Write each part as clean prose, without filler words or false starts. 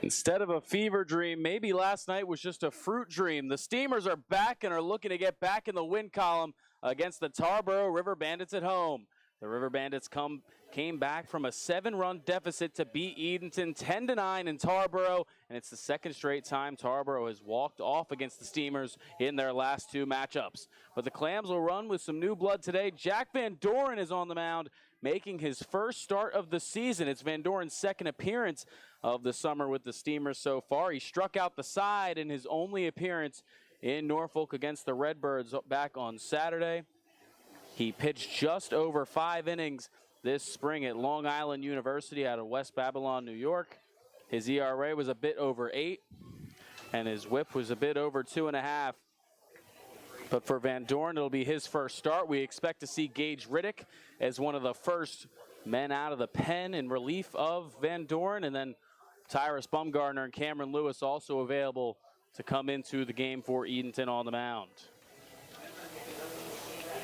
Instead of a fever dream, maybe last night was just a fruit dream. The Steamers are back and are looking to get back in the win column against the Tarboro River Bandits at home. The River Bandits came back from a 7-run deficit to beat Edenton 10-9 in Tarboro, and it's the second straight time Tarboro has walked off against the Steamers in their last 2 matchups. But the Clams will run with some new blood today. Jack Van Doren is on the mound, making his first start of the season. It's Van Doren's second appearance of the summer with the Steamers so far. He struck out the side in his only appearance in Norfolk against the Redbirds back on Saturday. He pitched just over 5 innings this spring at Long Island University out of West Babylon, New York. His ERA was a bit over 8, and his whip was a bit over 2.5. But for Van Doren, it'll be his first start. We expect to see Gage Riddick as one of the first men out of the pen in relief of Van Doren, and then Tyrus Bumgardner and Cameron Lewis also available to come into the game for Edenton on the mound.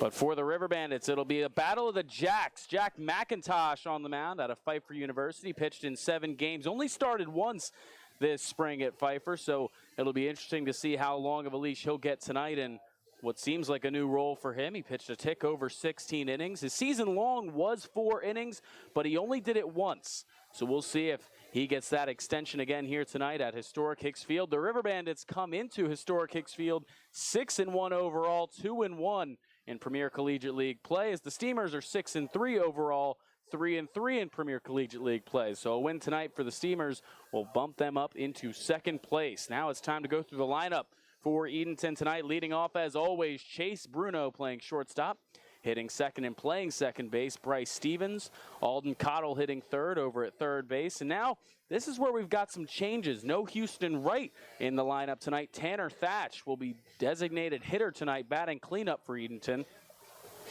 But for the River Bandits, it'll be a battle of the Jacks. Jack McIntosh on the mound out of Pfeiffer University, pitched in 7 games, only started once this spring at Pfeiffer, so it'll be interesting to see how long of a leash he'll get tonight and what seems like a new role for him. He pitched a tick over 16 innings. His season long was 4 innings, but he only did it once. So we'll see if he gets that extension again here tonight at historic Hicks Field. The River Bandits come into historic Hicks Field 6-1 overall, 2-1 in Premier Collegiate League play, as the Steamers are 6-3 overall, 3-3 in Premier Collegiate League play. So a win tonight for the Steamers will bump them up into 2nd place. Now it's time to go through the lineup for Edenton tonight. Leading off, as always, Chase Bruno playing shortstop. Hitting second and playing second base, Bryce Stevens. Alden Cottle hitting third over at third base. And now this is where we've got some changes. No Houston Wright in the lineup tonight. Tanner Thatch will be designated hitter tonight, batting cleanup for Edenton.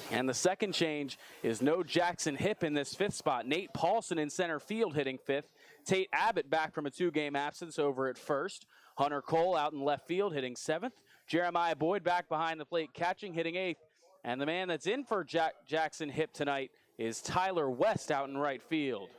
And the second change is no Jackson Hipp in this 5th spot. Nate Paulson in center field hitting 5th. Tate Abbott back from a 2-game absence over at 1st. Hunter Cole out in left field hitting 7th. Jeremiah Boyd back behind the plate catching, hitting 8th. And the man that's in for Jackson Hipp tonight is Tyler West out in right field.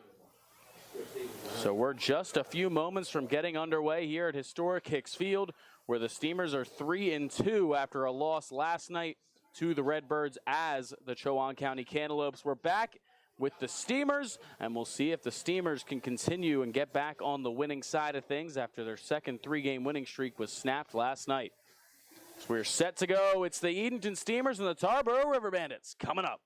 So we're just a few moments from getting underway here at historic Hicks Field, where the Steamers are 3-2 after a loss last night to the Redbirds as the Chowan County Cantaloupes. We're back with the Steamers, and we'll see if the Steamers can continue and get back on the winning side of things after their second 3-game winning streak was snapped last night. So we're set to go. It's the Edenton Steamers and the Tarboro River Bandits coming up.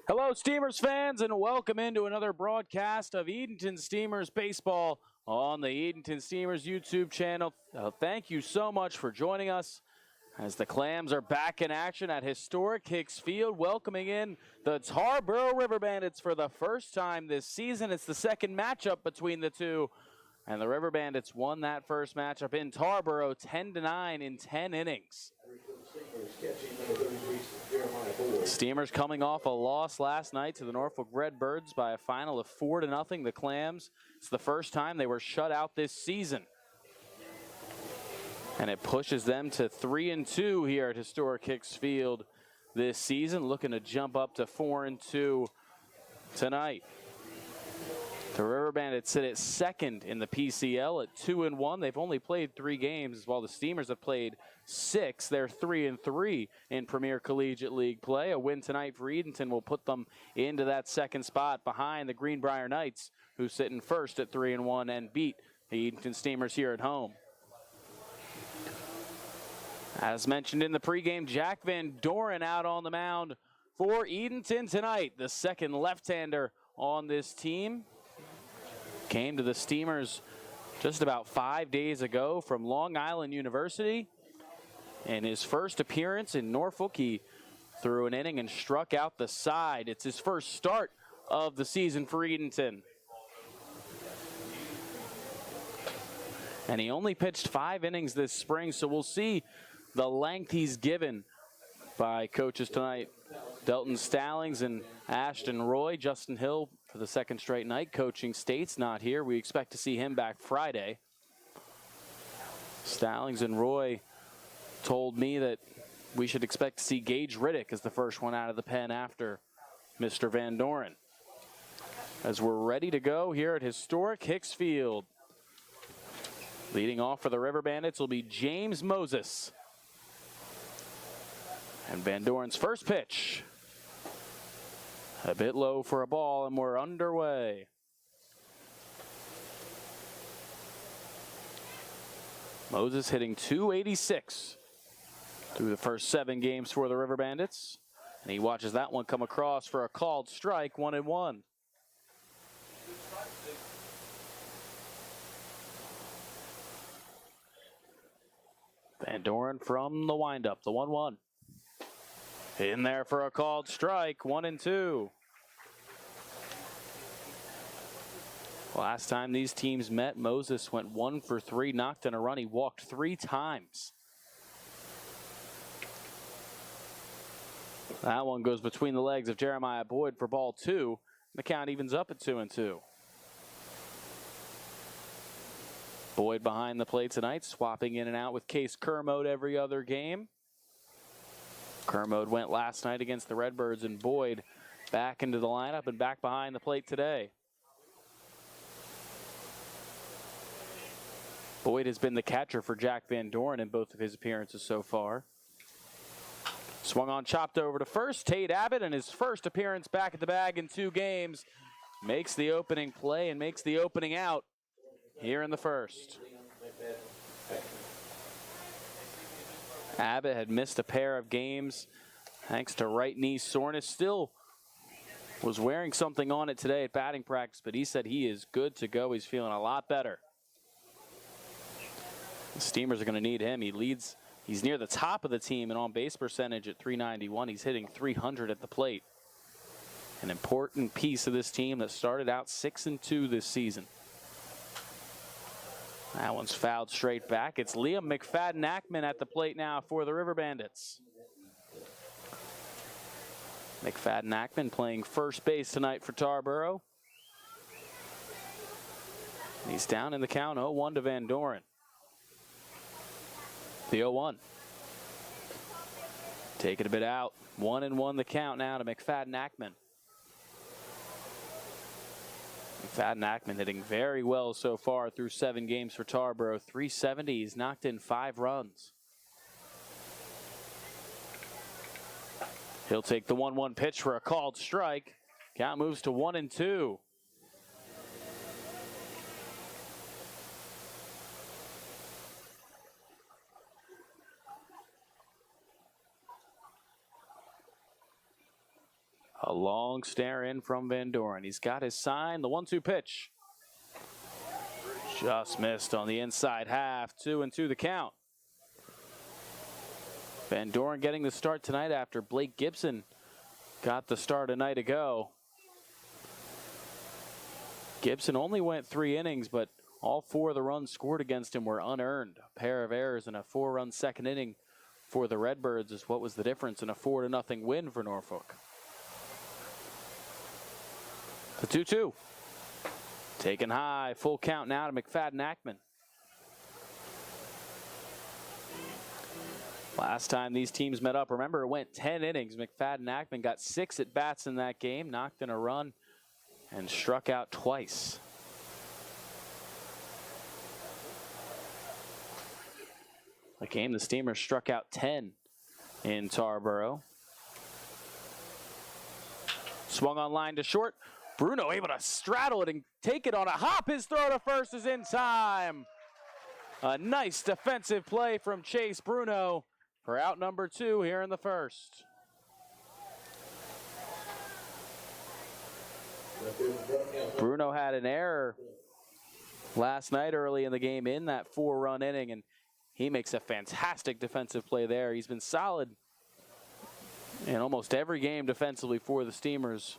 Hello, Steamers fans, and welcome into another broadcast of Edenton Steamers baseball on the Edenton Steamers YouTube channel. Thank you so much for joining us as the Clams are back in action at historic Hicks Field, welcoming in the Tarboro River Bandits for the first time this season. It's the second matchup between the two, and the River Bandits won that first matchup in Tarboro 10-9 in 10 innings. Steamers coming off a loss last night to the Norfolk Redbirds by a final of 4-0. The Clams, it's the first time they were shut out this season. And it pushes them to 3-2 here at historic Hicks Field this season, looking to jump up to 4-2 tonight. The River Bandits sit at second in the PCL at 2-1. They've only played 3 games, while the Steamers have played 6. They're 3-3 in Premier Collegiate League play. A win tonight for Edenton will put them into that second spot behind the Greenbrier Knights, who sit in first at 3-1 and beat the Edenton Steamers here at home. As mentioned in the pregame, Jack Van Doren out on the mound for Edenton tonight. The second left-hander on this team. Came to the Steamers just about 5 days ago from Long Island University. In his first appearance in Norfolk, he threw an inning and struck out the side. It's his first start of the season for Edenton. And he only pitched 5 innings this spring, so we'll see the length he's given by coaches tonight. Delton Stallings and Ashton Roy. Justin Hill for the second straight night coaching State's not here. We expect to see him back Friday. Stallings and Roy told me that we should expect to see Gage Riddick as the first one out of the pen after Mr. Van Doren. As we're ready to go here at historic Hicks Field. Leading off for the River Bandits will be James Moses. And Van Doren's first pitch. A bit low for a ball, and we're underway. Moses hitting .286 through the first 7 games for the River Bandits. And he watches that one come across for a called strike, 1-1. Van Doren from the windup, the 1-1. In there for a called strike, 1-2. Last time these teams met, Moses went 1 for 3, knocked in a run. He walked 3 times. That one goes between the legs of Jeremiah Boyd for ball 2. The count evens up at 2-2. Boyd behind the plate tonight, swapping in and out with Case Kermode every other game. Kermode went last night against the Redbirds, and Boyd back into the lineup and back behind the plate today. Boyd has been the catcher for Jack Van Doren in both of his appearances so far. Swung on, chopped over to first. Tate Abbott, in his first appearance back at the bag in 2 games, makes the opening play and makes the opening out here in the first. Abbott had missed a pair of games thanks to right knee soreness. Still was wearing something on it today at batting practice, but he said he is good to go. He's feeling a lot better. The Steamers are going to need him. He's near the top of the team in on-base percentage at .391. He's hitting .300 at the plate. An important piece of this team that started out 6-2 this season. That one's fouled straight back. It's Liam McFadden-Ackman at the plate now for the River Bandits. McFadden-Ackman playing first base tonight for Tarboro. He's down in the count, 0-1 to Van Doren. The 0-1. Taking a bit out. 1-1 the count now to McFadden-Ackman. McFadden-Ackman hitting very well so far through 7 games for Tarboro. .370. He's knocked in 5 runs. He'll take the 1-1 pitch for a called strike. Count moves to 1-2. A long stare in from Van Doren. He's got his sign. The 1-2 pitch. Just missed on the inside half. 2-2 the count. Van Doren getting the start tonight after Blake Gibson got the start a night ago. Gibson only went 3 innings, but all 4 of the runs scored against him were unearned. A pair of errors and a 4-run second inning for the Redbirds is what was the difference in a 4-0 win for Norfolk. The 2-2. Taken high. Full count now to McFadden-Ackman. Last time these teams met up, remember, it went 10 innings. McFadden-Ackman got 6 at-bats in that game, knocked in a run, and struck out twice. A game the Steamers struck out 10 in Tarboro. Swung on line to short. Bruno able to straddle it and take it on a hop. His throw to first is in time. A nice defensive play from Chase Bruno for out number 2 here in the first. Bruno had an error last night early in the game in that 4-run inning, and he makes a fantastic defensive play there. He's been solid in almost every game defensively for the Steamers.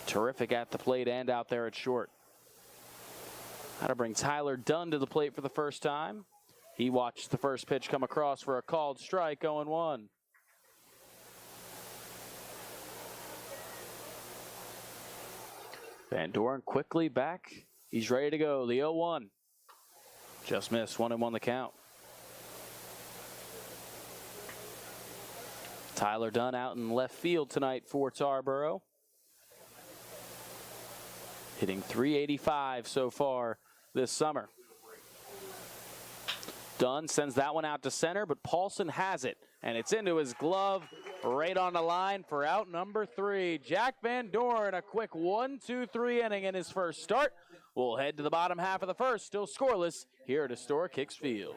Terrific at the plate and out there at short. How to bring Tyler Dunn to the plate for the first time. He watched the first pitch come across for a called strike, 0-1. Van Doren quickly back. He's ready to go. The 0-1. Just missed. 1-1 the count. Tyler Dunn out in left field tonight for Tarboro. Hitting .385 so far this summer. Dunn sends that one out to center, but Paulson has it, and it's into his glove right on the line for out number 3. Jack Van Doren, a quick 1-2-3 inning in his first start. We'll head to the bottom half of the first, still scoreless here at Historic Hicks Field.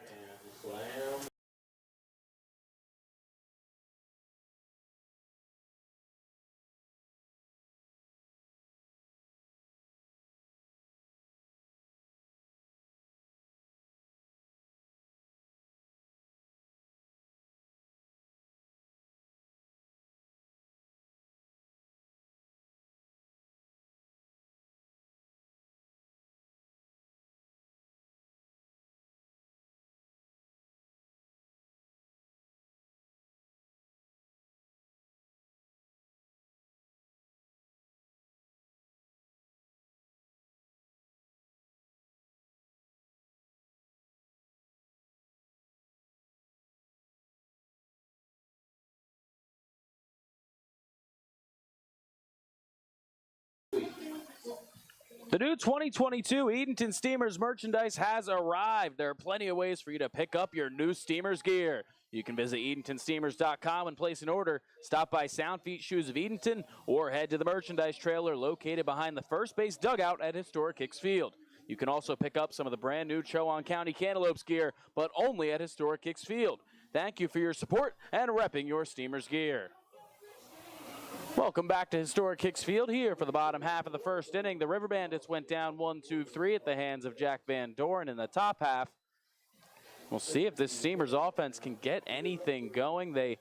The new 2022 Edenton Steamers merchandise has arrived. There are plenty of ways for you to pick up your new Steamers gear. You can visit EdentonSteamers.com and place an order. Stop by Sound Feet Shoes of Edenton or head to the merchandise trailer located behind the first base dugout at Historic Hicks Field. You can also pick up some of the brand new Chowan County Cantaloupes gear, but only at Historic Hicks Field. Thank you for your support and repping your Steamers gear. Welcome back to Historic Hicks Field here for the bottom half of the first inning. The River Bandits went down 1-2-3 at the hands of Jack Van Doren in the top half. We'll see if this Steamers offense can get anything going. They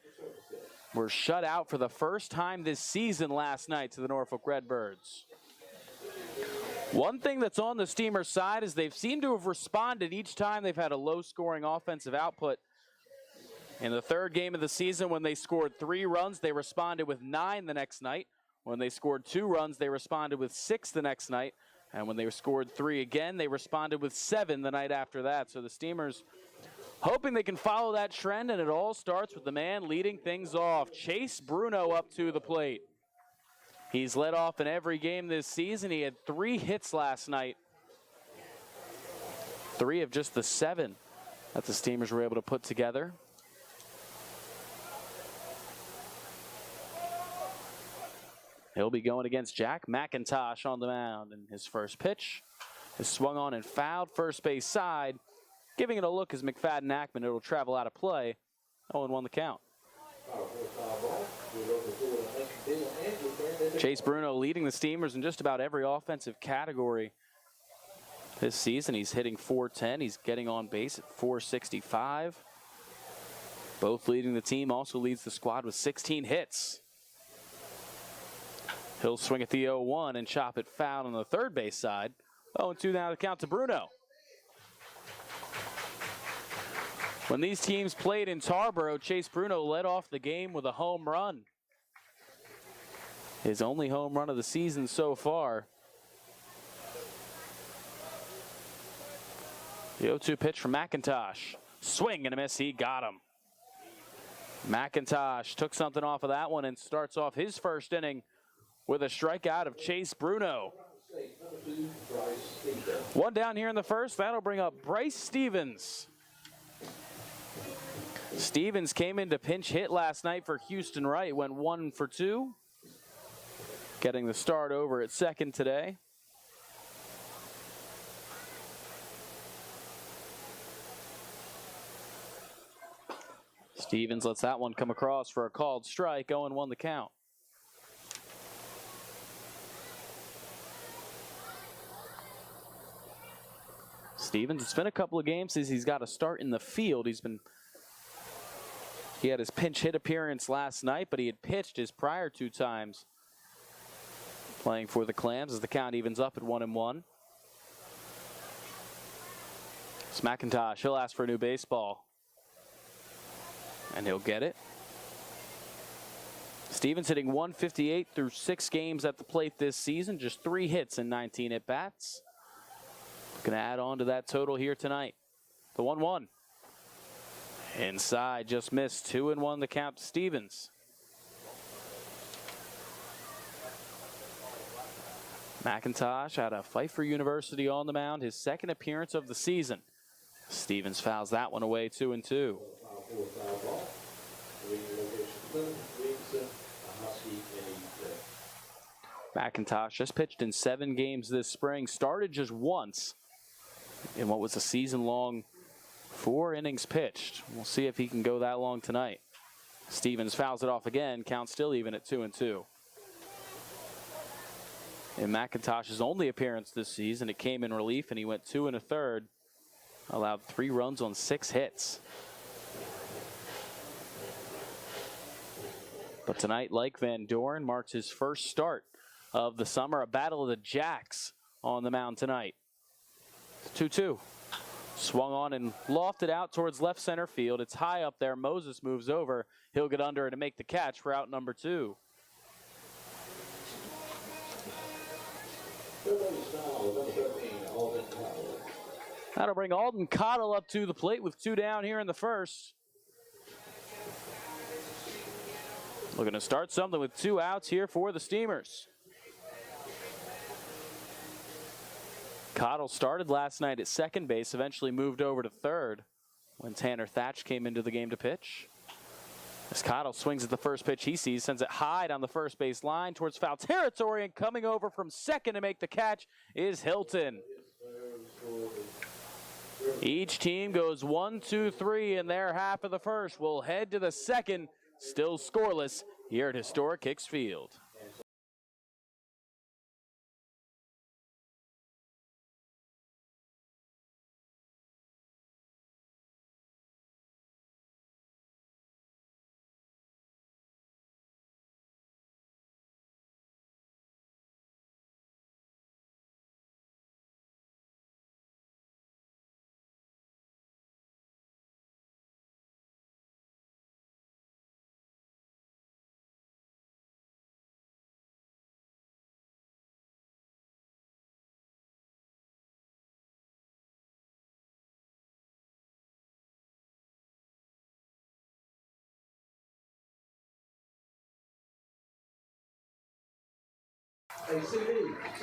were shut out for the first time this season last night to the Norfolk Redbirds. One thing that's on the Steamers side is they've seemed to have responded each time they've had a low-scoring offensive output. In the third game of the season, when they scored 3 runs, they responded with 9 the next night. When they scored 2 runs, they responded with 6 the next night. And when they scored 3 again, they responded with 7 the night after that. So the Steamers hoping they can follow that trend, and it all starts with the man leading things off. Chase Bruno up to the plate. He's led off in every game this season. He had 3 hits last night. 3 of just the 7 that the Steamers were able to put together. He'll be going against Jack McIntosh on the mound, and his first pitch is swung on and fouled first base side. Giving it a look is McFadden-Ackman. It'll travel out of play. 0-1 the count. Chase Bruno leading the Steamers in just about every offensive category this season. He's hitting .410. He's getting on base at .465. Both leading the team. Also leads the squad with 16 hits. He'll swing at the 0-1 and chop it foul on the third base side. 0-2 now to count to Bruno. When these teams played in Tarboro, Chase Bruno led off the game with a home run. His only home run of the season so far. The 0-2 pitch from McIntosh. Swing and a miss, he got him. McIntosh took something off of that one and starts off his first inning with a strikeout of Chase Bruno. One down here in the first, that'll bring up Bryce Stevens. Stevens came in to pinch hit last night for Houston Wright, went 1 for 2. Getting the start over at second today. Stevens lets that one come across for a called strike. 0-1 the count. Stevens, it's been a couple of games since he's got a start in the field. He had his pinch hit appearance last night, but he had pitched his prior 2 times playing for the Clams as the count evens up at 1-1. It's McIntosh. He'll ask for a new baseball. And he'll get it. Stevens hitting .158 through 6 games at the plate this season. Just 3 hits and 19 at-bats. Going to add on to that total here tonight. The 1-1. Inside, just missed. 2-1 the count to Stevens. McIntosh out of Pfeiffer University on the mound. His second appearance of the season. Stevens fouls that one away, 2-2. McIntosh just pitched in 7 games this spring. Started just once in what was a season-long 4 innings pitched. We'll see if he can go that long tonight. Stevens fouls it off again. Count still even at 2-2. In McIntosh's only appearance this season, it came in relief, and he went 2 1/3. Allowed 3 runs on 6 hits. But tonight, like Van Doren, marks his first start of the summer. A battle of the Jacks on the mound tonight. 2-2. Swung on and lofted out towards left center field. It's high up there. Moses moves over. He'll get under it and make the catch for out number 2. That'll bring Alden Cottle up to the plate with 2 down here in the first. Looking to start something with 2 outs here for the Steamers. Cottle started last night at second base, eventually moved over to third when Tanner Thatch came into the game to pitch. As Cottle swings at the first pitch he sees, sends it high down the first base line towards foul territory, and coming over from second to make the catch is Hilton. Each team goes 1, 2, 3 in their half of the first. We'll head to the second, still scoreless here at historic Hicks Field.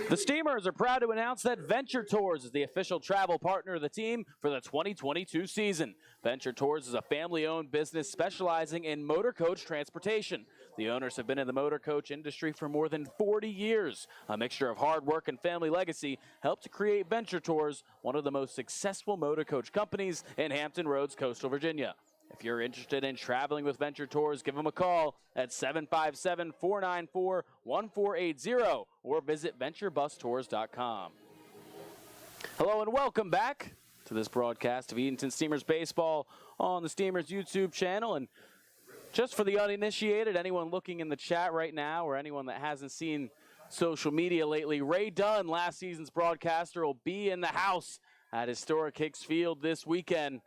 The Steamers are proud to announce that Venture Tours is the official travel partner of the team for the 2022 season. Venture Tours is a family-owned business specializing in motor coach transportation. The owners have been in the motor coach industry for more than 40 years. A mixture of hard work and family legacy helped to create Venture Tours, one of the most successful motor coach companies in Hampton Roads, coastal Virginia. If you're interested in traveling with Venture Tours, give them a call at 757-494-1480 or visit venturebustours.com. Hello and welcome back to this broadcast of Edenton Steamers Baseball on the Steamers YouTube channel. And just for the uninitiated, anyone looking in the chat right now or anyone that hasn't seen social media lately, Ray Dunn, last season's broadcaster, will be in the house at historic Hicks Field this weekend.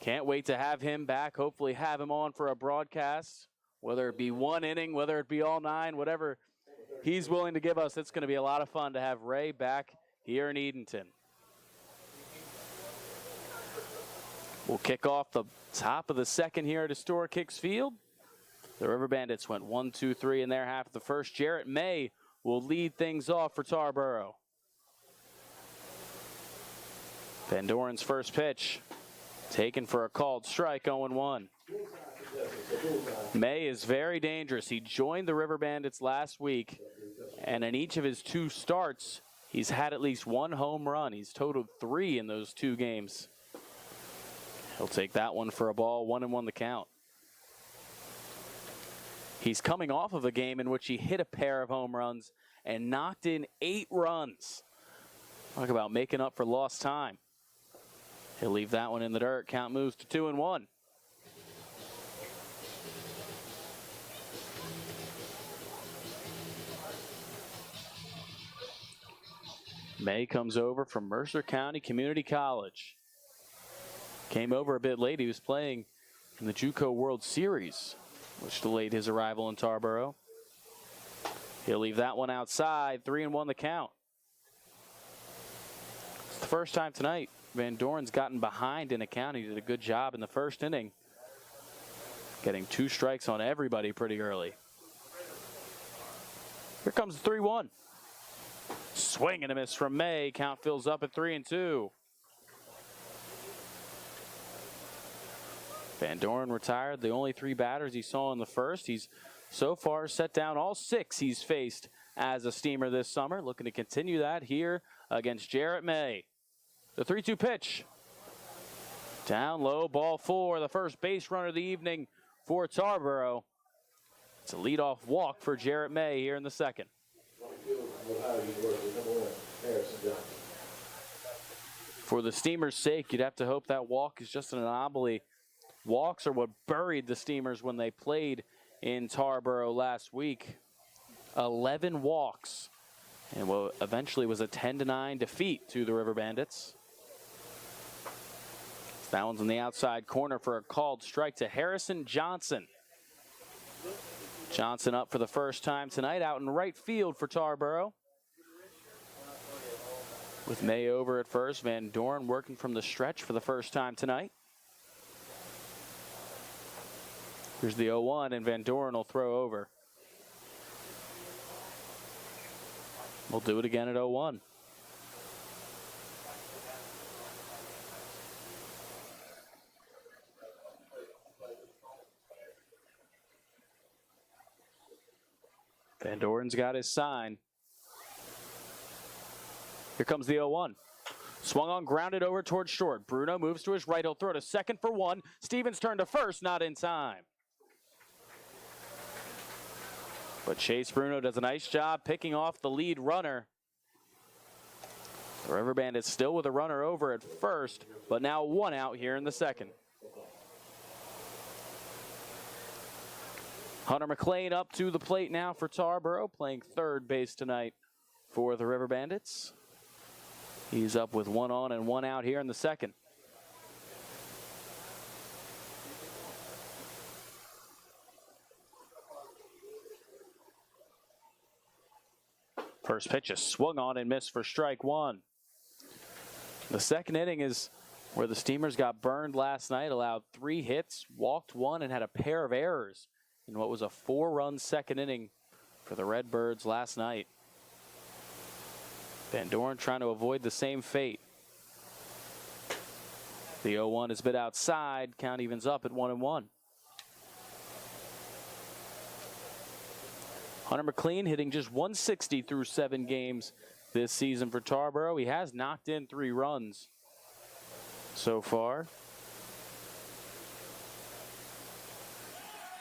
Can't wait to have him back, hopefully have him on for a broadcast, whether it be one inning, whether it be all nine, whatever he's willing to give us. It's going to be a lot of fun to have Ray back here in Edenton. We'll kick off the top of the second here at historic Hicks Field. The River Bandits went 1-2-3 in their half of the first. Jarrett May will lead things off for Tarboro. Van Doren's first pitch, taken for a called strike, 0-1. May is very dangerous. He joined the River Bandits last week, and in each of his 2 starts, he's had at least 1 home run. He's totaled 3 in those 2 games. He'll take that one for a ball, 1-1 the count. He's coming off of a game in which he hit a pair of home runs and knocked in 8 runs. Talk about making up for lost time. He'll leave that one in the dirt. Count moves to 2-1. May comes over from Mercer County Community College. Came over a bit late. He was playing in the JUCO World Series, which delayed his arrival in Tarboro. He'll leave that one outside. 3-1 the count. It's the first time tonight Van Doren's gotten behind in a count. He did a good job in the first inning, getting 2 strikes on everybody pretty early. Here comes the 3-1. Swing and a miss from May. Count fills up at 3-2. Van Doren retired the only 3 batters he saw in the first. He's so far set down all 6 he's faced as a Steamer this summer. Looking to continue that here against Jarrett May. The 3-2 pitch. Down low, ball 4. The first base runner of the evening for Tarboro. It's a leadoff walk for Jarrett May here in the second. For the Steamers' sake, you'd have to hope that walk is just an anomaly. Walks are what buried the Steamers when they played in Tarboro last week. 11 walks, and what eventually was a 10-9 defeat to the River Bandits. That one's in the outside corner for a called strike to Harrison Johnson. Johnson up for the first time tonight out in right field for Tarboro. With May over at first, Van Doren working from the stretch for the first time tonight. Here's the 0-1, and Van Doren will throw over. We'll do it again at 0-1. Van Doren's got his sign. Here comes the 0-1. Swung on, grounded over towards short. Bruno moves to his right. He'll throw to second for 1. Stevens turn to first, not in time. But Chase Bruno does a nice job picking off the lead runner. The River Bandits still with a runner over at first, but now 1 out here in the second. Hunter McLean up to the plate now for Tarboro, playing third base tonight for the River Bandits. He's up with 1 on and 1 out here in the second. First pitch is swung on and missed for strike 1. The second inning is where the Steamers got burned last night, allowed 3 hits, walked 1, and had a pair of errors in what was a 4-run second inning for the Redbirds last night. Van Doren trying to avoid the same fate. The 0-1 is bit outside. Count evens up at 1-1. Hunter McLean hitting just 160 through 7 games this season for Tarboro. He has knocked in 3 runs so far.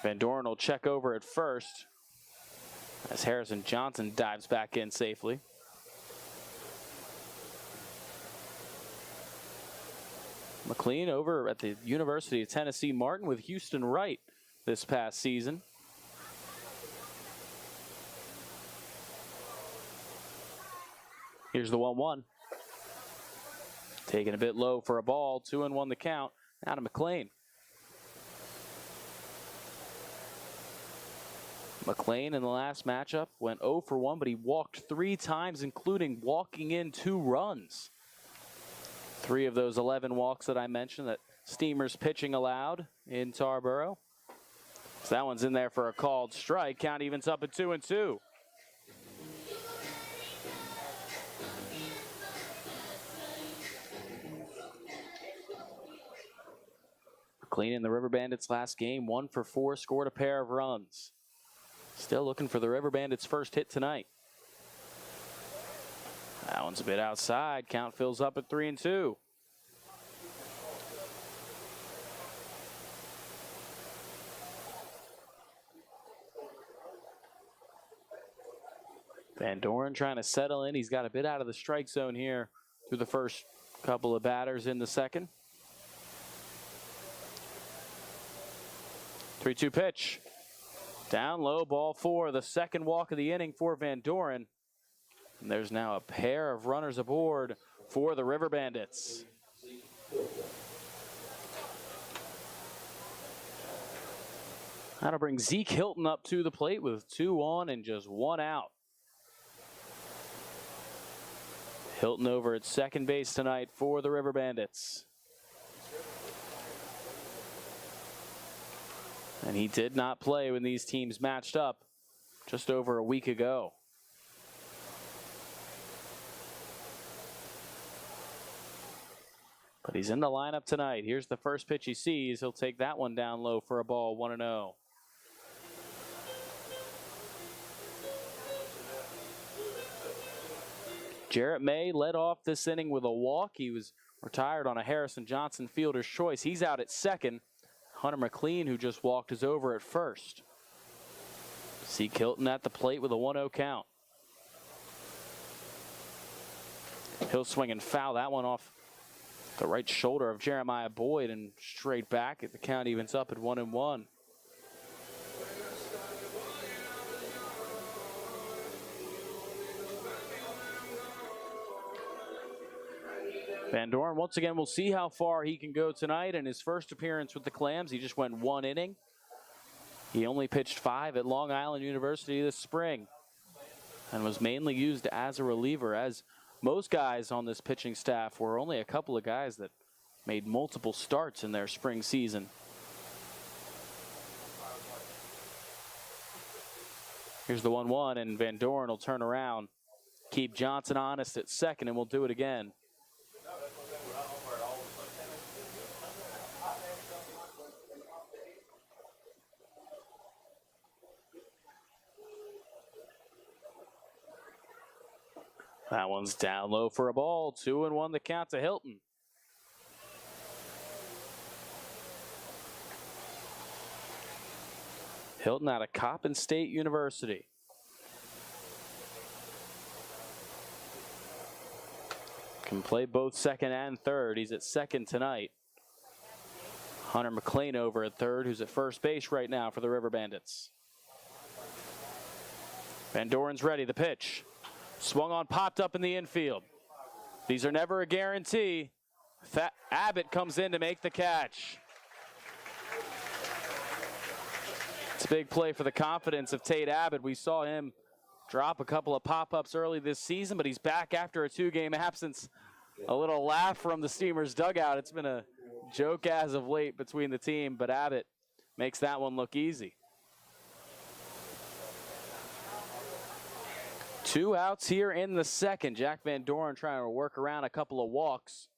Van Doren will check over at first as Harrison Johnson dives back in safely. McLean over at the University of Tennessee Martin with Houston Wright this past season. Here's the 1-1. Taking a bit low for a ball. 2-1 the count. Out of McLean. McLean in the last matchup went 0 for 1, but he walked 3 times, including walking in 2 runs. 3 of those 11 walks that I mentioned that Steamers pitching allowed in Tarboro. So that one's in there for a called strike. Count evens up at 2-2. McLean in the River Bandits last game, 1 for 4, scored a pair of runs. Still looking for the River Bandits' first hit tonight. That one's a bit outside. Count fills up at 3-2. Van Doren trying to settle in. He's got a bit out of the strike zone here through the first couple of batters in the second. 3-2 pitch. Down low, ball 4, the second walk of the inning for Van Doren. And there's now a pair of runners aboard for the River Bandits. That'll bring Zeke Hilton up to the plate with 2 on and just 1 out. Hilton over at second base tonight for the River Bandits. And he did not play when these teams matched up just over a week ago. But he's in the lineup tonight. Here's the first pitch he sees. He'll take that one down low for a ball, 1-0. Jarrett May led off this inning with a walk. He was retired on a Harrison Johnson fielder's choice. He's out at second. Hunter McLean, who just walked, is over at first. Zeke Hilton at the plate with a 1-0 count. He'll swing and foul that one off the right shoulder of Jeremiah Boyd and straight back. The count evens up at 1-1. Van Doren, once again, we'll see how far he can go tonight. In his first appearance with the Clams, he just went 1 inning. He only pitched 5 at Long Island University this spring and was mainly used as a reliever, as most guys on this pitching staff were only a couple of guys that made multiple starts in their spring season. Here's the 1-1, and Van Doren will turn around, keep Johnson honest at second, and we'll do it again. That one's down low for a ball. 2-1 the count to Hilton. Hilton out of Coppin State University. Can play both second and third. He's at second tonight. Hunter McLean over at third, who's at first base right now for the River Bandits. Van Doren's ready. The pitch. Swung on, popped up in the infield. These are never a guarantee. Abbott comes in to make the catch. It's a big play for the confidence of Tate Abbott. We saw him drop a couple of pop-ups early this season, but he's back after a 2-game absence. A little laugh from the Steamers dugout. It's been a joke as of late between the team, but Abbott makes that one look easy. 2 outs here in the second. Jack Van Doren trying to work around a couple of walks.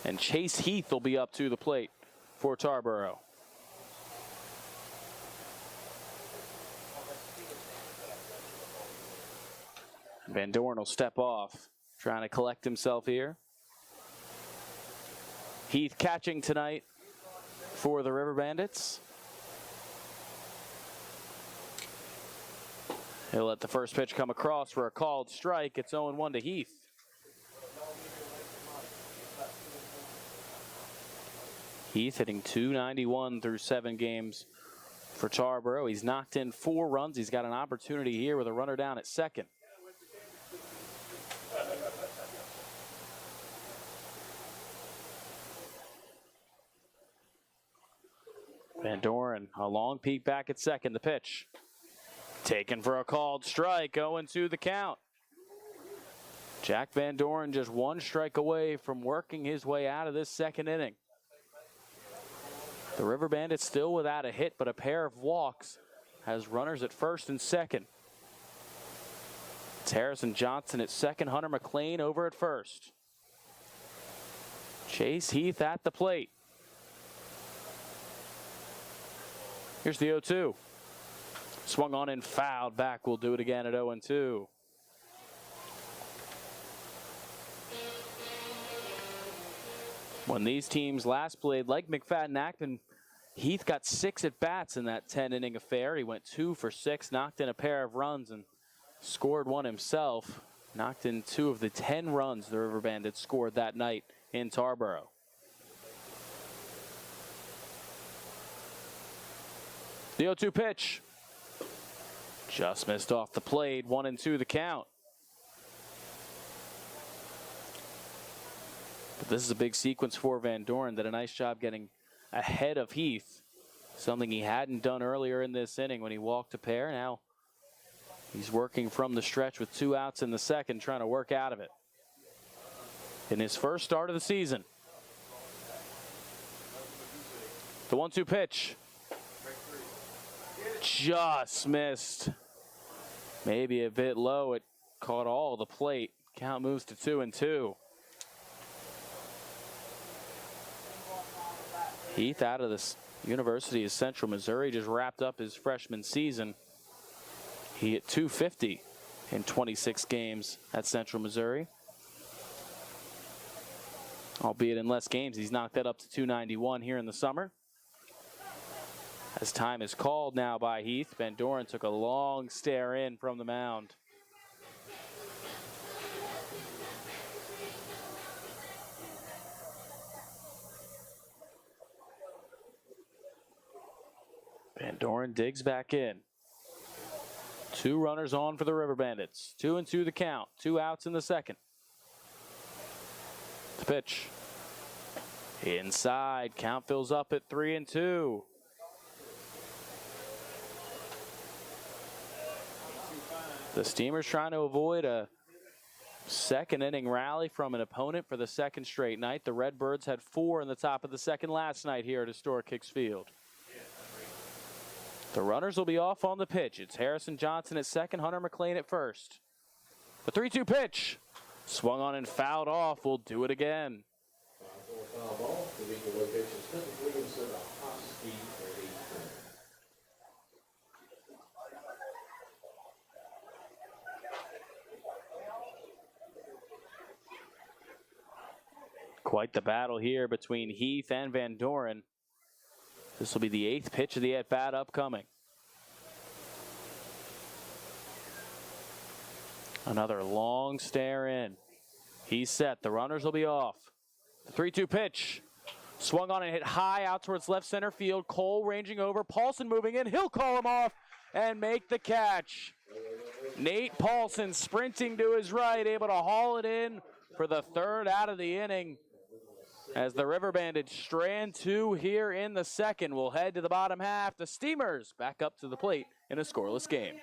And Chase Heath will be up to the plate for Tarboro. Van Doren will step off, trying to collect himself here. Heath catching tonight for the River Bandits. He'll let the first pitch come across for a called strike. It's 0-1 to Heath. Heath hitting .291 through 7 games for Tarboro. He's knocked in 4 runs. He's got an opportunity here with a runner down at second. Van Doren, a long peek back at second. The pitch taken for a called strike. 0-2 the count. Jack Van Doren just 1 strike away from working his way out of this second inning. The River Bandits still without a hit, but a pair of walks, has runners at first and second. It's Harrison Johnson at second, Hunter McLean over at first. Chase Heath at the plate. Here's the 0-2. Swung on and fouled back. We'll do it again at 0-2. When these teams last played, like McFadden Ackman, Heath got 6 at-bats in that 10-inning affair. He went 2 for 6, knocked in a pair of runs, and scored 1 himself. Knocked in 2 of the 10 runs the River Bandits scored that night in Tarboro. The 0-2 pitch. Just missed off the plate. 1-2 the count. But this is a big sequence for Van Doren. Did a nice job getting ahead of Heath. Something he hadn't done earlier in this inning when he walked a pair. Now he's working from the stretch with 2 outs in the second, trying to work out of it. In his first start of the season. The 1-2 pitch. Just missed. Maybe a bit low. It caught all the plate. Count moves to 2-2. Heath out of the University of Central Missouri just wrapped up his freshman season. He hit .250 in 26 games at Central Missouri. Albeit in less games, he's knocked that up to .291 here in the summer. As time is called now by Heath, Van Doren took a long stare in from the mound. Van Doren digs back in. 2 runners on for the River Bandits. 2-2 the count. 2 outs in the second. The pitch. Inside. Count fills up at 3-2. The Steamers trying to avoid a second inning rally from an opponent for the second straight night. The Redbirds had 4 in the top of the second last night here at historic Hicks Field. The runners will be off on the pitch. It's Harrison Johnson at second, Hunter McLean at first. The 3-2 pitch. Swung on and fouled off. We'll do it again. Quite the battle here between Heath and Van Doren. This will be the 8th pitch of the at-bat upcoming. Another long stare in. He's set. The runners will be off. The 3-2 pitch. Swung on and hit high out towards left center field. Cole ranging over. Paulson moving in. He'll call him off and make the catch. Nate Paulson sprinting to his right, able to haul it in for the 3rd out of the inning. As the River Bandits strand 2 here in the second, we'll head to the bottom half. The Steamers back up to the plate in a scoreless game.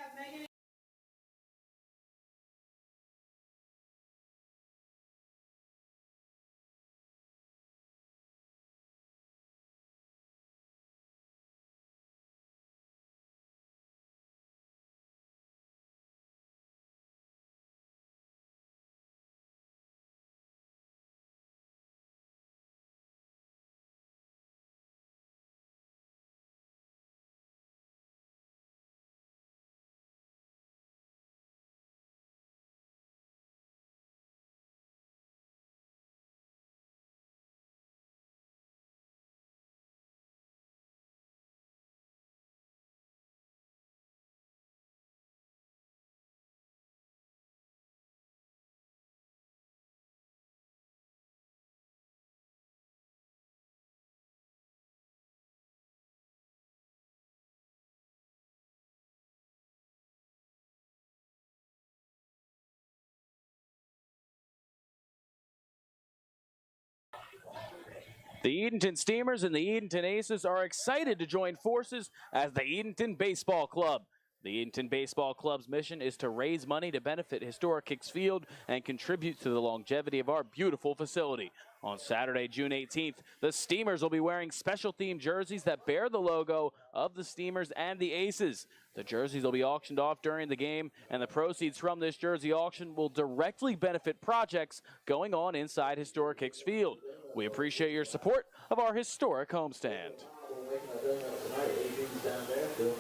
The Edenton Steamers and the Edenton Aces are excited to join forces as the Edenton Baseball Club. The Edenton Baseball Club's mission is to raise money to benefit historic Hicks Field and contribute to the longevity of our beautiful facility. On Saturday, June 18th, the Steamers will be wearing special themed jerseys that bear the logo of the Steamers and the Aces. The jerseys will be auctioned off during the game, and the proceeds from this jersey auction will directly benefit projects going on inside historic Hicks Field. We appreciate your support of our historic homestand.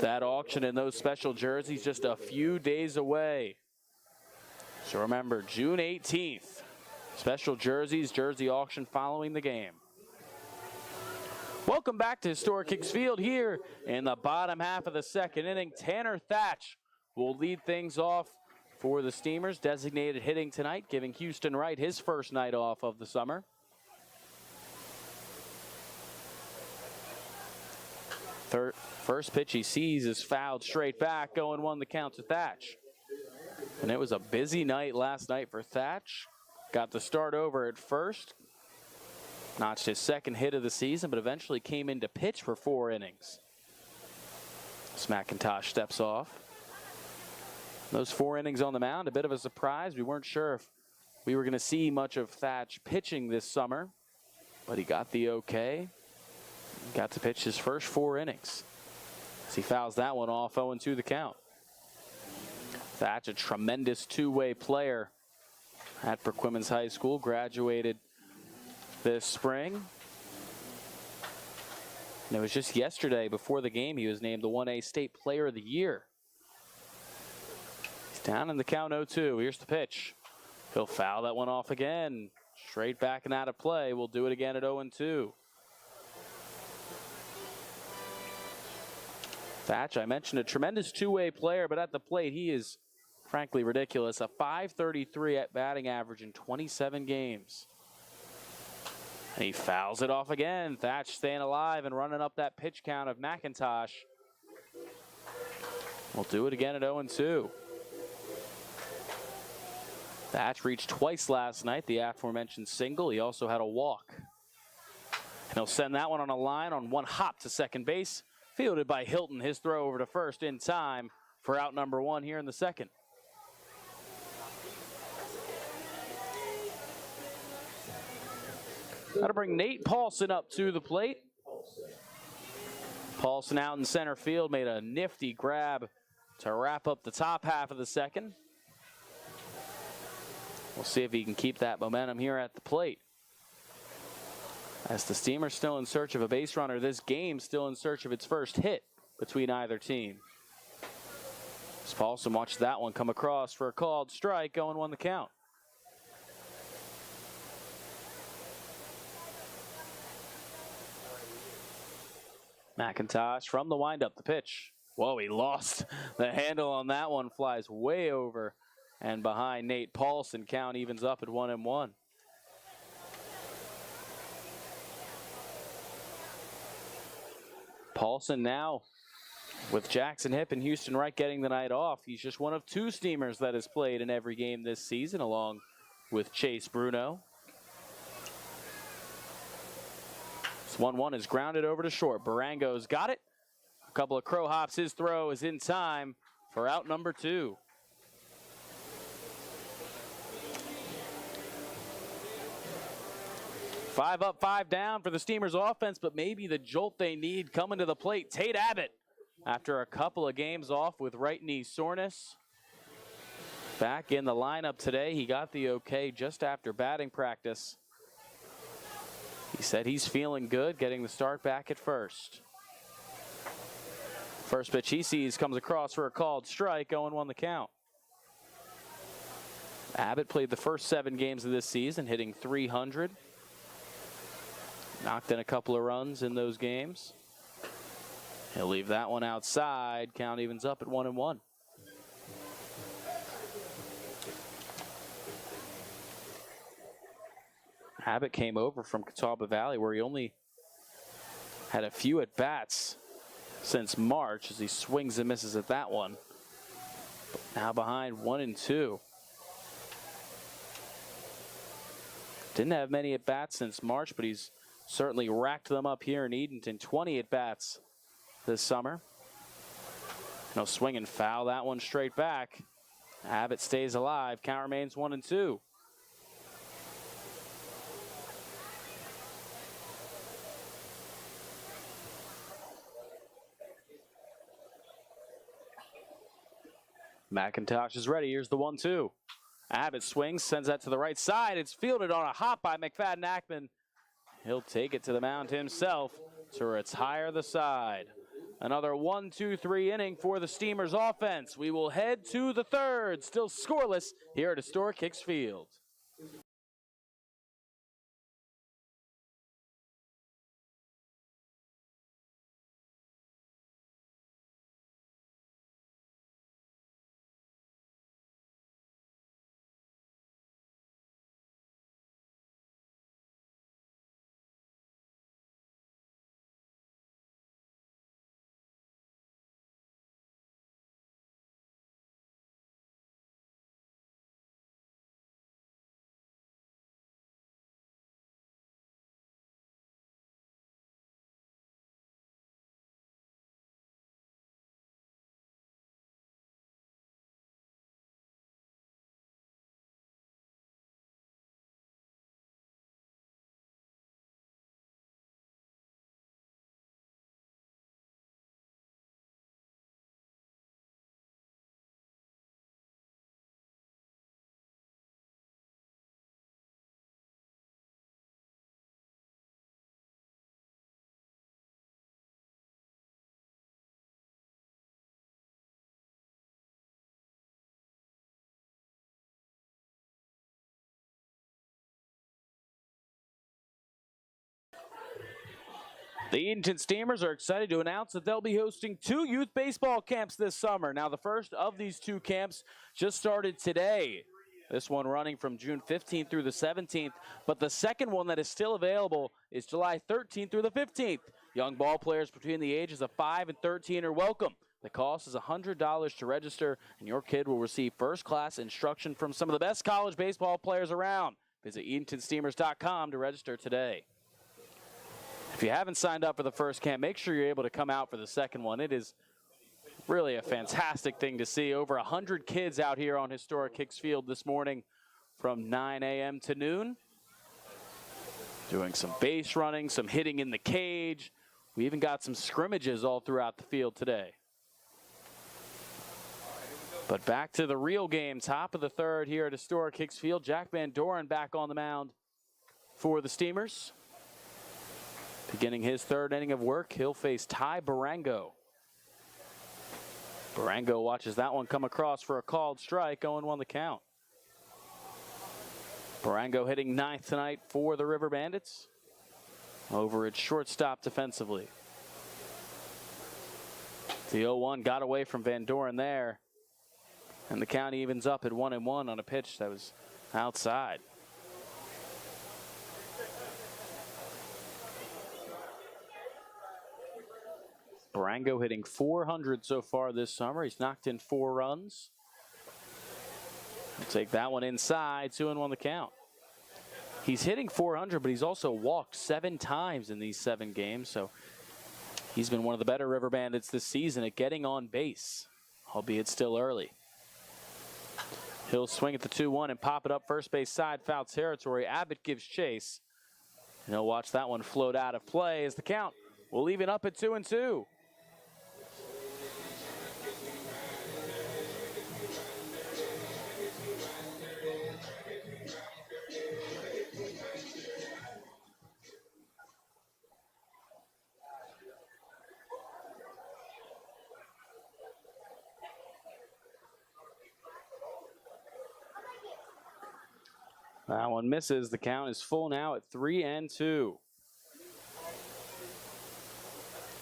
That auction and those special jerseys just a few days away. So remember, June 18th, special jerseys, jersey auction following the game. Welcome back to historic Hicks Field here in the bottom half of the second inning. Tanner Thatch will lead things off for the Steamers, designated hitting tonight, giving Houston Wright his first night off of the summer. First pitch he sees is fouled straight back, 0-1 the count to Thatch. And it was a busy night last night for Thatch. Got the start over at first. Notched his second hit of the season, but eventually came in to pitch for 4 innings. McIntosh steps off. Those 4 innings on the mound, a bit of a surprise. We weren't sure if we were going to see much of Thatch pitching this summer, but he got the okay. Got to pitch his first 4 innings. As he fouls that one off, 0-2 the count. Thatch, a tremendous two-way player at Perquimans High School, graduated this spring. And it was just yesterday before the game he was named the 1A State Player of the Year. He's down in the count 0-2. Here's the pitch. He'll foul that one off again. Straight back and out of play. We'll do it again at 0-2. Thatch, I mentioned, a tremendous two-way player, but at the plate he is frankly ridiculous. A .533 at batting average in 27 games. And he fouls it off again. Thatch staying alive and running up that pitch count of McIntosh. We'll do it again at 0-2. Thatch reached twice last night, the aforementioned single. He also had a walk. And he'll send that one on a line on one hop to second base. Fielded by Hilton, his throw over to first in time for out number 1 here in the second. Got to bring Nate Paulson up to the plate. Paulson out in center field made a nifty grab to wrap up the top half of the second. We'll see if he can keep that momentum here at the plate. As the Steamers still in search of a base runner, this game still in search of its first hit between either team. As Paulson watched that one come across for a called strike, 0-1 the count. McIntosh from the windup, the pitch. Whoa, he lost the handle on that one, flies way over and behind Nate Paulson. Count evens up at 1-1. Paulson now, with Jackson Hipp and Houston Wright getting the night off, he's just one of 2 Steamers that has played in every game this season, along with Chase Bruno. This 1-1 is grounded over to short. Barango's got it. A couple of crow hops. His throw is in time for out number 2. Five up, 5 down for the Steamers offense, but maybe the jolt they need coming to the plate. Tate Abbott, after a couple of games off with right knee soreness, back in the lineup today. He got the okay just after batting practice. He said he's feeling good, getting the start back at first. First pitch he sees comes across for a called strike, 0-1 the count. Abbott played the first 7 games of this season, hitting .300. Knocked in a couple of runs in those games. He'll leave that one outside. Count evens up at 1-1. Abbott came over from Catawba Valley, where he only had a few at-bats since March, as he swings and misses at that one. But now behind 1-2. Didn't have many at-bats since March, but he's certainly racked them up here in Edenton. 20 at-bats this summer. No swing and foul. That one straight back. Abbott stays alive. Count remains 1-2. McIntosh is ready. Here's the 1-2. Abbott swings, sends that to the right side. It's fielded on a hop by McFadden Ackman. He'll take it to the mound himself to retire the side. Another 1-2-3 inning for the Steamers offense. We will head to the third, still scoreless here at historic Hicks Field. The Edenton Steamers are excited to announce that they'll be hosting 2 youth baseball camps this summer. Now, the first of these 2 camps just started today. This one running from June 15th through the 17th, but the second one that is still available is July 13th through the 15th. Young ball players between the ages of 5 and 13 are welcome. The cost is $100 to register, and your kid will receive first-class instruction from some of the best college baseball players around. Visit EdentonSteamers.com to register today. If you haven't signed up for the first camp, make sure you're able to come out for the second one. It is really a fantastic thing to see. Over 100 kids out here on historic Hicks Field this morning from 9 a.m. to noon. Doing some base running, some hitting in the cage. We even got some scrimmages all throughout the field today. But back to the real game. Top of the third here at historic Hicks Field. Jack Van Doren back on the mound for the Steamers. Beginning his third inning of work, he'll face Ty Barango. Barango watches that one come across for a called strike, 0-1 the count. Barango hitting 9th tonight for the River Bandits over at shortstop defensively. The 0-1 got away from Van Doren there, and the count evens up at 1-1 on a pitch that was outside. Barango hitting .400 so far this summer. He's knocked in 4 runs. He'll take that one inside, 2-1 the count. He's hitting .400, but he's also walked 7 times in these 7 games, so he's been one of the better River Bandits this season at getting on base, albeit still early. He'll swing at the 2-1 and pop it up first base side, foul territory. Abbott gives chase, and he'll watch that one float out of play as the count will even up at 2-2. That one misses. The count is full now at 3-2.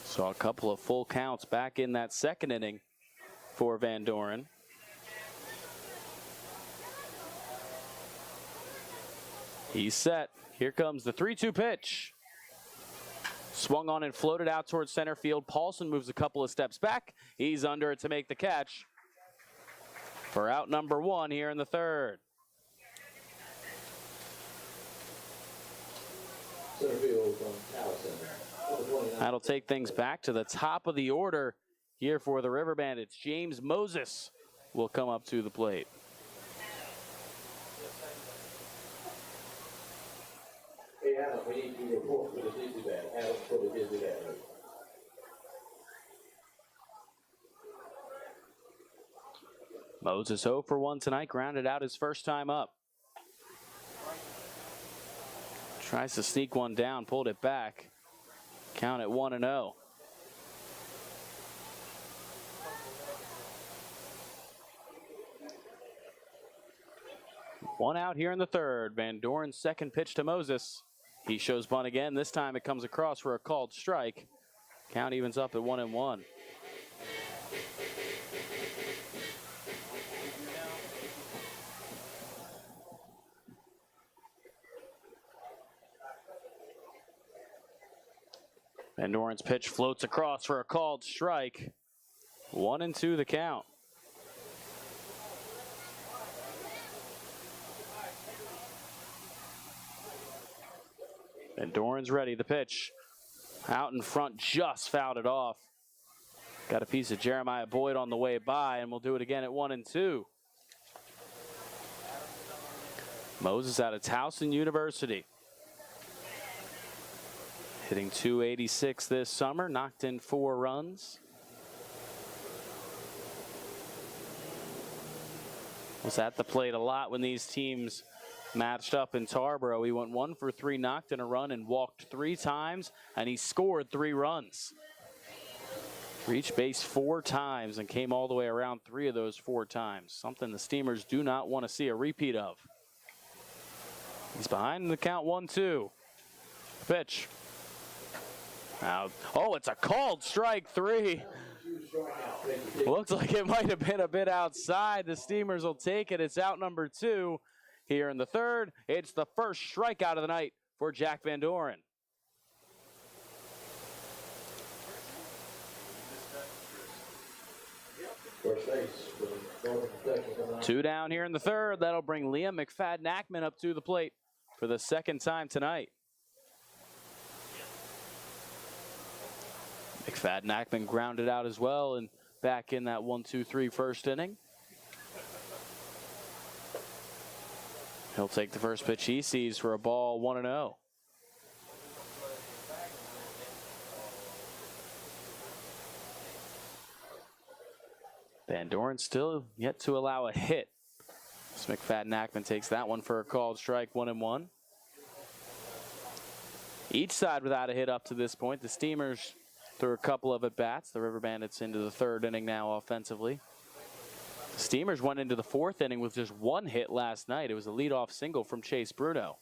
Saw a couple of full counts back in that second inning for Van Doren. He's set. Here comes the 3-2 pitch. Swung on and floated out towards center field. Paulson moves a couple of steps back. He's under it to make the catch for out number 1 here in the third. That'll take things back to the top of the order here for the River Bandits. James Moses will come up to the plate. Hey, Adam, we need to report for the Disney band. Adam for the Disney band. Moses 0 for 1 tonight, grounded out his first time up. Tries to sneak one down, pulled it back. Count at 1-0. One out here in the third. Van Doren's second pitch to Moses. He shows bunt again. This time it comes across for a called strike. Count evens up at 1-1. Van Doren's pitch floats across for a called strike. 1-2 the count. Van Doren's ready. The pitch out in front, just fouled it off. Got a piece of Jeremiah Boyd on the way by, and we'll do it again at 1-2. Moses out of Towson University. Hitting .286 this summer, knocked in 4 runs. Was at the plate a lot when these teams matched up in Tarboro. He went 1 for 3, knocked in a run, and walked 3 times, and he scored 3 runs. Reached base 4 times and came all the way around 3 of those 4 times. Something the Steamers do not want to see a repeat of. He's behind the count 1-2. Pitch. Out. Oh, it's a called strike 3. Looks like it might have been a bit outside. The Steamers will take it. It's out number 2 here in the third. It's the first strikeout of the night for Jack Van Doren. Two down here in the third. That'll bring Liam McFadden-Ackman up to the plate for the second time tonight. McFadden-Ackman grounded out as well and back in that 1-2-3 first inning. He'll take the first pitch he sees for a ball, 1-0. Van Doren still yet to allow a hit. So McFadden-Ackman takes that one for a called strike, 1-1. Each side without a hit up to this point. The Steamers through a couple of at-bats. The River Bandits into the third inning now offensively. The Steamers went into the fourth inning with just 1 hit last night. It was a leadoff single from Chase Bruno.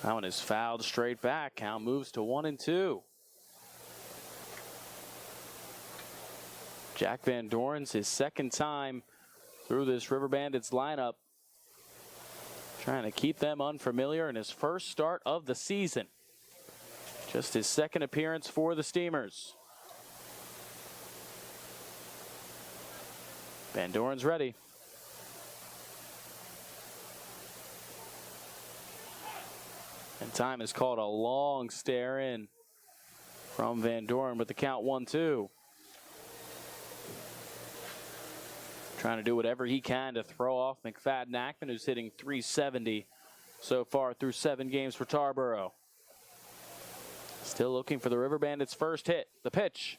That one is fouled straight back. Count moves to 1-2. Jack Van Doren's his second time through this River Bandits lineup. Trying to keep them unfamiliar in his first start of the season. Just his second appearance for the Steamers. Van Doren's ready. And time is called a long stare in from Van Doren with the count 1-2. Trying to do whatever he can to throw off McFadden-Ackman, who's hitting .370 so far through 7 games for Tarboro. Still looking for the River Bandits' first hit. The pitch.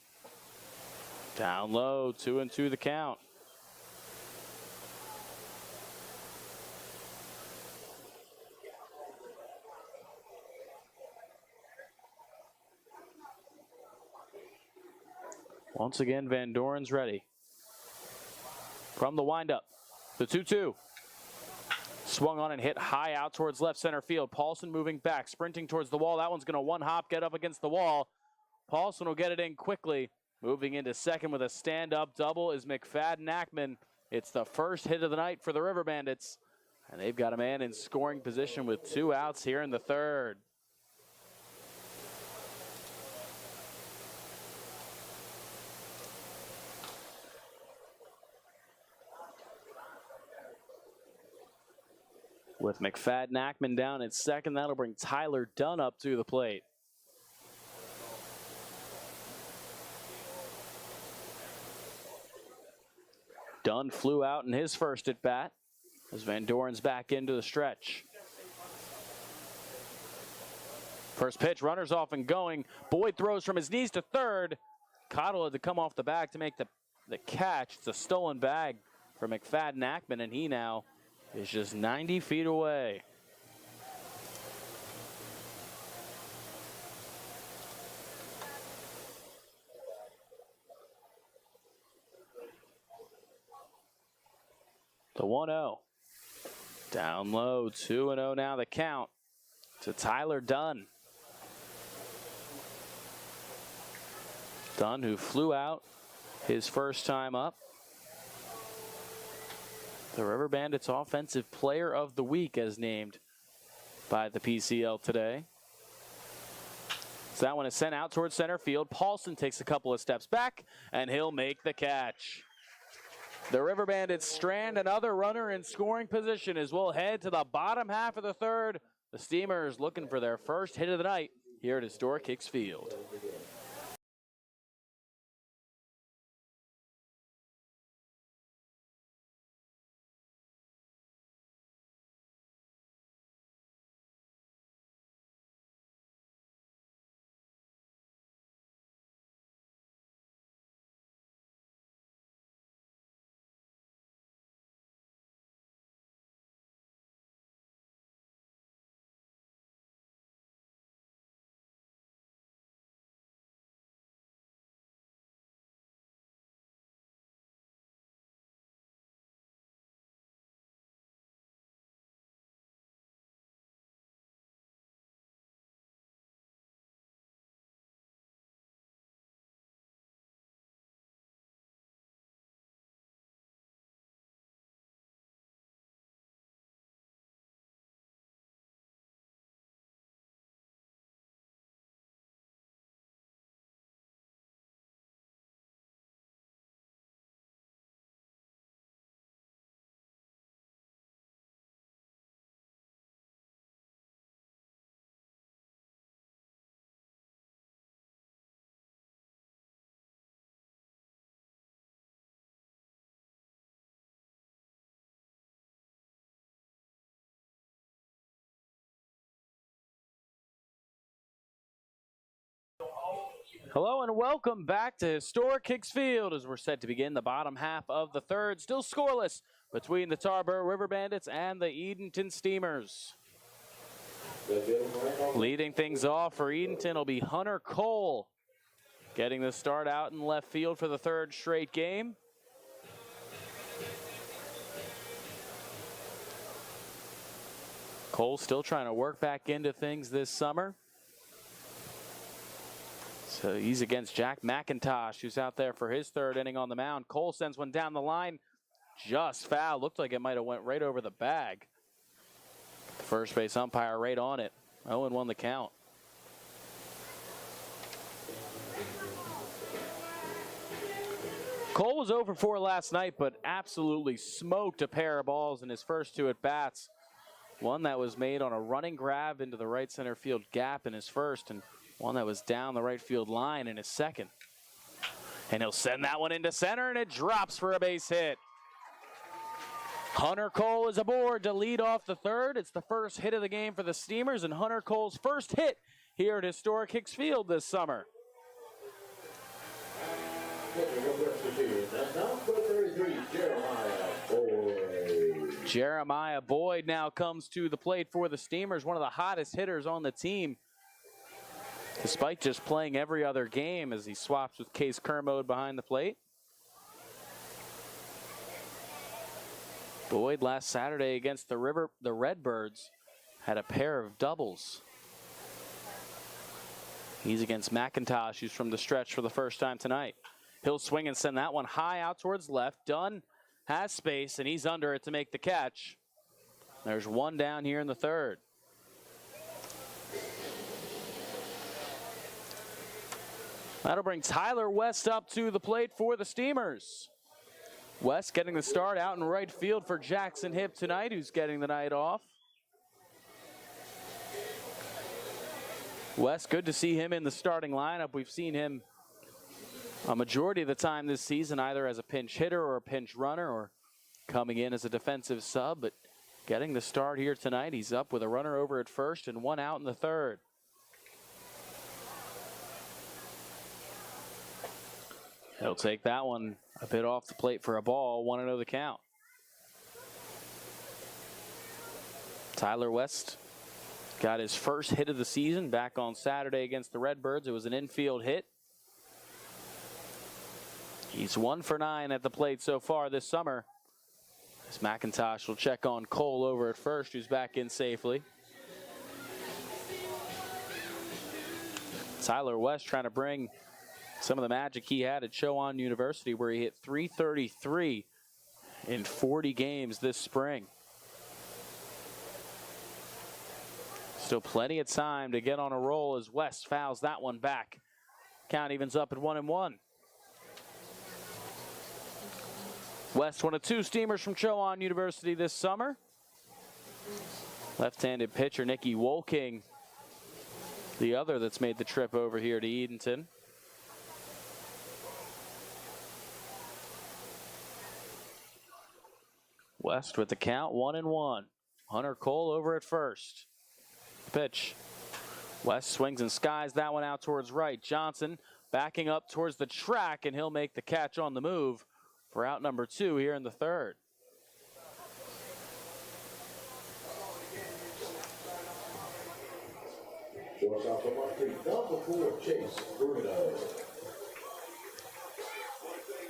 Down low, 2-2 the count. Once again, Van Doren's ready. From the windup, the 2-2. Swung on and hit high out towards left center field. Paulson moving back, sprinting towards the wall. That one's going to one-hop, get up against the wall. Paulson will get it in quickly. Moving into second with a stand-up double is McFadden-Ackman. It's the first hit of the night for the River Bandits. And they've got a man in scoring position with 2 outs here in the third. With McFadden-Ackman down at second, that'll bring Tyler Dunn up to the plate. Dunn flew out in his first at bat as Van Doren's back into the stretch. First pitch, runners off and going. Boyd throws from his knees to third. Cottle had to come off the bag to make the catch. It's a stolen bag for McFadden-Ackman, and he now is just 90 feet away. The 1-0. Down low, 2-0 now the count to Tyler Dunn. Dunn, who flew out his first time up. The River Bandits Offensive Player of the Week as named by the PCL today. So that one is sent out towards center field. Paulson takes a couple of steps back, and he'll make the catch. The River Bandits strand another runner in scoring position as we'll head to the bottom half of the third. The Steamers looking for their first hit of the night here at historic Hicks Field. Hello and welcome back to historic Hicks Field as we're set to begin the bottom half of the third. Still scoreless between the Tarboro River Bandits and the Edenton Steamers. Leading things off for Edenton will be Hunter Cole, getting the start out in left field for the third straight game. Cole still trying to work back into things this summer. So he's against Jack McIntosh, who's out there for his third inning on the mound. Cole sends one down the line, just foul. Looked like it might have went right over the bag. First base umpire right on it. 0-1 the count. Cole was 0 for 4 last night, but absolutely smoked a pair of balls in his first two at-bats. One that was made on a running grab into the right center field gap in his first, and one that was down the right field line in his second. And he'll send that one into center, and it drops for a base hit. Hunter Cole is aboard to lead off the third. It's the first hit of the game for the Steamers, and Hunter Cole's first hit here at historic Hicks Field this summer. Jeremiah Boyd now comes to the plate for the Steamers, one of the hottest hitters on the team, despite just playing every other game as he swaps with Case Kermode behind the plate. Boyd last Saturday against the Redbirds had a pair of doubles. He's against McIntosh, who's from the stretch for the first time tonight. He'll swing and send that one high out towards left. Dunn has space, and he's under it to make the catch. There's one down here in the third. That'll bring Tyler West up to the plate for the Steamers. West getting the start out in right field for Jackson Hipp tonight, who's getting the night off. Wes, good to see him in the starting lineup. We've seen him a majority of the time this season, either as a pinch hitter or a pinch runner or coming in as a defensive sub, but getting the start here tonight. He's up with a runner over at first and one out in the third. He'll take that one a bit off the plate for a ball. 1-0 the count. Tyler West got his first hit of the season back on Saturday against the Redbirds. It was an infield hit. He's 1 for 9 at the plate so far this summer. As McIntosh will check on Cole over at first, who's back in safely. Tyler West trying to bring some of the magic he had at Chowan University, where he hit .333 in 40 games this spring. Still plenty of time to get on a roll as West fouls that one back. Count evens up at 1-1. West, one of 2 steamers from Chowan University this summer. Left-handed pitcher Nicky Wolking, the other that's made the trip over here to Edenton. West with the count, 1-1. Hunter Cole over at first. Pitch. West swings and skies that one out towards right. Johnson backing up towards the track, and he'll make the catch on the move for out number 2 here in the third.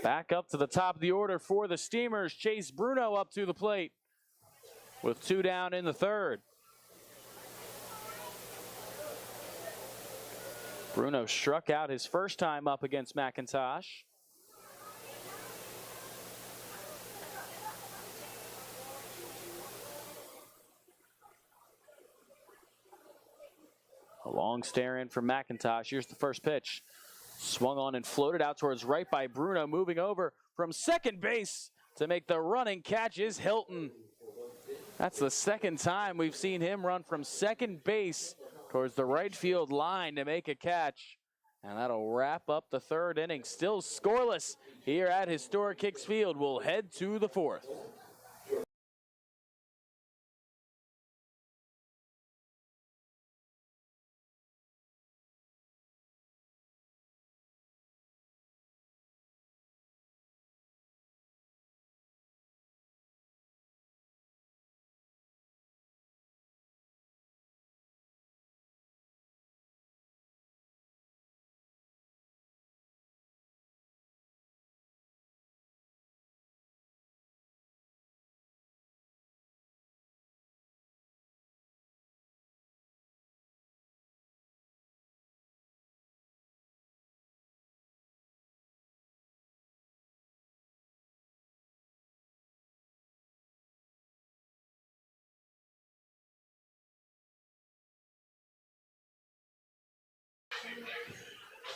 Back up to the top of the order for the Steamers. Chase Bruno up to the plate with 2 down in the third. Bruno struck out his first time up against McIntosh. A long stare in from McIntosh. Here's the first pitch. Swung on and floated out towards right by Bruno, moving over from second base to make the running catch is Hilton. That's the second time we've seen him run from second base towards the right field line to make a catch. And that'll wrap up the third inning. Still scoreless here at Historic Hicks Field. We'll head to the fourth.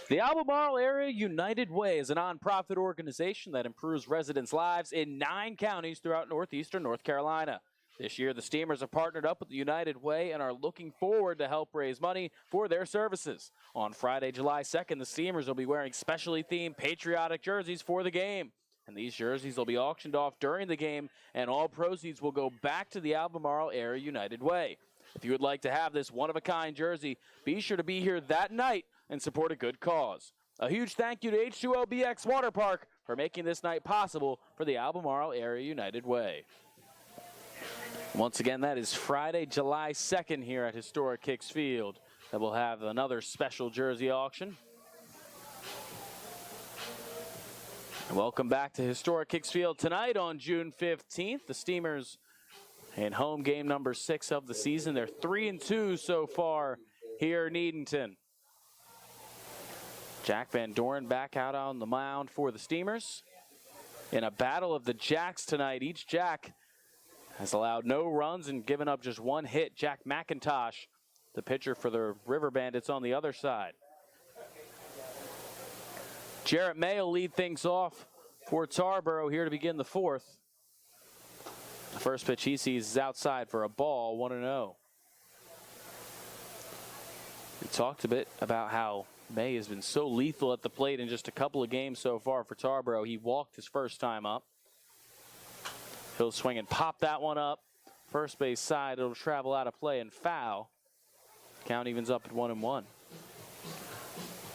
The Albemarle Area United Way is a nonprofit organization that improves residents' lives in 9 counties throughout northeastern North Carolina. This year, the Steamers have partnered up with the United Way and are looking forward to help raise money for their services. On Friday, July 2nd, the Steamers will be wearing specially themed patriotic jerseys for the game. And these jerseys will be auctioned off during the game, and all proceeds will go back to the Albemarle Area United Way. If you would like to have this one-of-a-kind jersey, be sure to be here that night and support a good cause. A huge thank you to H2OBX Water Park for making this night possible for the Albemarle Area United Way. Once again, that is Friday, July 2nd here at Historic Hicks Field. That will have another special jersey auction. And welcome back to Historic Hicks Field tonight on June 15th. The Steamers in home game number 6 of the season. They're 3-2 so far here in Edenton. Jack Van Doren back out on the mound for the Steamers. In a battle of the Jacks tonight, each Jack has allowed no runs and given up just 1 hit. Jack McIntosh, the pitcher for the River Bandits on the other side. Jarrett May will lead things off for Tarboro here to begin the fourth. The first pitch he sees is outside for a ball, 1-0. We talked a bit about how May has been so lethal at the plate in just a couple of games so far for Tarboro. He walked his first time up. He'll swing and pop that one up. First base side, it'll travel out of play and foul. Count evens up at 1-1.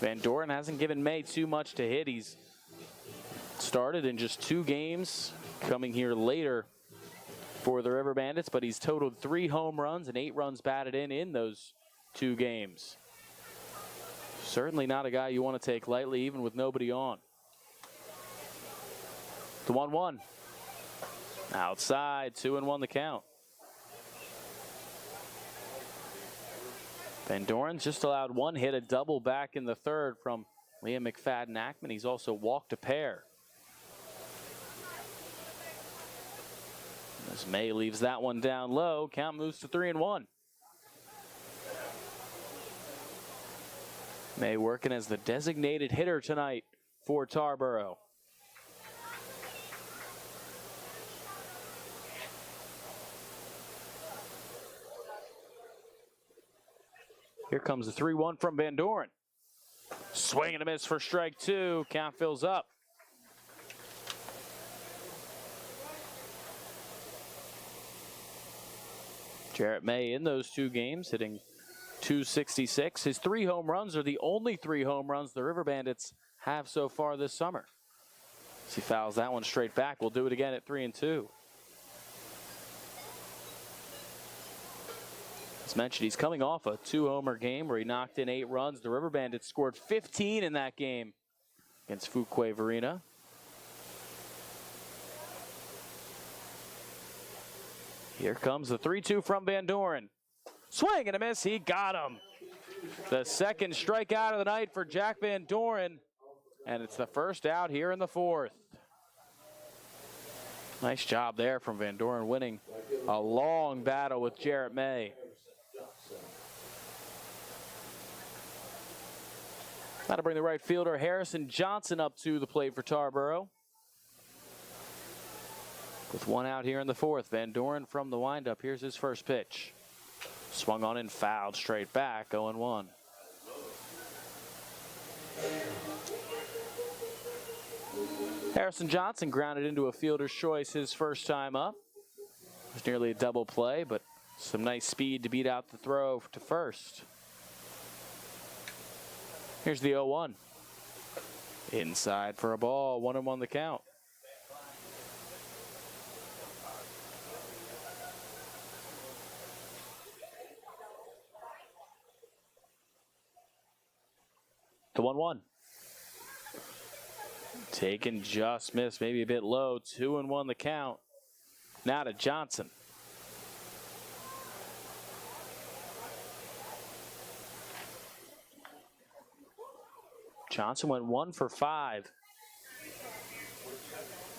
Van Doren hasn't given May too much to hit. He's started in just 2 games, coming here later for the River Bandits, but he's totaled 3 home runs and 8 runs batted in those 2 games. Certainly not a guy you want to take lightly, even with nobody on. The 1-1. Outside, 2-1 the count. Van Doren's just allowed 1 hit, a double back in the 3rd from Liam McFadden-Ackman. He's also walked a pair. As May leaves that one down low, count moves to 3-1. May working as the designated hitter tonight for Tarboro. Here comes the 3-1 from Van Doren. Swing and a miss for strike 2. Count fills up. Jarrett May in those 2 games hitting .266. His 3 home runs are the only 3 home runs the River Bandits have so far this summer. As he fouls that one straight back, we'll do it again at 3-2. As mentioned, he's coming off a 2-homer game where he knocked in 8 runs. The River Bandits scored 15 in that game against Fuquay-Varina. Here comes the 3-2 from Van Doren. Swing and a miss, he got him. The second strikeout of the night for Jack Van Doren, and it's the first out here in the 4th. Nice job there from Van Doren, winning a long battle with Jarrett May. Now to bring the right fielder Harrison Johnson up to the plate for Tarboro. With 1 out here in the 4th, Van Doren from the windup. Here's his first pitch. Swung on and fouled straight back, 0-1. Harrison Johnson grounded into a fielder's choice his first time up. It was nearly a double play, but some nice speed to beat out the throw to first. Here's the 0-1. Inside for a ball, 1-1 the count. The 1-1. Taken, just missed, maybe a bit low. 2-1 the count. Now to Johnson. Johnson went 1 for 5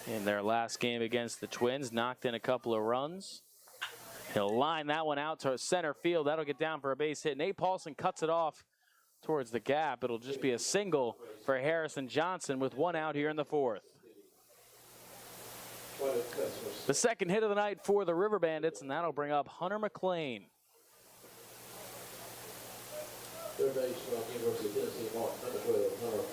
in their last game against the Twins. Knocked in a couple of runs. He'll line that one out to center field. That'll get down for a base hit. Nate Paulson cuts it off towards the gap. It'll just be a single for Harrison Johnson with 1 out here in the 4th. The second hit of the night for the River Bandits, and that'll bring up Hunter McLean.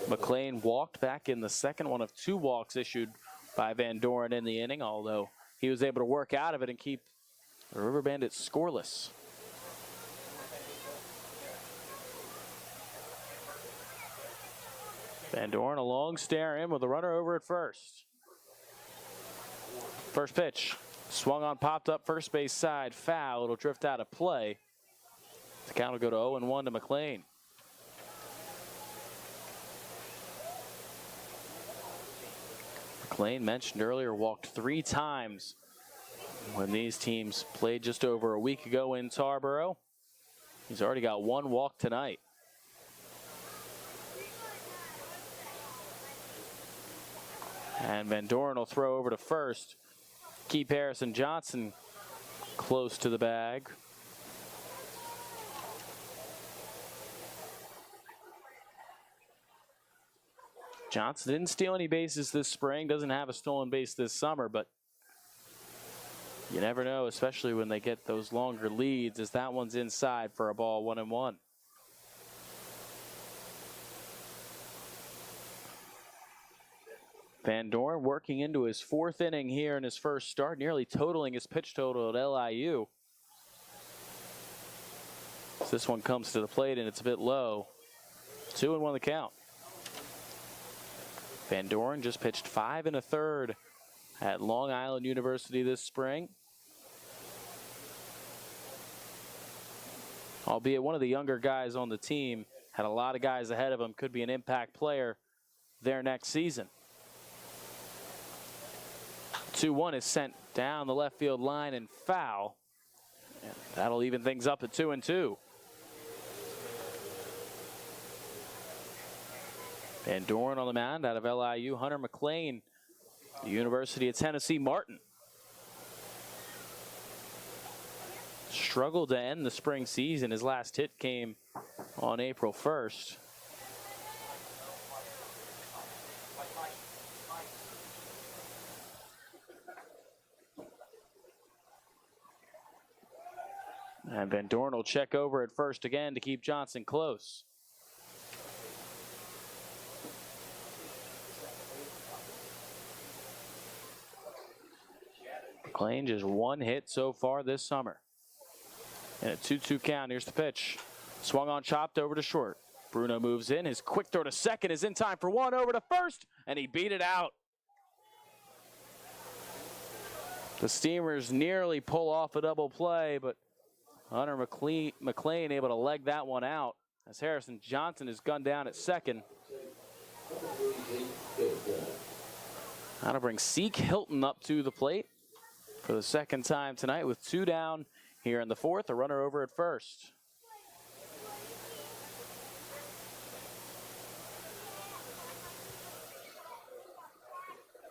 McLean walked back in the second one of 2 walks issued by Van Doren in the inning, although he was able to work out of it and keep the River Bandits scoreless. Van Doren a long stare in with a runner over at first. First pitch, swung on, popped up first base side, foul. It'll drift out of play. The count will go to 0-1 to McLean. McLean, mentioned earlier, walked 3 times when these teams played just over a week ago in Tarboro. He's already got 1 walk tonight. And Van Doren will throw over to first. Keep Harrison Johnson close to the bag. Johnson didn't steal any bases this spring, doesn't have a stolen base this summer, but you never know, especially when they get those longer leads, as that one's inside for a ball, 1-1. Van Doren working into his 4th inning here in his first start, nearly totaling his pitch total at LIU. So this one comes to the plate and it's a bit low. 2-1 the count. Van Doren just pitched 5 1/3 at Long Island University this spring. Albeit one of the younger guys on the team, had a lot of guys ahead of him, could be an impact player there next season. 2-1 is sent down the left field line and foul. And that'll even things up at 2-2. Van Doren on the mound out of LIU. Hunter McLean, the University of Tennessee Martin. Struggled to end the spring season. His last hit came on April 1st. And Van Doren will check over at first again to keep Johnson close. McLean just 1 hit so far this summer. And a 2-2 count. Here's the pitch. Swung on, chopped over to short. Bruno moves in. His quick throw to second is in time for 1, over to first, and he beat it out. The Steamers nearly pull off a double play, but Hunter McLean able to leg that one out as Harrison Johnson is gunned down at second. That'll bring Seek Hilton up to the plate for the 2nd time tonight with 2 down here in the 4th. A runner over at first.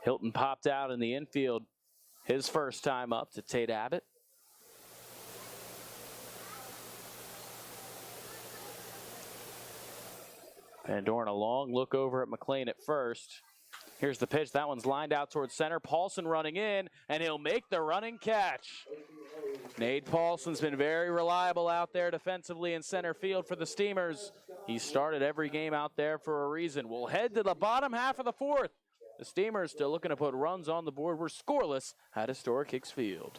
Hilton popped out in the infield his first time up to Tate Abbott. Van Doren a long look over at McLean at first. Here's the pitch. That one's lined out towards center. Paulson running in, and he'll make the running catch. Nate Paulson's been very reliable out there defensively in center field for the Steamers. He started every game out there for a reason. We'll head to the bottom half of the 4th. The Steamers still looking to put runs on the board. We're scoreless at historic Hicks Field.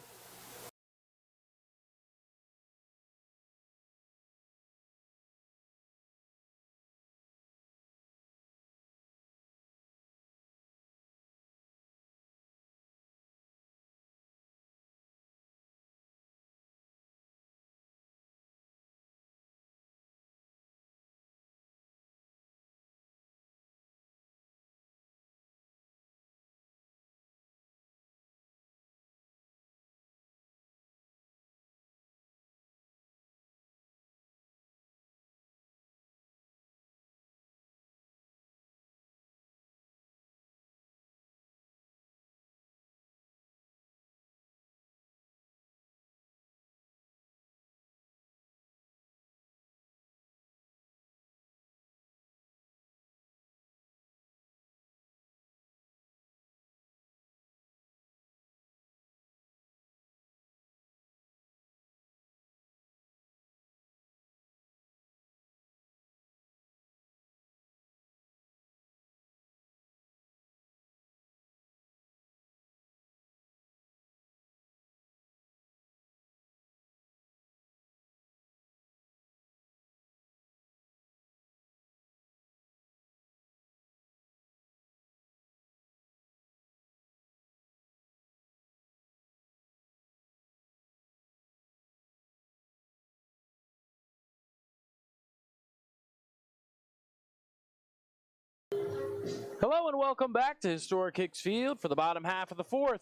Hello and welcome back to historic Hicks Field for the bottom half of the 4th.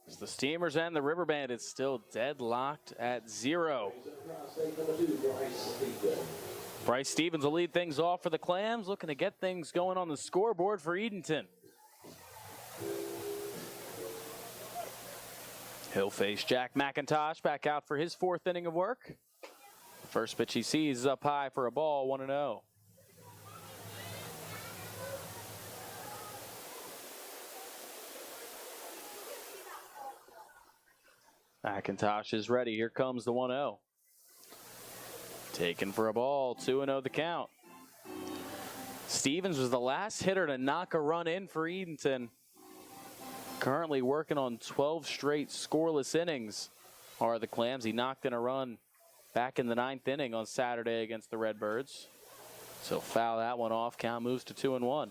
As the Steamers and the River Bandits still deadlocked at 0. Bryce Stevens will lead things off for the Clams, looking to get things going on the scoreboard for Edenton. He'll face Jack McIntosh back out for his 4th inning of work. The first pitch he sees is up high for a ball, 1-0. McIntosh is ready. Here comes the 1-0. Taken for a ball, 2-0 the count. Stevens was the last hitter to knock a run in for Edenton. Currently working on 12 straight scoreless innings are the Clams. He knocked in a run back in the 9th inning on Saturday against the Redbirds. So foul that one off. Count moves to 2-1.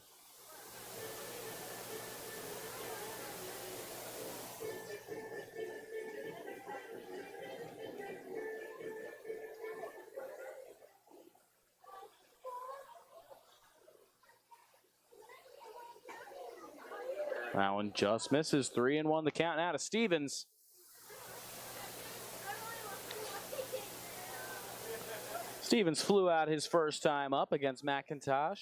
That one just misses. 3-1 the count now to Stevens. Stevens flew out his first time up against McIntosh.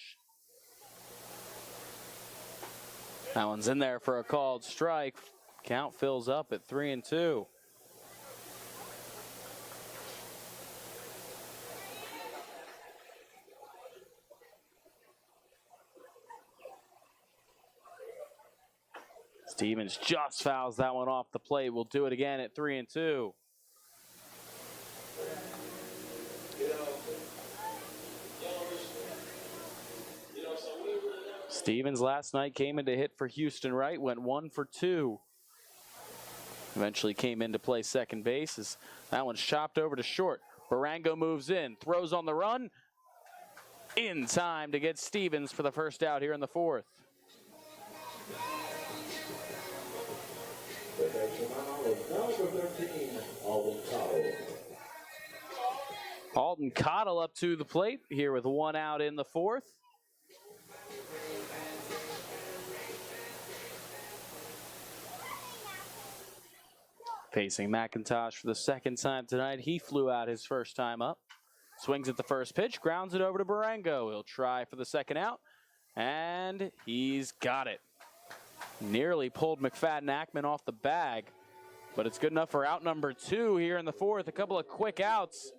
That one's in there for a called strike. Count fills up at 3-2. Stevens just fouls that one off the plate. We'll do it again at 3-2. Stevens last night came in to hit for Houston Wright, went 1 for 2. Eventually came in to play second base as that one's chopped over to short. Barango moves in, throws on the run. In time to get Stevens for the first out here in the 4th. Alden Cottle up to the plate here with 1 out in the 4th. Facing McIntosh for the second time tonight. He flew out his first time up. Swings at the first pitch, grounds it over to Barango. He'll try for the second out, and he's got it. Nearly pulled McFadden-Ackman off the bag, but it's good enough for out number 2 here in the 4th. A couple of quick outs.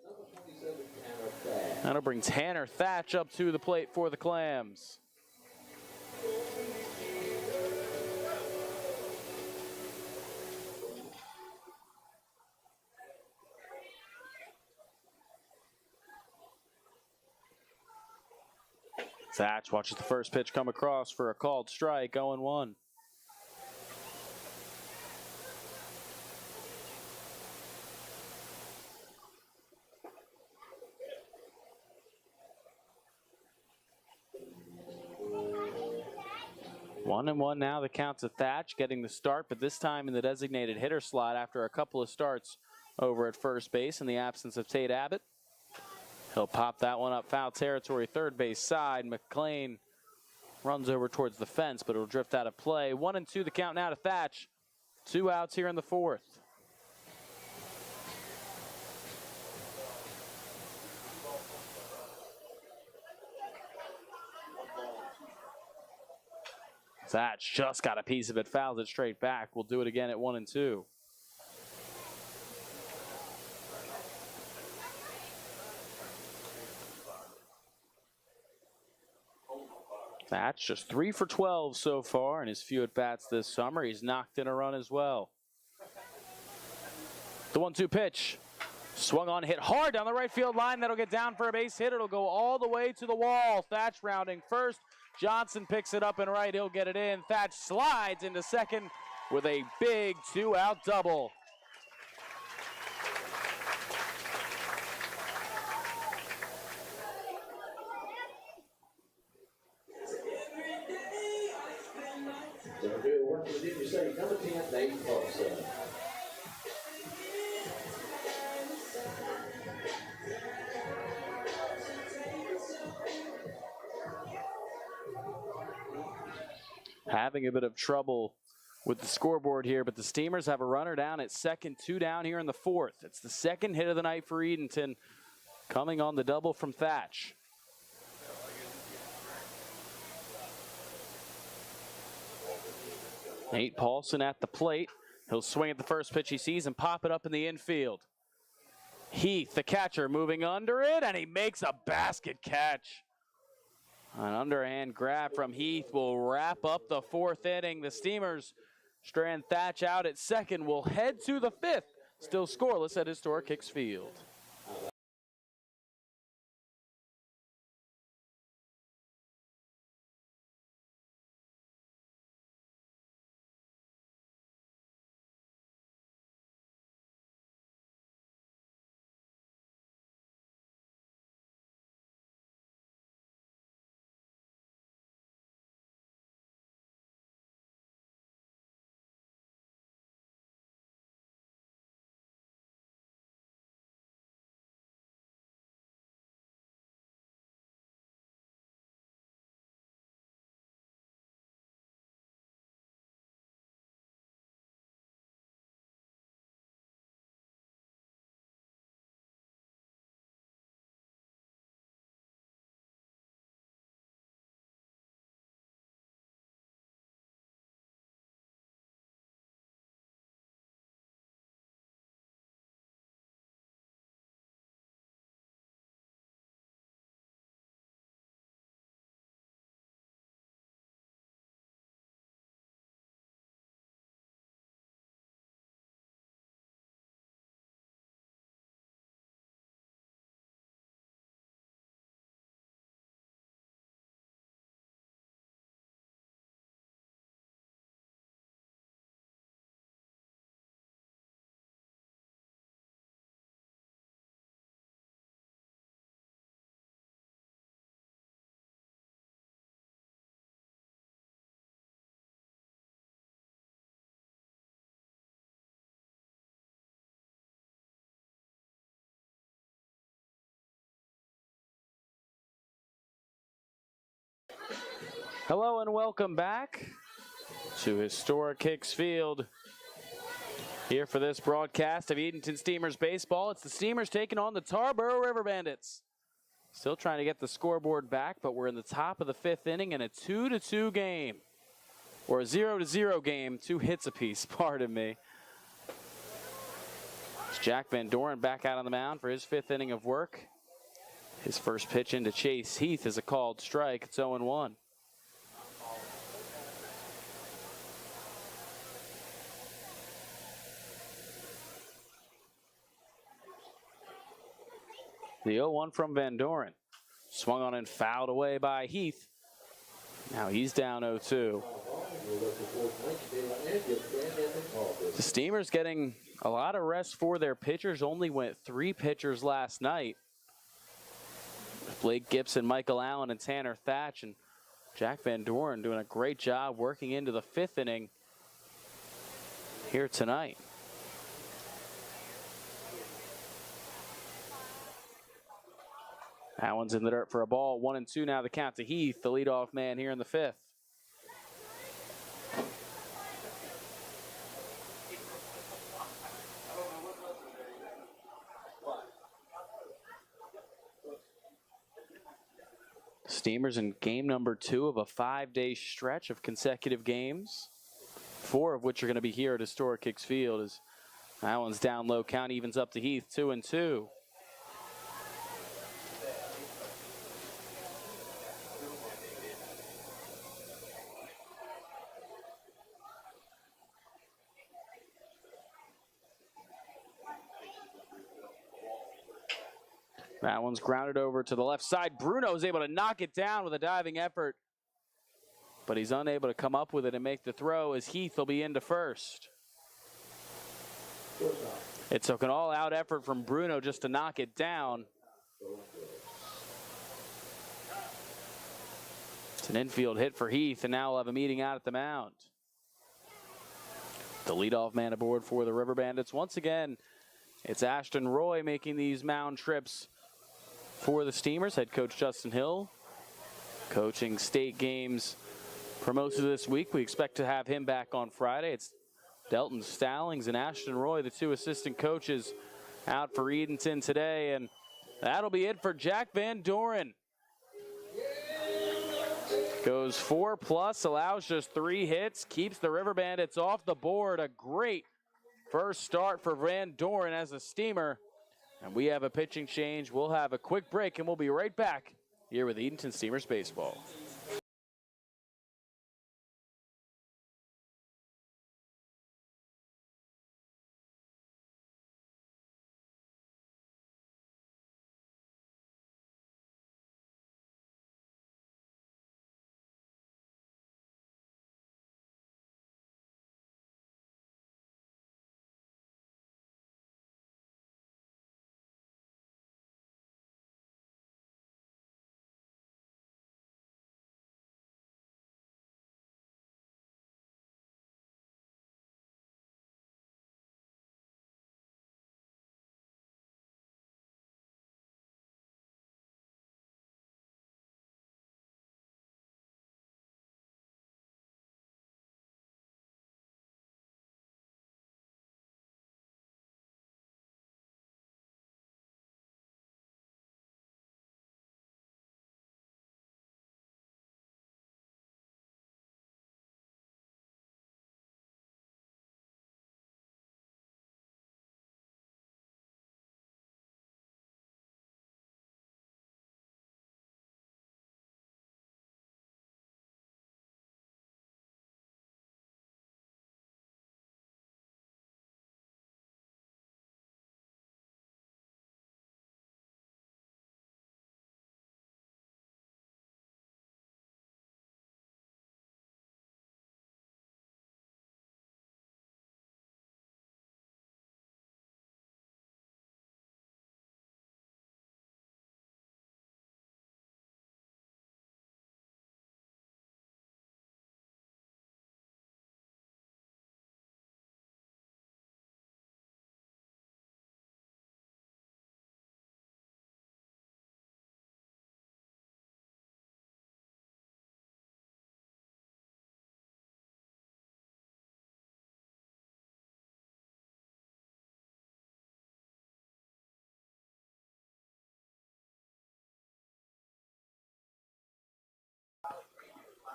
That'll bring Tanner Thatch up to the plate for the Clams. Thatch watches the first pitch come across for a called strike, 0-1. One and one now, the count to Thatch, getting the start, but this time in the designated hitter slot after a couple of starts over at first base in the absence of Tate Abbott. He'll pop that one up foul territory, third base side. McLean runs over towards the fence, but it'll drift out of play. 1-2 the count now to Thatch. 2 outs here in the 4th. Thatch just got a piece of it, fouls it straight back. We'll do it again at 1-2. Thatch just 3 for 12 so far in his few at-bats this summer. He's knocked in a run as well. The 1-2 pitch. Swung on, hit hard down the right field line. That'll get down for a base hit. It'll go all the way to the wall. Thatch rounding first. Johnson picks it up and right. He'll get it in. Thatch slides into second with a big 2-out double. Having a bit of trouble with the scoreboard here, but the Steamers have a runner down at second, 2 down here in the 4th. It's the second hit of the night for Edenton, coming on the double from Thatch. Nate Paulson at the plate. He'll swing at the first pitch he sees and pop it up in the infield. Heath, the catcher, moving under it, and he makes a basket catch. An underhand grab from Heath will wrap up the 4th inning. The Steamers strand Thatch out at second. Will head to the 5th. Still scoreless at historic Hicks Field. Hello and welcome back to historic Hicks Field. Here for this broadcast of Edenton Steamers baseball. It's the Steamers taking on the Tarboro River Bandits. Still trying to get the scoreboard back, but we're in the top of the 5th inning in a 2-2 game. Or a 0-0 game, 2 hits apiece, pardon me. It's Jack Van Doren back out on the mound for his 5th inning of work. His first pitch into Chase Heath is a called strike. It's 0-1. The 0-1 from Van Doren. Swung on and fouled away by Heath. Now he's down 0-2. The Steamers getting a lot of rest for their pitchers. Only went 3 pitchers last night. Blake Gibson, Michael Allen, and Tanner Thatch. And Jack Van Doren doing a great job working into the 5th inning here tonight. That one's in the dirt for a ball. 1-2 now the count to Heath, the leadoff man here in the 5th. Steamers in game number 2 of a 5-day stretch of consecutive games, 4 of which are going to be here at historic Hicks Field. As that one's down low, count evens up to Heath, 2-2. That one's grounded over to the left side. Bruno is able to knock it down with a diving effort, but he's unable to come up with it and make the throw as Heath will be into first. It took an all-out effort from Bruno just to knock it down. It's an infield hit for Heath, and now we'll have a meeting out at the mound. The leadoff man aboard for the River Bandits. Once again, it's Ashton Roy making these mound trips for the Steamers. Head coach Justin Hill coaching state games for most of this week. We expect to have him back on Friday. It's Delton Stallings and Ashton Roy, the 2 assistant coaches, out for Edenton today. And that'll be it for Jack Van Doren. Goes 4+, allows just 3 hits, keeps the River Bandits off the board. A great first start for Van Doren as a Steamer. And we have a pitching change. We'll have a quick break, and we'll be right back here with Edenton Steamers Baseball.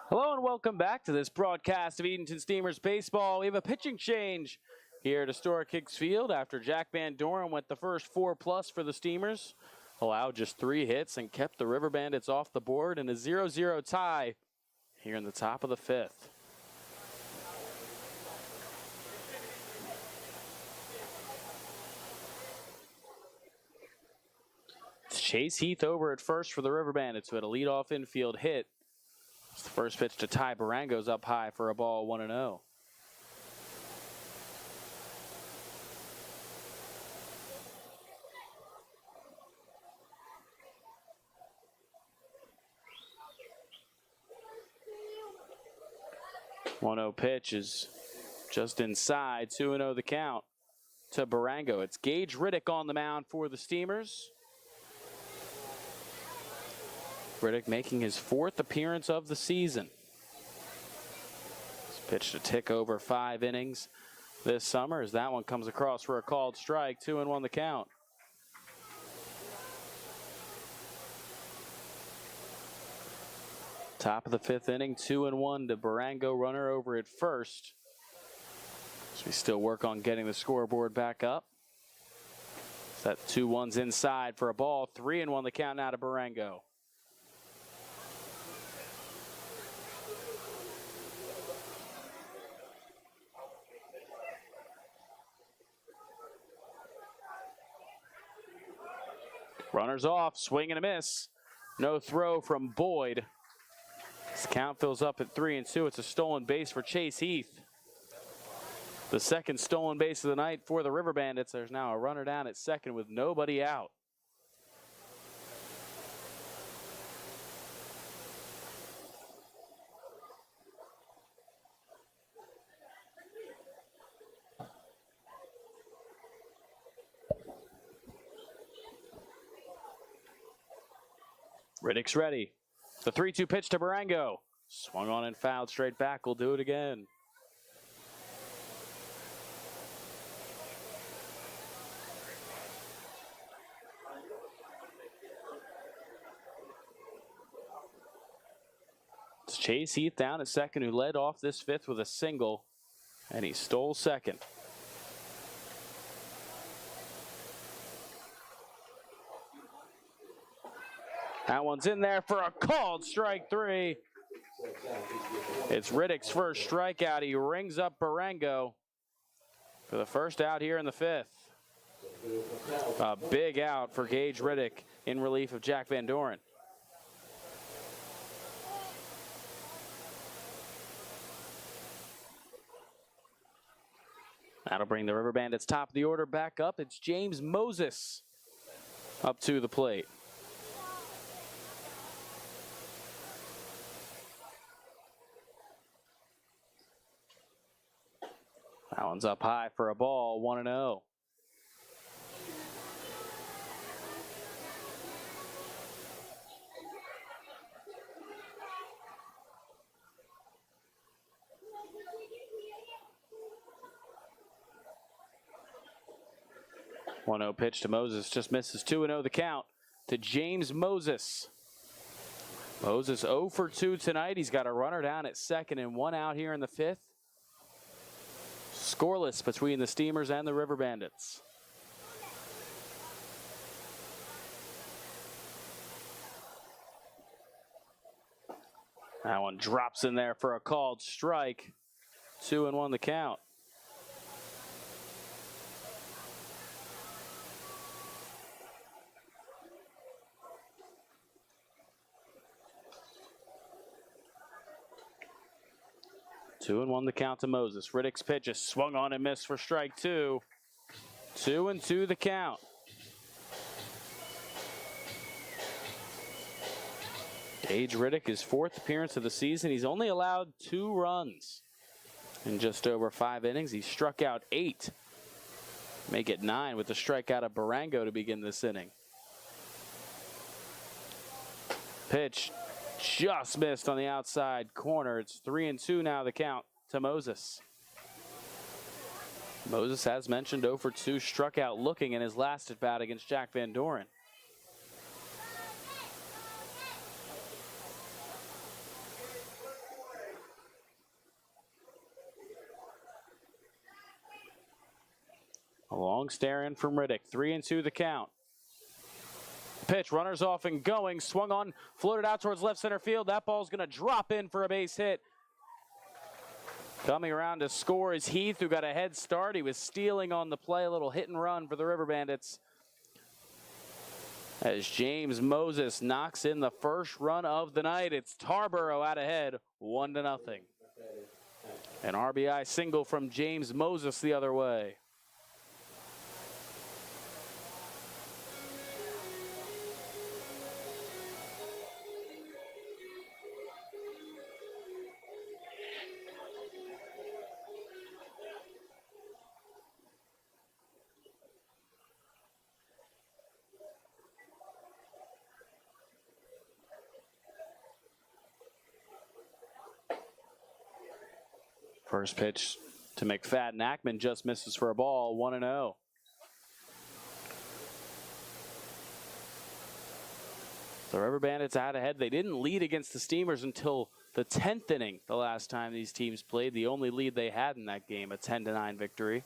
Hello and welcome back to this broadcast of Edenton Steamers baseball. We have a pitching change here at Historic Hicks Field after Jack Van Doren went the first 4+ for the Steamers, allowed just 3 hits and kept the River Bandits off the board in a 0-0 tie here in the top of the 5th. It's Chase Heath over at first for the River Bandits, who had a leadoff infield hit. It's the first pitch to Tarboro goes up high for a ball, 1-0. One-0 pitch is just inside, 2-0 the count to Barango. It's Gage Riddick on the mound for the Steamers. Riddick making his 4th appearance of the season. He's pitched a tick over 5 innings this summer as that one comes across for a called strike, 2-1 the count. Top of the 5th inning, 2-1 to Barango, runner over at first. So we still work on getting the scoreboard back up. That 2-1's inside for a ball, 3-1 the count now to Barango. Runners off, swing and a miss. No throw from Boyd. This count fills up at 3-2. It's a stolen base for Chase Heath. The second stolen base of the night for the River Bandits. There's now a runner down at second with nobody out. Riddick's ready. The 3-2 pitch to Barango. Swung on and fouled straight back. We'll do it again. It's Chase Heath down at second, who led off this 5th with a single, and he stole second. That one's in there for a called strike 3. It's Riddick's first strikeout. He rings up Barango for the first out here in the 5th. A big out for Gage Riddick in relief of Jack Van Doren. That'll bring the River Bandits top of the order back up. It's James Moses up to the plate. That one's up high for a ball, 1-0. One-0 pitch to Moses, just misses. 2-0 the count to James Moses. Moses 0 for 2 tonight. He's got a runner down at second and 1 out here in the 5th. Scoreless between the Steamers and the River Bandits. That one drops in there for a called strike. 2-1 the count. Two and 1 the count to Moses. Riddick's pitch is swung on and missed for strike 2. 2-2 the count. Gage Riddick, his 4th appearance of the season. He's only allowed 2 runs in just over 5 innings. He struck out 8. Make it 9 with the strikeout of Barango to begin this inning. Pitch just missed on the outside corner. It's 3-2 now the count to Moses. Moses, as mentioned, 0 for 2, struck out looking in his last at bat against Jack Van Doren. A long stare in from Riddick. 3-2 the count. Pitch, runners off and going. Swung on, floated out towards left center field. That ball's going to drop in for a base hit. Coming around to score is Heath, who got a head start. He was stealing on the play. A little hit and run for the River Bandits. As James Moses knocks in the first run of the night. It's Tarboro out ahead, 1-0. An RBI single from James Moses the other way. First pitch to McFadden. Ackman just misses for a ball, 1-0. The River Bandits out ahead. They didn't lead against the Steamers until the 10th inning the last time these teams played. The only lead they had in that game, a 10-9 victory.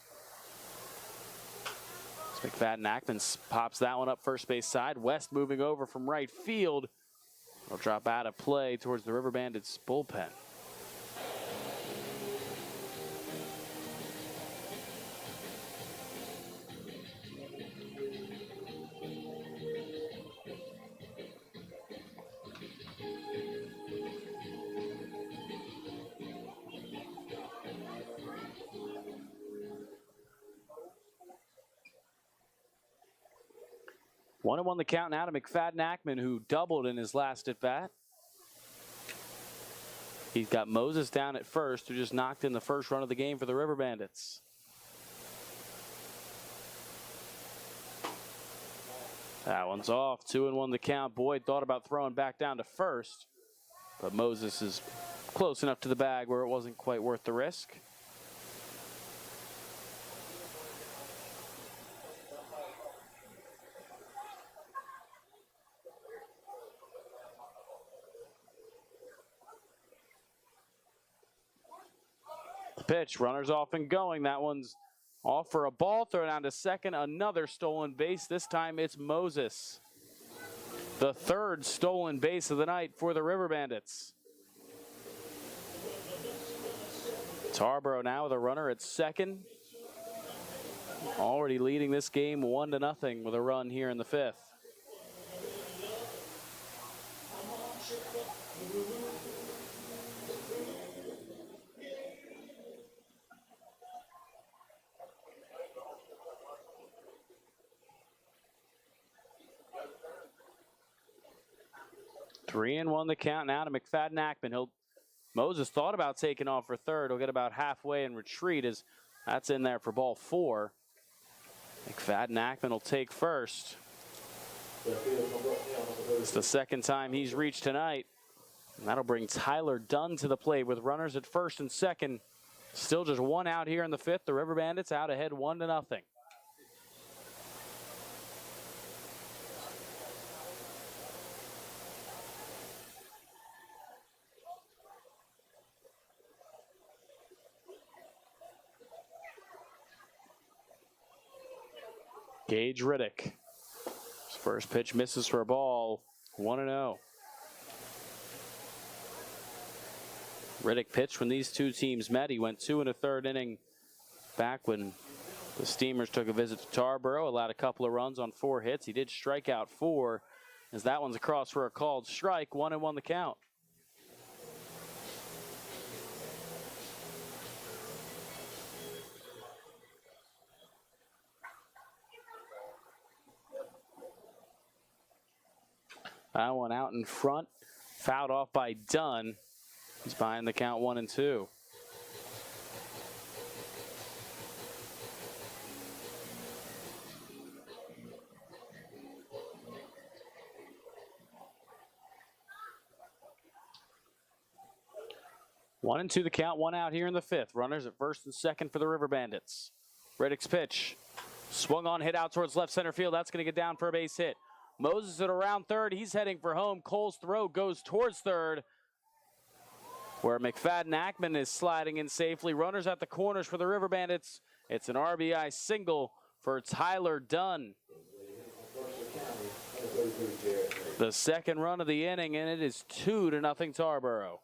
As McFadden Ackman pops that one up first base side. West moving over from right field. It'll drop out of play towards the River Bandits bullpen. One and one the count now to McFadden Ackman, who doubled in his last at bat. He's got Moses down at first, who just knocked in the first run of the game for the River Bandits. That one's off. 2-1 the count. Boyd thought about throwing back down to first, but Moses is close enough to the bag where it wasn't quite worth the risk. Pitch, runners off and going. That one's off for a ball, thrown down to second. Another stolen base. This time it's Moses. The third stolen base of the night for the River Bandits. Tarboro now with a runner at second. Already leading this game 1-0 with a run here in the fifth. Three and one the count now to McFadden Ackman. Moses thought about taking off for third. He'll get about halfway and retreat as that's in there for ball four. McFadden Ackman will take first. It's the second time he's reached tonight. And that'll bring Tyler Dunn to the plate with runners at first and second. Still just one out here in the fifth. The River Bandits out ahead 1-0. Gage Riddick. His first pitch misses for a ball, 1-0. Riddick pitched when these two teams met. He went 2 1/3 inning back when the Steamers took a visit to Tarboro, allowed a couple of runs on 4 hits. He did strike out 4 as that one's across for a called strike, 1-1 the count. That one out in front, fouled off by Dunn. He's behind the count 1-2. One and two the count, one out here in the fifth. Runners at first and second for the River Bandits. Riddick's pitch. Swung on, hit out towards left center field. That's going to get down for a base hit. Moses at around third. He's heading for home. Cole's throw goes towards third, where McFadden Ackman is sliding in safely. Runners at the corners for the River Bandits. It's an RBI single for Tyler Dunn. The second run of the inning, and it is 2-0 Tarboro.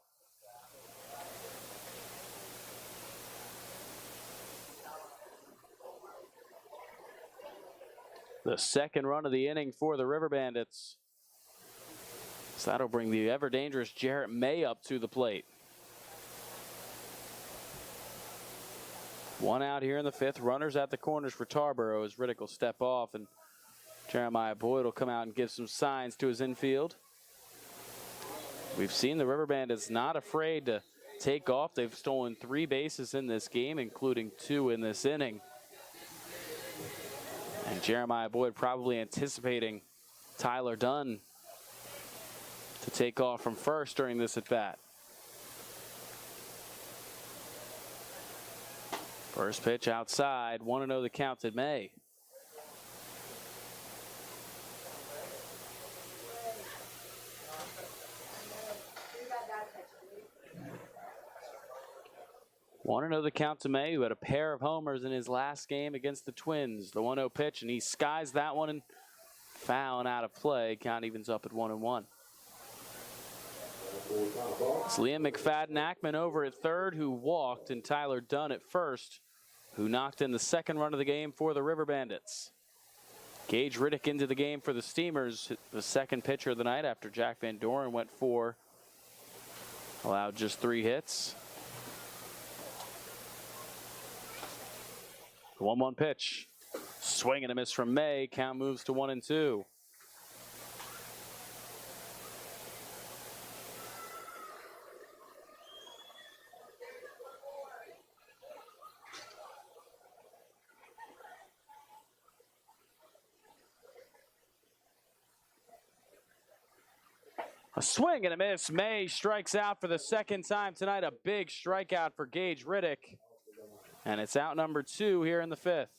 The second run of the inning for the River Bandits. So that'll bring the ever-dangerous Jarrett May up to the plate. One out here in the fifth. Runners at the corners for Tarboro as Riddick will step off, and Jeremiah Boyd will come out and give some signs to his infield. We've seen the River Bandits not afraid to take off. They've stolen 3 bases in this game, including 2 in this inning. And Jeremiah Boyd probably anticipating Tyler Dunn to take off from first during this at-bat. First pitch outside, 1-0 the count to May. Want to know the count to May, who had a pair of homers in his last game against the Twins. The 1-0 pitch, and he skies that one and foul and out of play. Count evens up at 1-1. It's Liam McFadden-Ackman over at third, who walked, and Tyler Dunn at first, who knocked in the second run of the game for the River Bandits. Gage Riddick into the game for the Steamers, the second pitcher of the night after Jack Van Doren went 4. Allowed just 3 hits. 1-1 pitch. Swing and a miss from May. Count moves to 1-2. A swing and a miss. May strikes out for the second time tonight. A big strikeout for Gage Riddick. And it's out number 2 here in the fifth.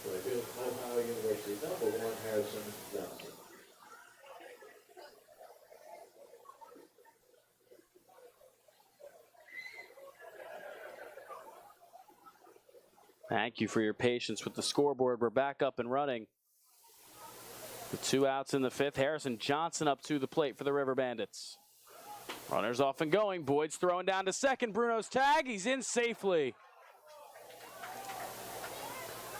Ohio University, #1 Harrison Johnson. Thank you for your patience with the scoreboard. We're back up and running. With 2 outs in the fifth, Harrison Johnson up to the plate for the River Bandits. Runners off and going. Boyd's throwing down to second. Bruno's tag. He's in safely.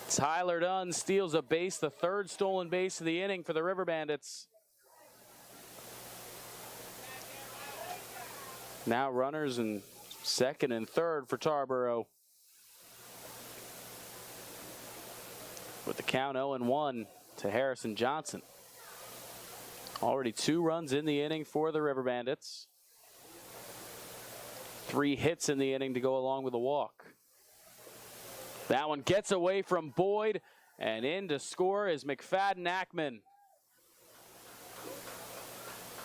Tyler Dunn steals a base, the 3rd stolen base of the inning for the River Bandits. Now runners in second and third for Tarboro. With the count 0-1 to Harrison Johnson. Already 2 runs in the inning for the River Bandits. 3 hits in the inning to go along with a walk. That one gets away from Boyd, and in to score is McFadden-Ackman.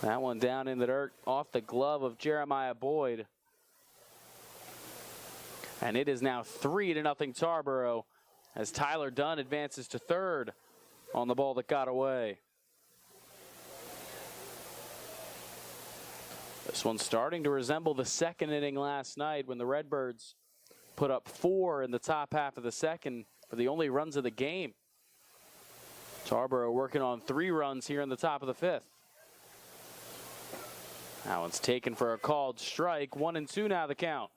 That one down in the dirt off the glove of Jeremiah Boyd. And it is now 3-0 Tarboro as Tyler Dunn advances to third on the ball that got away. This one's starting to resemble the second inning last night when the Redbirds put up 4 in the top half of the second for the only runs of the game. Tarboro working on 3 runs here in the top of the fifth. That one's taken for a called strike. 1-2 now the count.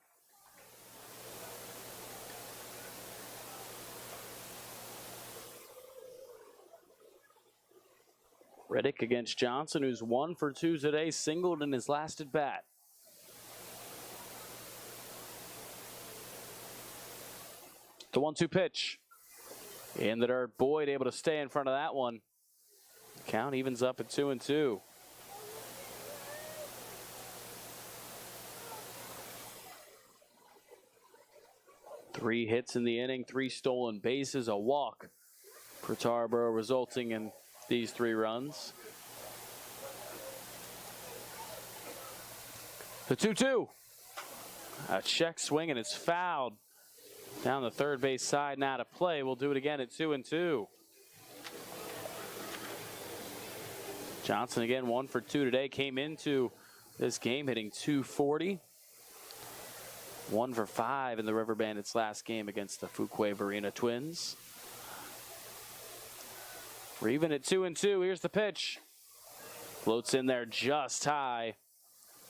Riddick against Johnson, who's 1 for 2 today, singled in his last at bat. The 1-2 pitch. In the dirt, Boyd able to stay in front of that one. Count evens up at 2-2. Three hits in the inning, 3 stolen bases, a walk for Tarboro, resulting in these 3 runs. The 2-2. A check swing and it's fouled. Down the third base side, now to play. We'll do it again at 2-2. Johnson again 1 for 2 today. Came into this game hitting .240. 1 for 5 in the River Bandits' last game against the Fuquay Varina Twins. We're even at 2-2. Here's the pitch. Floats in there just high.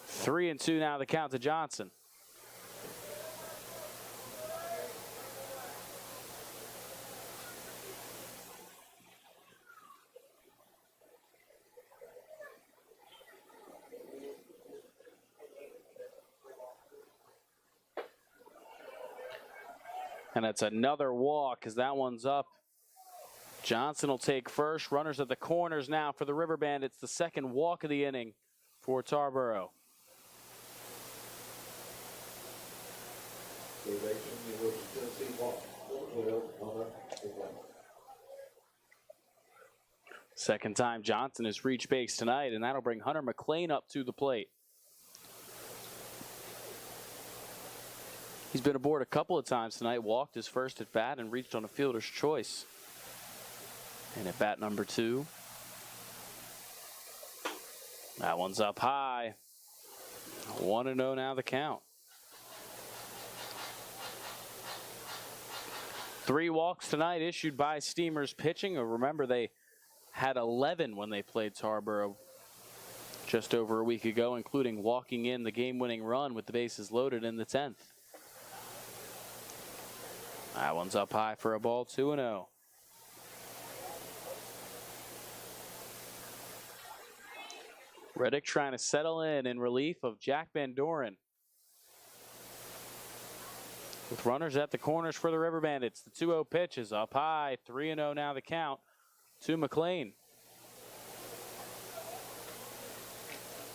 3-2 now the count to Johnson. And that's another walk as that one's up. Johnson will take first. Runners at the corners now for the River Bandits. The second walk of the inning for Tarboro. Second time Johnson has reached base tonight, and that'll bring Hunter McLean up to the plate. He's been aboard a couple of times tonight, walked his first at bat and reached on a fielder's choice. And at bat number 2. That one's up high. 1-0 now the count. 3 walks tonight issued by Steamers pitching. Remember, they had 11 when they played Tarboro just over a week ago, including walking in the game-winning run with the bases loaded in the 10th. That one's up high for a ball, 2-0. Riddick trying to settle in relief of Jack Van Doren. With runners at the corners for the River Bandits. The 2-0 pitch is up high, 3-0 now the count to McLean.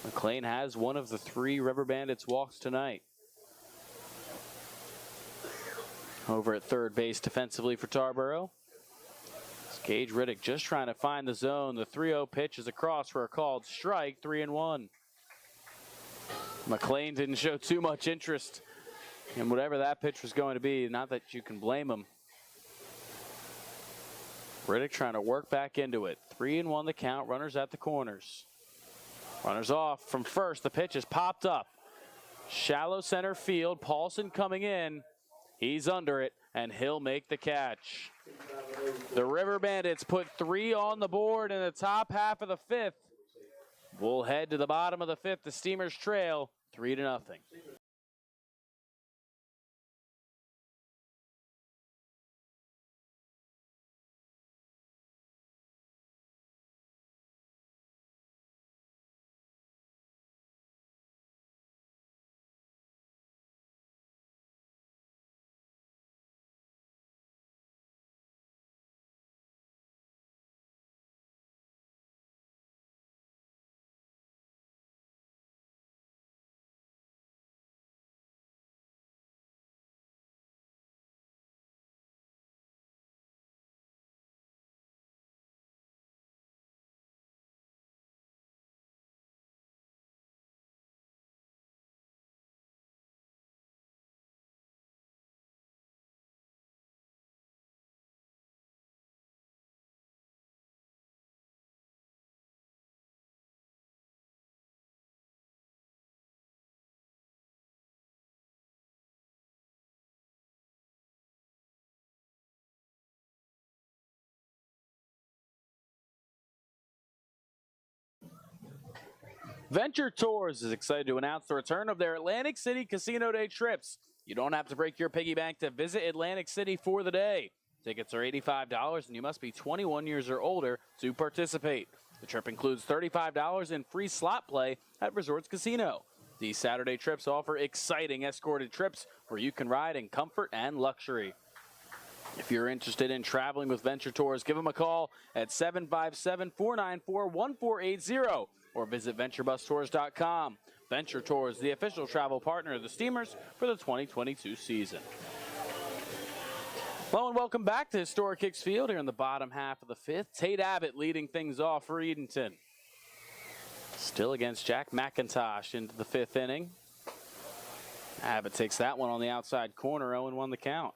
McLean has one of the 3 River Bandits walks tonight. Over at third base defensively for Tarboro. It's Gage Riddick just trying to find the zone. The 3-0 pitch is across for a called strike, 3-1. McLean didn't show too much interest in whatever that pitch was going to be. Not that you can blame him. Riddick trying to work back into it. 3-1 the count, runners at the corners. Runners off from first. The pitch is popped up. Shallow center field. Paulson coming in. He's under it, and he'll make the catch. The River Bandits put 3 on the board in the top half of the 5th. We'll head to the bottom of the 5th. The Steamers trail 3-0. Venture Tours is excited to announce the return of their Atlantic City Casino Day trips. You don't have to break your piggy bank to visit Atlantic City for the day. Tickets are $85 and you must be 21 years or older to participate. The trip includes $35 in free slot play at Resorts Casino. These Saturday trips offer exciting escorted trips where you can ride in comfort and luxury. If you're interested in traveling with Venture Tours, give them a call at 757-494-1480 or visit VentureBusTours.com. Venture Tours, the official travel partner of the Steamers for the 2022 season. Hello and welcome back to Historic Hicks Field here in the bottom half of the 5th. Tate Abbott leading things off for Edenton. Still against Jack McIntosh into the 5th inning. Abbott takes that one on the outside corner, 0-1 the count.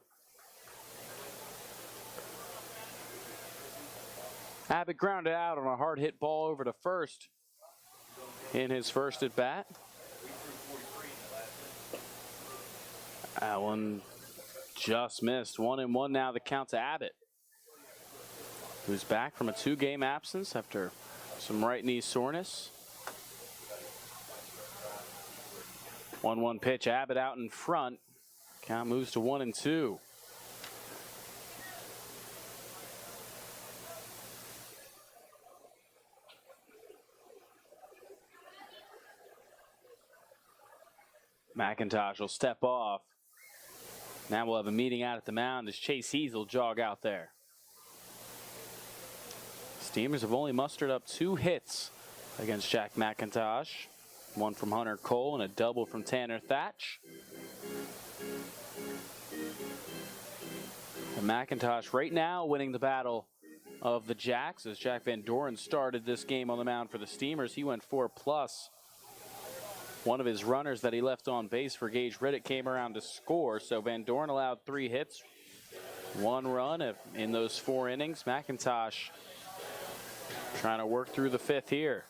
Abbott grounded out on a hard hit ball over to first in his first at bat. That one just missed. 1-1 now, the count to Abbott, who's back from a 2-game absence after some right knee soreness. 1-1 pitch, Abbott out in front. Count moves to 1-2. McIntosh will step off. Now we'll have a meeting out at the mound as Chase Heath will jog out there. Steamers have only mustered up 2 hits against Jack McIntosh. One from Hunter Cole and a double from Tanner Thatch. And McIntosh right now winning the battle of the Jacks as Jack Van Doren started this game on the mound for the Steamers. He went 4+. One of his runners that he left on base for Gage Riddick came around to score, so Van Doren allowed 3 hits, 1 run in those 4 innings. McIntosh trying to work through the 5th here.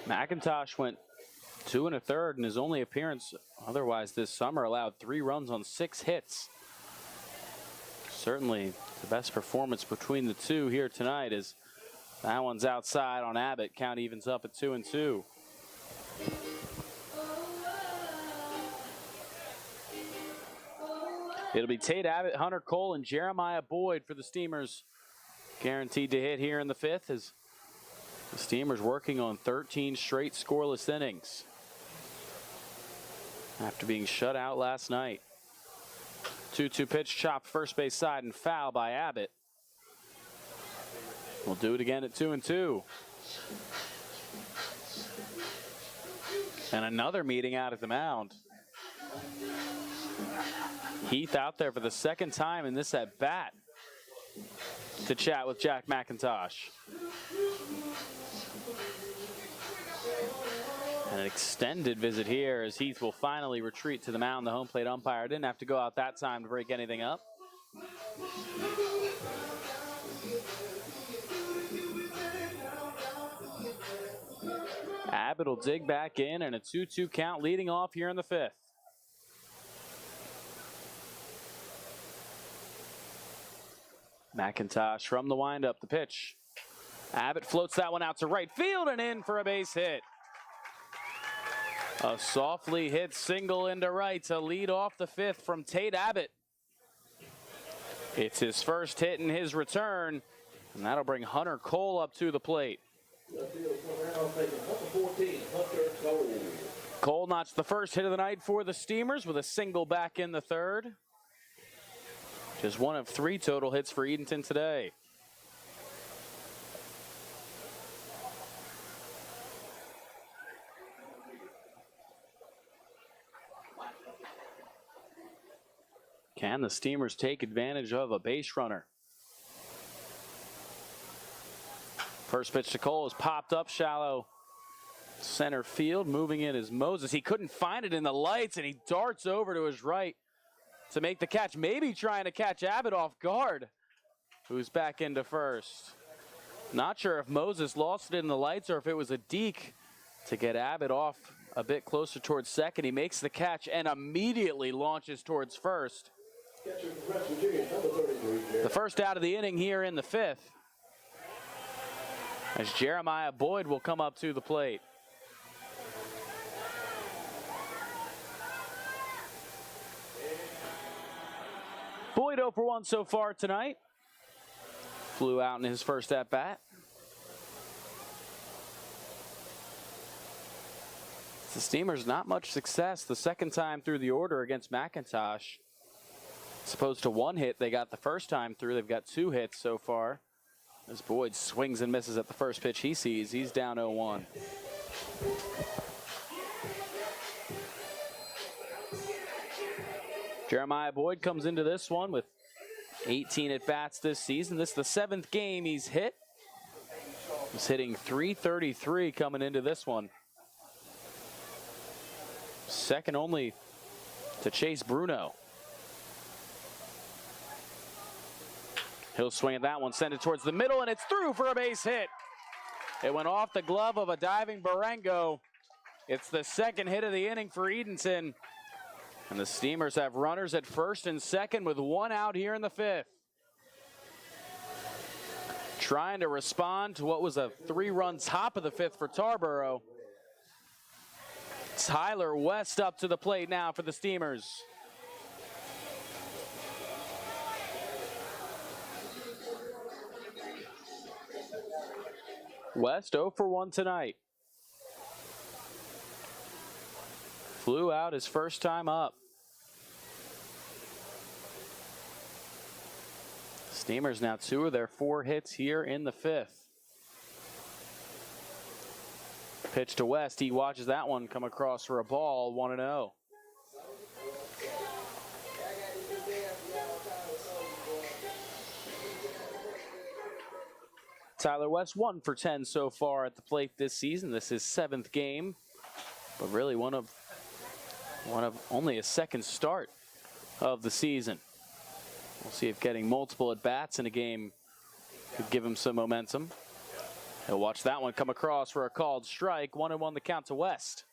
McIntosh went 2 1/3 in his only appearance otherwise this summer, allowed 3 runs on 6 hits. Certainly the best performance between the two here tonight is that one's outside on Abbott. Count evens up at 2-2. It'll be Tate Abbott, Hunter Cole, and Jeremiah Boyd for the Steamers. Guaranteed to hit here in the 5th as the Steamers working on 13 straight scoreless innings after being shut out last night. 2-2 pitch, chopped first base side and foul by Abbott. We'll do it again at 2-2. And another meeting out at the mound. Heath out there for the 2nd time in this at bat to chat with Jack McIntosh. And an extended visit here as Heath will finally retreat to the mound. The home plate umpire didn't have to go out that time to break anything up. Abbott will dig back in and a 2-2 count leading off here in the 5th. McIntosh from the windup, the pitch. Abbott floats that one out to right field and in for a base hit. A softly hit single into right to lead off the 5th from Tate Abbott. It's his first hit in his return, and that'll bring Hunter Cole up to the plate. Cole notched the first hit of the night for the Steamers with a single back in the 3rd. Just 1 of 3 total hits for Edenton today. Can the Steamers take advantage of a base runner? First pitch to Cole is popped up shallow center field. Moving in is Moses. He couldn't find it in the lights, and he darts over to his right to make the catch. Maybe trying to catch Abbott off guard, who's back into first. Not sure if Moses lost it in the lights or if it was a deke to get Abbott off a bit closer towards second. He makes the catch and immediately launches towards first. The first out of the inning here in the 5th, as Jeremiah Boyd will come up to the plate. Boyd 0 for 1 so far tonight. Flew out in his first at bat. The Steamers not much success the 2nd time through the order against McIntosh. As opposed to 1 hit they got the first time through, they've got 2 hits so far. As Boyd swings and misses at the first pitch he sees, he's down 0-1. Jeremiah Boyd comes into this one with 18 at-bats this season. This is the 7th game he's hit. He's hitting .333 coming into this one. Second only to Chase Bruno. He'll swing at that one, send it towards the middle, and it's through for a base hit. It went off the glove of a diving Barango It's the second hit of the inning for Edenton. And the Steamers have runners at first and second with one out here in the fifth. Trying to respond to what was a 3-run top of the fifth for Tarboro. Tyler West up to the plate now for the Steamers. West 0 for 1 tonight. Flew out his first time up. Steamers now 2 of their 4 hits here in the fifth. Pitch to West. He watches that one come across for a ball, 1-0. Tyler West 1 for 10 so far at the plate this season. This is 7th game, but really one of only a second start of the season. We'll see if getting multiple at-bats in a game could give him some momentum. He'll watch that one come across for a called strike. 1-1 the count to West.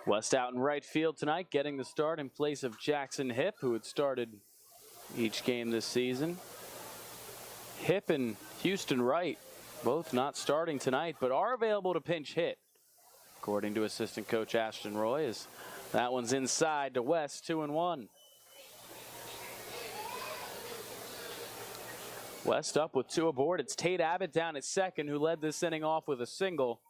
West out in right field tonight, getting the start in place of Jackson Hipp, who had started each game this season. Hipp and Houston Wright both not starting tonight, but are available to pinch hit, according to assistant coach Ashton Roy. As that one's inside to West, 2-1. West up with 2 aboard. It's Tate Abbott down at second, who led this inning off with a single.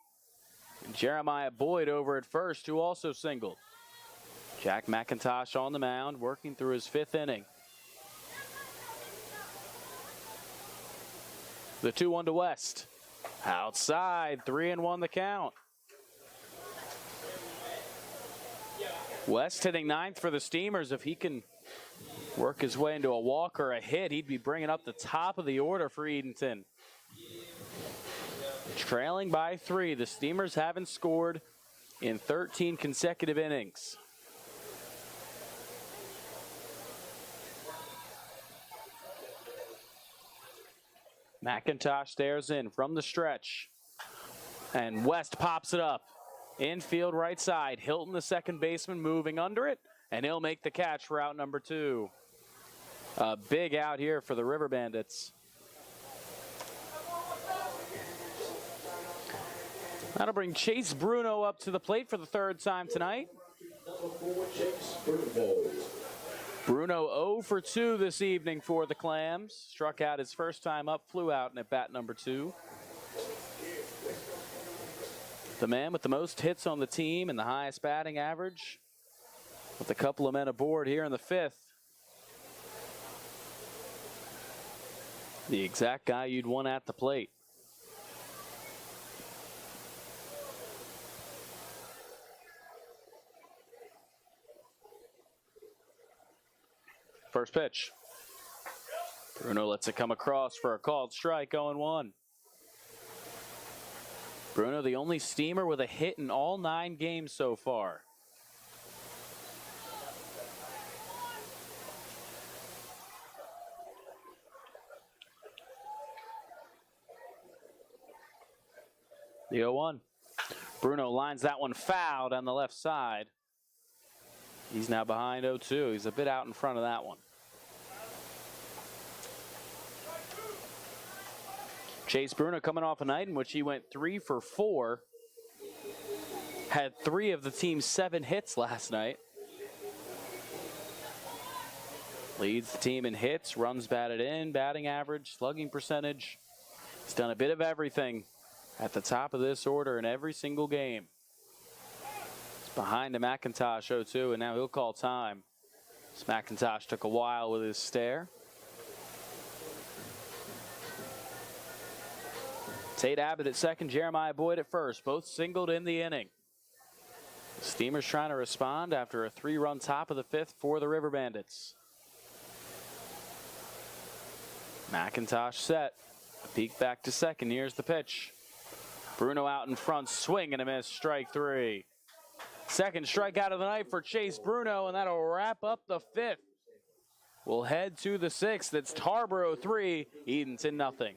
And Jeremiah Boyd over at first, who also singled. Jack McIntosh on the mound, working through his 5th inning. The 2-1 to West. Outside, 3-1 the count. West hitting 9th for the Steamers. If he can work his way into a walk or a hit, he'd be bringing up the top of the order for Edenton. Trailing by 3, the Steamers haven't scored in 13 consecutive innings. McIntosh stares in from the stretch, and West pops it up. Infield right side. Hilton, the second baseman, moving under it, and he'll make the catch for out number 2. A big out here for the River Bandits. That'll bring Chase Bruno up to the plate for the 3rd time tonight. Bruno 0 for 2 this evening for the Clams. Struck out his first time up, flew out in at bat number 2. The man with the most hits on the team and the highest batting average, with a couple of men aboard here in the 5th. The exact guy you'd want at the plate. First pitch. Bruno lets it come across for a called strike, 0-1. Bruno, the only Steamer with a hit in all 9 games so far. The 0-1. Bruno lines that one foul down the left side. He's now behind 0-2. He's a bit out in front of that one. Chase Bruno coming off a night in which he went 3 for 4. Had 3 of the team's 7 hits last night. Leads the team in hits, runs batted in, batting average, slugging percentage. He's done a bit of everything at the top of this order in every single game. He's behind a McIntosh 0-2, and now he'll call time. This McIntosh took a while with his stare. Tate Abbott at second, Jeremiah Boyd at first. Both singled in the inning. The Steamers trying to respond after a 3-run top of the 5th for the River Bandits. McIntosh set. A peek back to second. Here's the pitch. Bruno out in front, swing and a miss, strike 3. Second strikeout of the night for Chase Bruno, and that'll wrap up the 5th. We'll head to the 6th. It's Tarboro 3, Edenton nothing.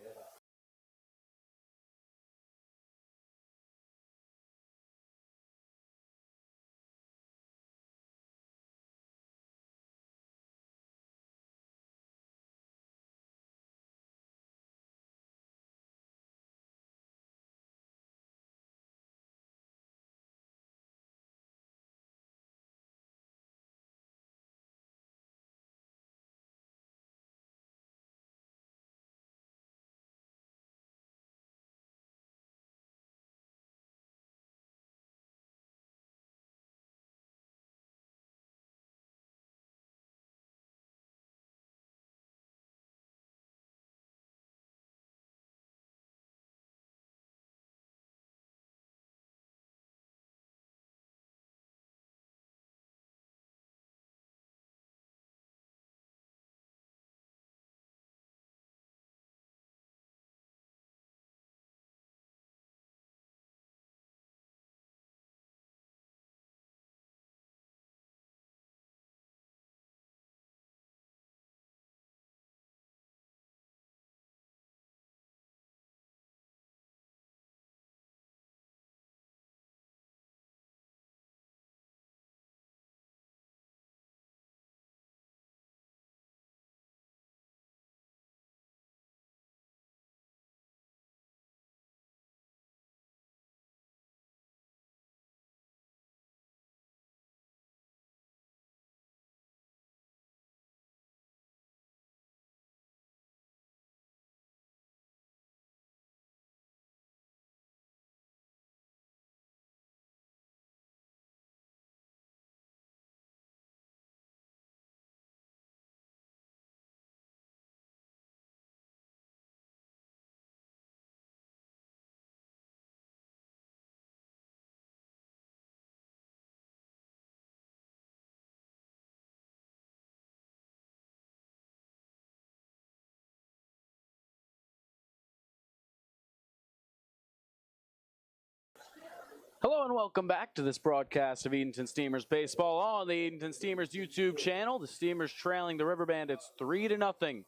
Hello and welcome back to this broadcast of Edenton Steamers baseball on the Edenton Steamers YouTube channel. The Steamers trailing the River Bandits 3-0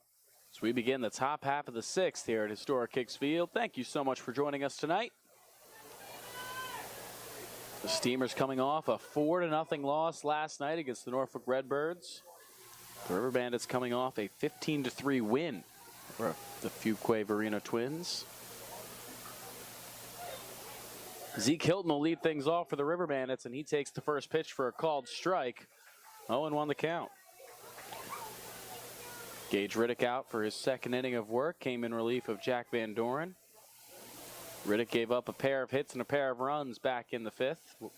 as we begin the top half of the 6th here at historic Hicks Field. Thank you so much for joining us tonight. The Steamers coming off a 4-0 loss last night against the Norfolk Redbirds. The River Bandits coming off a 15-3 win for the Fuquay-Varino Twins. Zeke Hilton will lead things off for the River Bandits, and he takes the first pitch for a called strike. 0-1 the count. Gage Riddick out for his second inning of work, came in relief of Jack Van Doren. Riddick gave up a pair of hits and a pair of runs back in the 5th.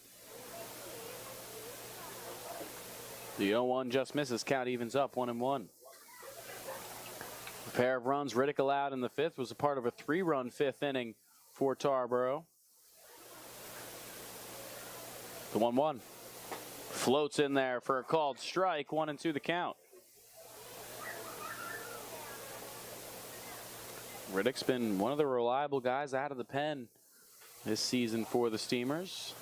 The 0-1 just misses, count evens up 1-1. A pair of runs Riddick allowed in the 5th was a part of a 3-run 5th inning for Tarboro. The 1-1 floats in there for a called strike, 1-2 the count. Riddick's been one of the reliable guys out of the pen this season for the Steamers.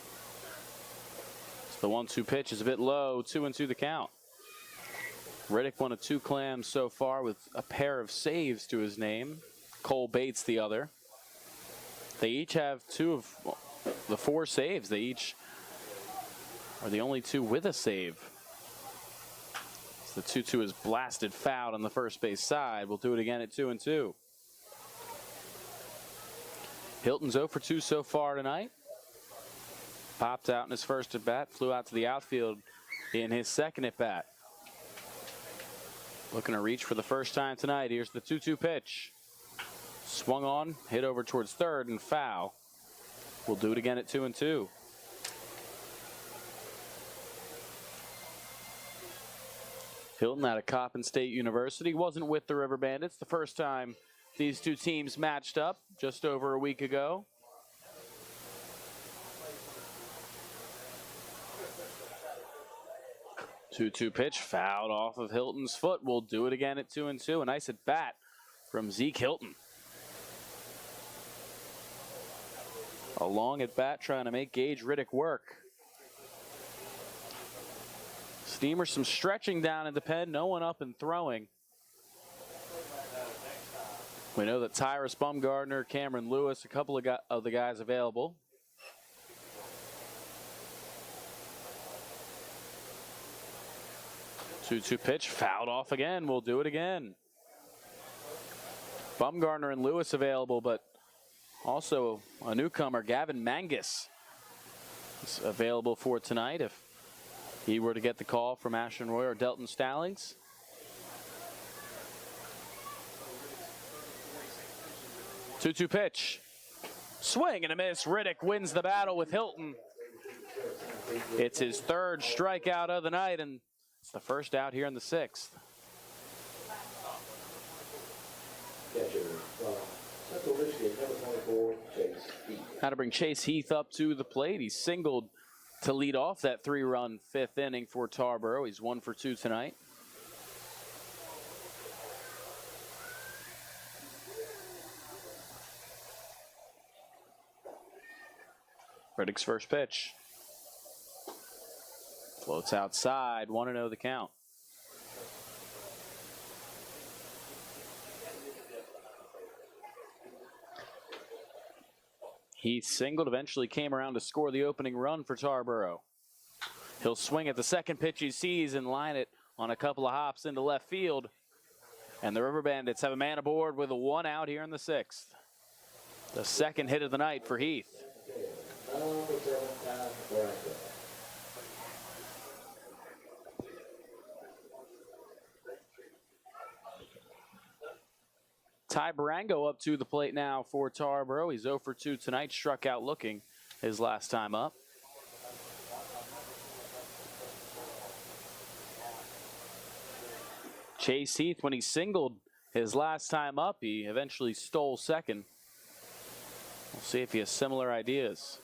The 1-2 pitch is a bit low, 2-2 the count. Riddick one of 2 clams so far with a pair of saves to his name. Cole Bates the other. They each have 2 of the 4 saves. They each are the only 2 with a save. The 2-2 is blasted foul on the first base side. We'll do it again at 2-2. Hilton's 0 for 2 so far tonight. Popped out in his first at bat, flew out to the outfield in his second at bat. Looking to reach for the first time tonight. Here's the 2-2 pitch. Swung on, hit over towards third and foul. We'll do it again at 2-2. Hilton out of Coppin State University wasn't with the River Bandits the first time these 2 teams matched up just over a week ago. Two-two pitch fouled off of Hilton's foot. We'll do it again at 2-2. A nice at bat from Zeke Hilton. A long at bat trying to make Gage Riddick work. Steamers some stretching down in the pen. No one up and throwing. We know that Tyrus Bumgardner, Cameron Lewis, a couple of the guys available. Two-two pitch, fouled off again. We'll do it again. Bumgardner and Lewis available, but also a newcomer, Gavin Mangus, is available for tonight if he were to get the call from Ashton Roy or Delton Stallings. Two-two pitch. Swing and a miss. Riddick wins the battle with Hilton. It's his third strikeout of the night, and it's the first out here in the sixth. How to bring Chase Heath up to the plate. He singled to lead off that 3-run fifth inning for Tarboro. He's 1 for 2 tonight. Riddick's first pitch. Floats outside, 1-0 the count. He singled, eventually came around to score the opening run for Tarboro. He'll swing at the second pitch he sees and line it on a couple of hops into left field. And the River Bandits have a man aboard with a 1 out here in the sixth. The second hit of the night for Heath. Ty Barango up to the plate now for Tarboro. He's 0 for 2 tonight, struck out looking his last time up. Chase Heath, when he singled his last time up, he eventually stole second. We'll see if he has similar ideas.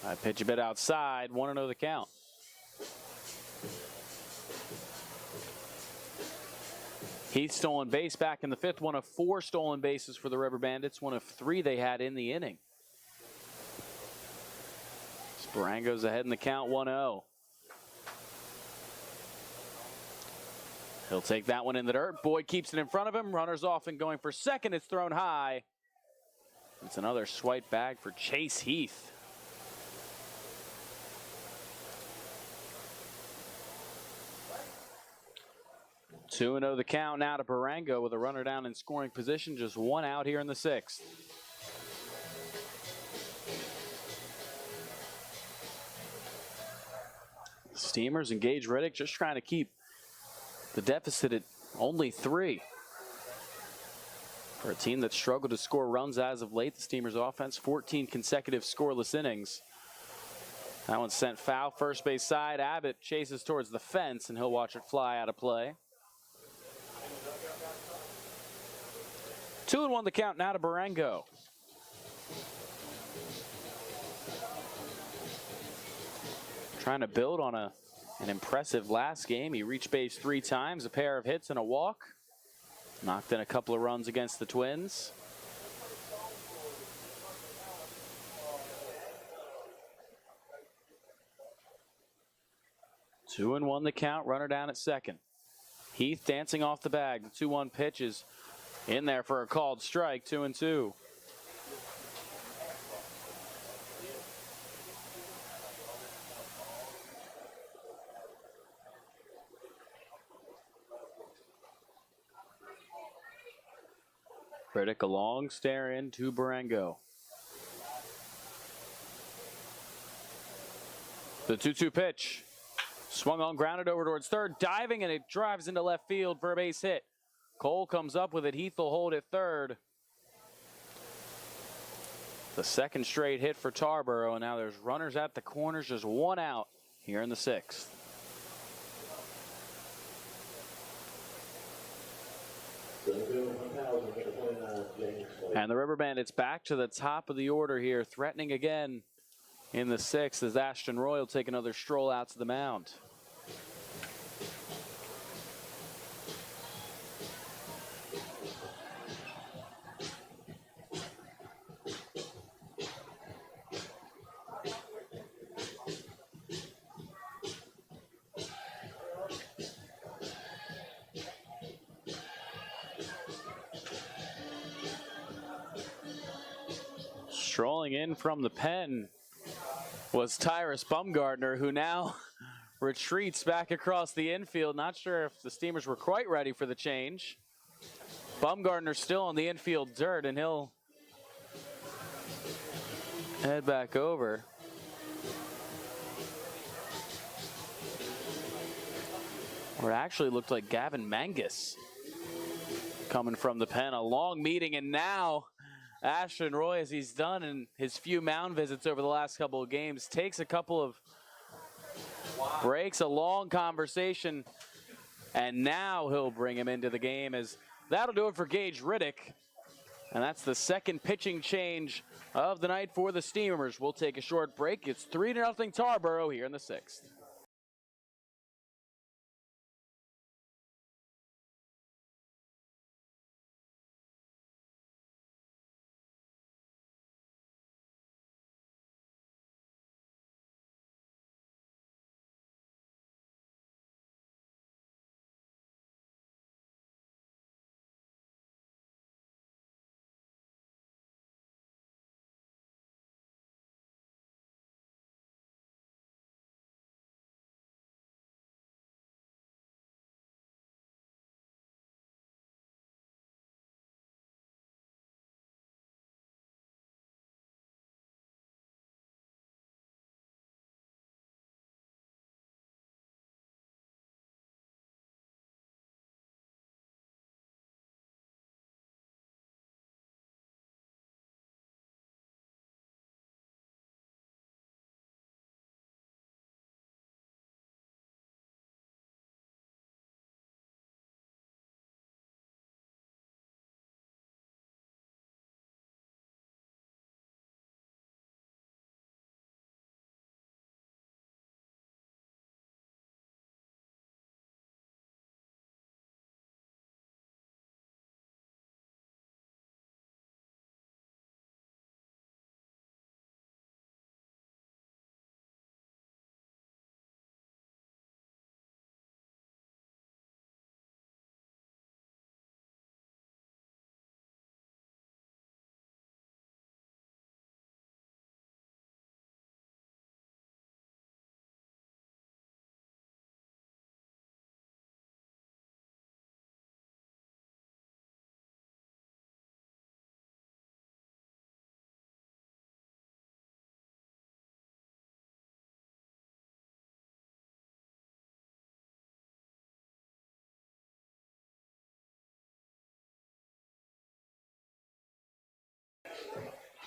I pitch a bit outside, 1-0 the count. Heath stolen base back in the fifth, 1 of 4 stolen bases for the River Bandits, 1 of 3 they had in the inning. Barango's ahead in the count, 1-0. He'll take that one in the dirt. Boyd keeps it in front of him. Runners off and going for second. It's thrown high. It's another swipe bag for Chase Heath. Two 2-0 the count now to Barango with a runner down in scoring position. Just 1 out here in the sixth. Steamers and Gage Riddick just trying to keep the deficit at only 3. For a team that struggled to score runs as of late, the Steamers offense, 14 consecutive scoreless innings. That one sent foul, first base side. Abbott chases towards the fence, and he'll watch it fly out of play. 2-1 the count now to Barango. Trying to build on an impressive last game. He reached base 3 times, a pair of hits and a walk. Knocked in a couple of runs against the Twins. Two and 1 the count, runner down at second. Heath dancing off the bag. The 2-1 pitch is in there for a called strike, 2-2. Riddick a long stare into Barango. The 2-2 pitch. Swung on, grounded over towards third, diving, and it drives into left field for a base hit. Cole comes up with it. Heath will hold it third. The second straight hit for Tarboro, and now there's runners at the corners, just 1 out here in the sixth. And the River Bandits back to the top of the order here, threatening again in the sixth as Ashton Roy will take another stroll out to the mound. Strolling in from the pen was Tyrus Bumgardner, who now retreats back across the infield. Not sure if the Steamers were quite ready for the change. Bumgardner still on the infield dirt, and he'll head back over. Or it actually looked like Gavin Mangus coming from the pen. A long meeting, and now Ashton Roy, as he's done in his few mound visits over the last couple of games, takes a couple of breaks, a long conversation, and now he'll bring him into the game, as that'll do it for Gage Riddick. And that's the second pitching change of the night for the Steamers. We'll take a short break. It's 3-0 Tarboro here in the 6th.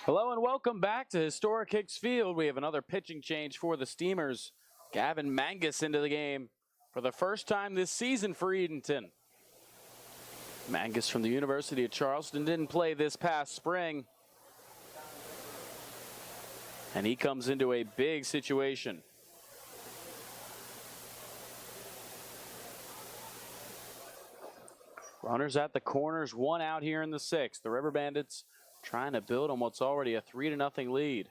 Hello and welcome back to Historic Hicks Field. We have another pitching change for the Steamers. Gavin Mangus into the game for the first time this season for Edenton. Mangus from the University of Charleston didn't play this past spring, and he comes into a big situation. Runners at the corners, one out here in the 6th. The River Bandits trying to build on what's already a 3-0 lead.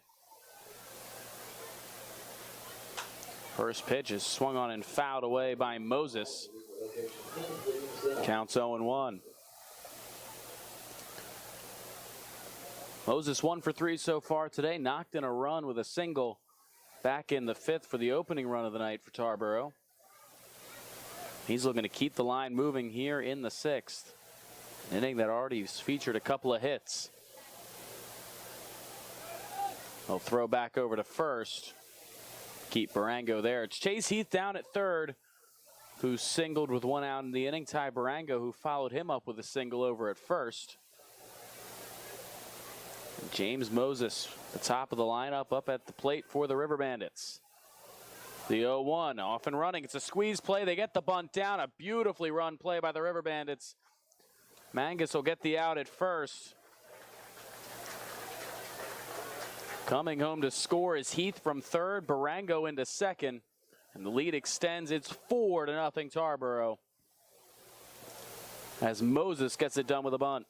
First pitch is swung on and fouled away by Moses. Counts 0-1. Moses 1 for 3 so far today. Knocked in a run with a single back in the 5th for the opening run of the night for Tarboro. He's looking to keep the line moving here in the 6th. An inning that already featured a couple of hits. He'll throw back over to first. Keep Barango there. It's Chase Heath down at third, who singled with one out in the inning. Ty Barango, who followed him up with a single over at first. And James Moses, the top of the lineup, up at the plate for the River Bandits. The 0-1 off and running. It's a squeeze play. They get the bunt down. A beautifully run play by the River Bandits. Mangus will get the out at first. Coming home to score is Heath from third, Barango into second, and the lead extends. It's 4-0 Tarboro, as Moses gets it done with a bunt.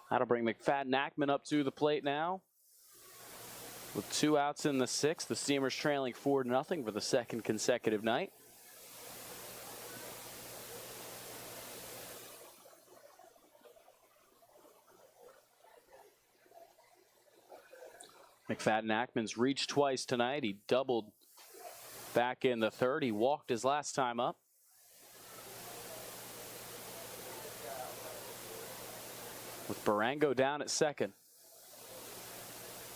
That'll bring McFadden Ackman up to the plate now. With 2 outs in the 6th, the Steamers trailing 4-0 for the second consecutive night. McFadden-Ackman's reached twice tonight. He doubled back in the third. He walked his last time up. With Barango down at second.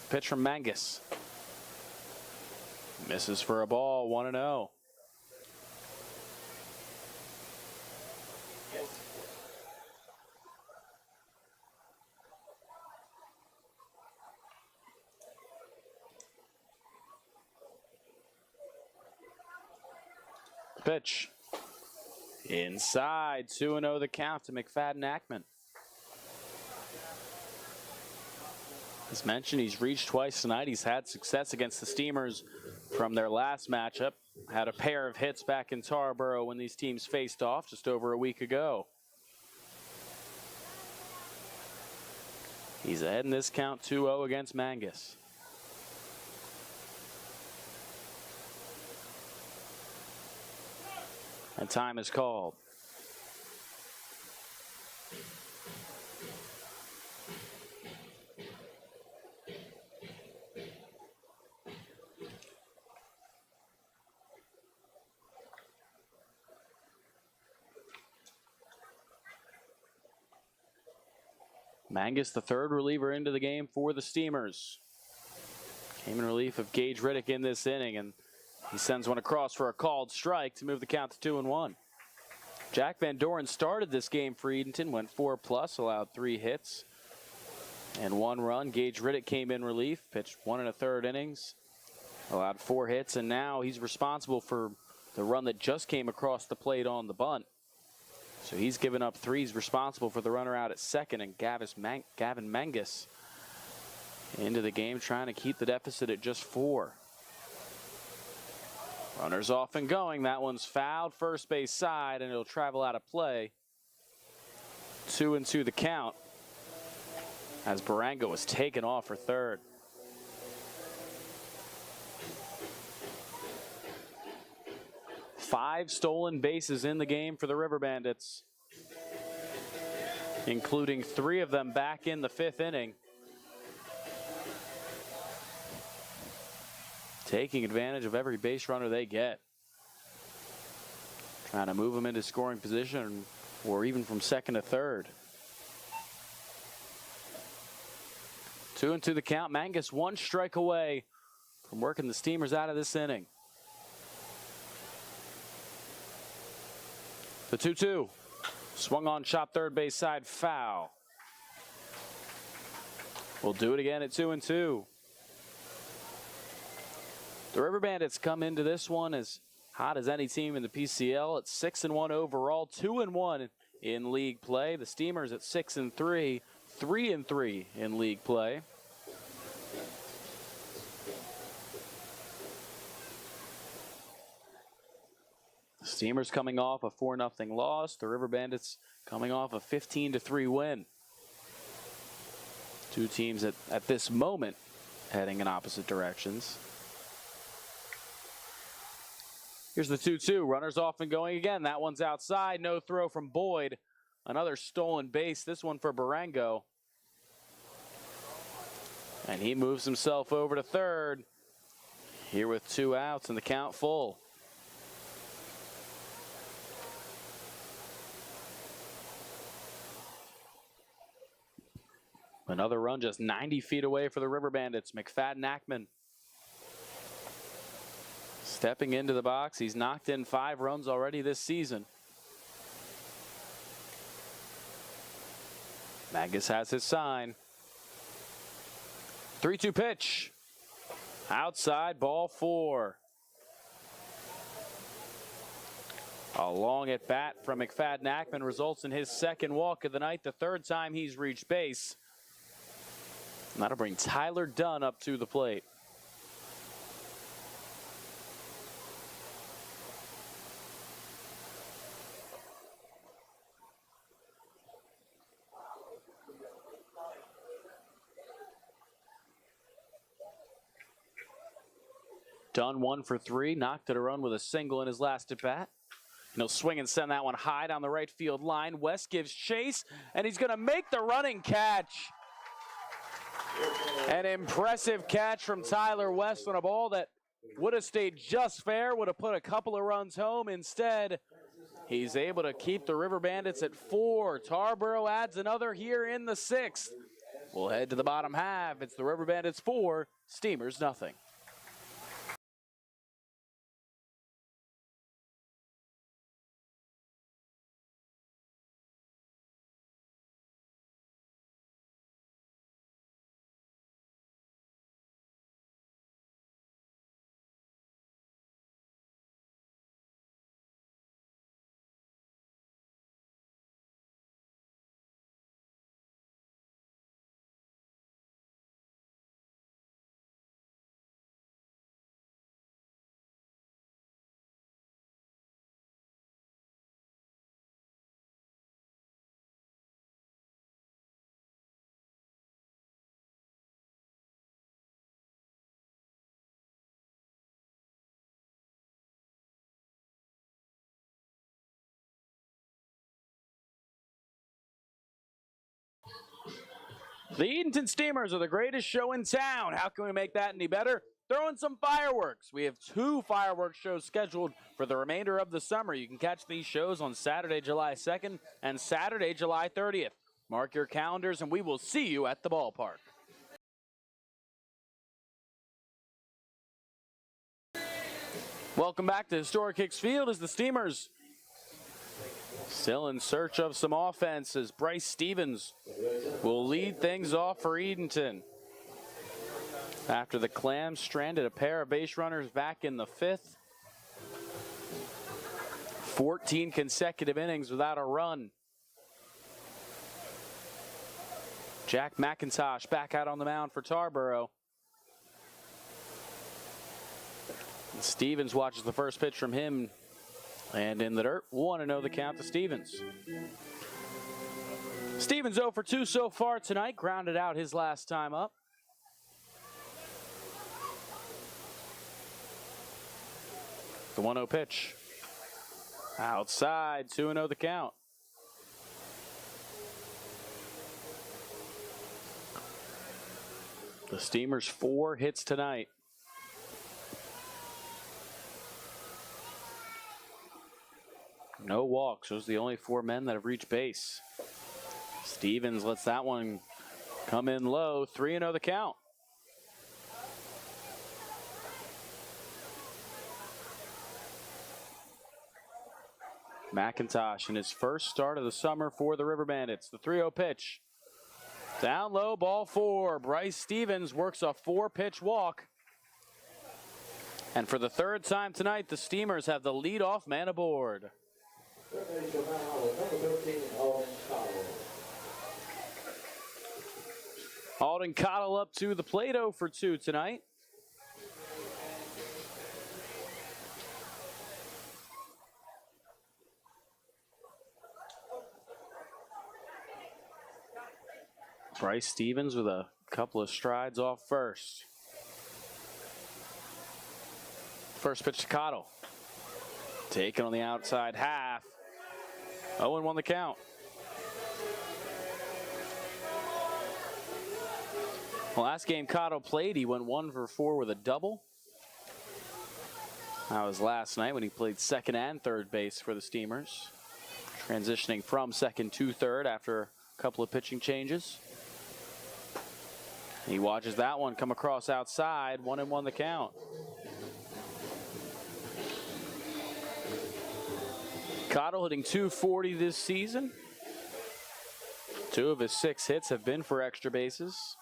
Pitch from Mangus. Misses for a ball, 1-0. Pitch. Inside, 2-0 the count to McFadden-Ackman. As mentioned, he's reached twice tonight. He's had success against the Steamers from their last matchup. Had a pair of hits back in Tarboro when these teams faced off just over a week ago. He's ahead in this count 2-0 against Mangus. And time is called. Mangus, the third reliever into the game for the Steamers. Came in relief of Gage Riddick in this inning, and he sends one across for a called strike to move the count to 2-1. Jack Van Doren started this game for Edenton, went 4+, allowed 3 hits and 1 run. Gage Riddick came in relief, pitched 1 1/3 innings, allowed 4 hits, and now he's responsible for the run that just came across the plate on the bunt. So he's given up 3. He's responsible for the runner out at second, and Gavin Mangus into the game, trying to keep the deficit at just 4. Runners off and going. That one's fouled first base side, and it'll travel out of play. 2-2 the count as Barango was taken off for third. Five stolen bases in the game for the River Bandits, including 3 of them back in the 5th inning. Taking advantage of every base runner they get. Trying to move them into scoring position or even from second to third. 2-2 the count. Mangus 1 strike away from working the Steamers out of this inning. The 2-2. Swung on, chop third base side, foul. We'll do it again at 2-2. The River Bandits come into this one as hot as any team in the PCL at 6-1 overall, 2-1 in league play. The Steamers at 6-3, 3-3 in league play. The Steamers coming off a 4-0 loss. The River Bandits coming off a 15-3 win. 2 teams at this moment heading in opposite directions. Here's the 2-2. Runners off and going again. That one's outside. No throw from Boyd. Another stolen base. This one for Barango. And he moves himself over to third. Here with 2 outs and the count full. Another run just 90 feet away for the River Bandits. McFadden-Ackman stepping into the box. He's knocked in 5 runs already this season. Mangus has his sign. 3-2 pitch. Outside, ball 4. A long at bat from McFadden-Ackman results in his 2nd walk of the night, the 3rd time he's reached base. And that'll bring Tyler Dunn up to the plate. Dunn 1 for 3, knocked it a run with a single in his last at bat. And he'll swing and send that one high down the right field line. West gives chase, and he's going to make the running catch. An impressive catch from Tyler West on a ball that would have stayed just fair, would have put a couple of runs home. Instead, he's able to keep the River Bandits at 4. Tarboro adds another here in the 6th. We'll head to the bottom half. It's the River Bandits 4, Steamers nothing. The Edenton Steamers are the greatest show in town. How can we make that any better? Throw in some fireworks. We have 2 fireworks shows scheduled for the remainder of the summer. You can catch these shows on Saturday, July 2nd and Saturday, July 30th. Mark your calendars and we will see you at the ballpark. Welcome back to Historic Hicks Field as the Steamers still in search of some offense as Bryce Stevens will lead things off for Edenton. After the Clams stranded a pair of base runners back in the 5th. 14 consecutive innings without a run. Jack McIntosh back out on the mound for Tarboro. And Stevens watches the first pitch from him. And in the dirt, 1-0 the count to Stevens. Stevens 0 for 2 so far tonight. Grounded out his last time up. The 1-0 pitch. Outside, 2-0 the count. The Steamers 4 hits tonight. No walks. Those are the only 4 men that have reached base. Stevens lets that one come in low. 3-0 the count. McIntosh in his first start of the summer for the River Bandits. The 3-0 pitch. Down low, ball 4. Bryce Stevens works a 4-pitch walk. And for the 3rd time tonight, the Steamers have the leadoff man aboard. Alden Cottle up to the plate 0 for 2 tonight. Bryce Stevens with a couple of strides off first. First pitch to Cottle. Taken on the outside half. 0-1 the count. Last game Cottle played, he went 1 for 4 with a double. That was last night when he played second and third base for the Steamers. Transitioning from second to third after a couple of pitching changes. He watches that one come across outside, 1-1 the count. Cottle hitting .240 this season. 2 of his 6 hits have been for extra bases.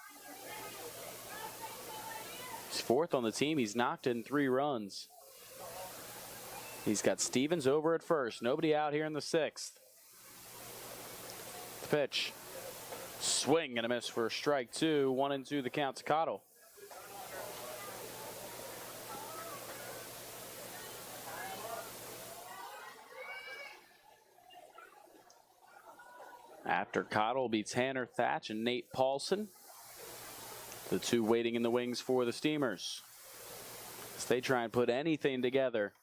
He's 4th on the team. He's knocked in 3 runs. He's got Stevens over at first. Nobody out here in the 6th. The pitch. Swing and a miss for strike 2. 1-2 the count to Cottle. After Cottle beats Tanner Thatch and Nate Paulson, the 2 waiting in the wings for the Steamers as they try and put anything together.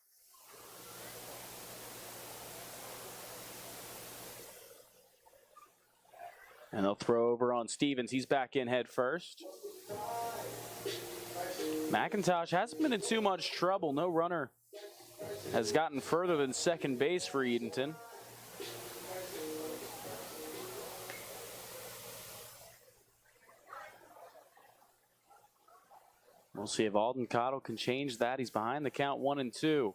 And they'll throw over on Stevens. He's back in head first. McIntosh hasn't been in too much trouble. No runner has gotten further than second base for Edenton. We'll see if Alden Cottle can change that. He's behind the count 1-2.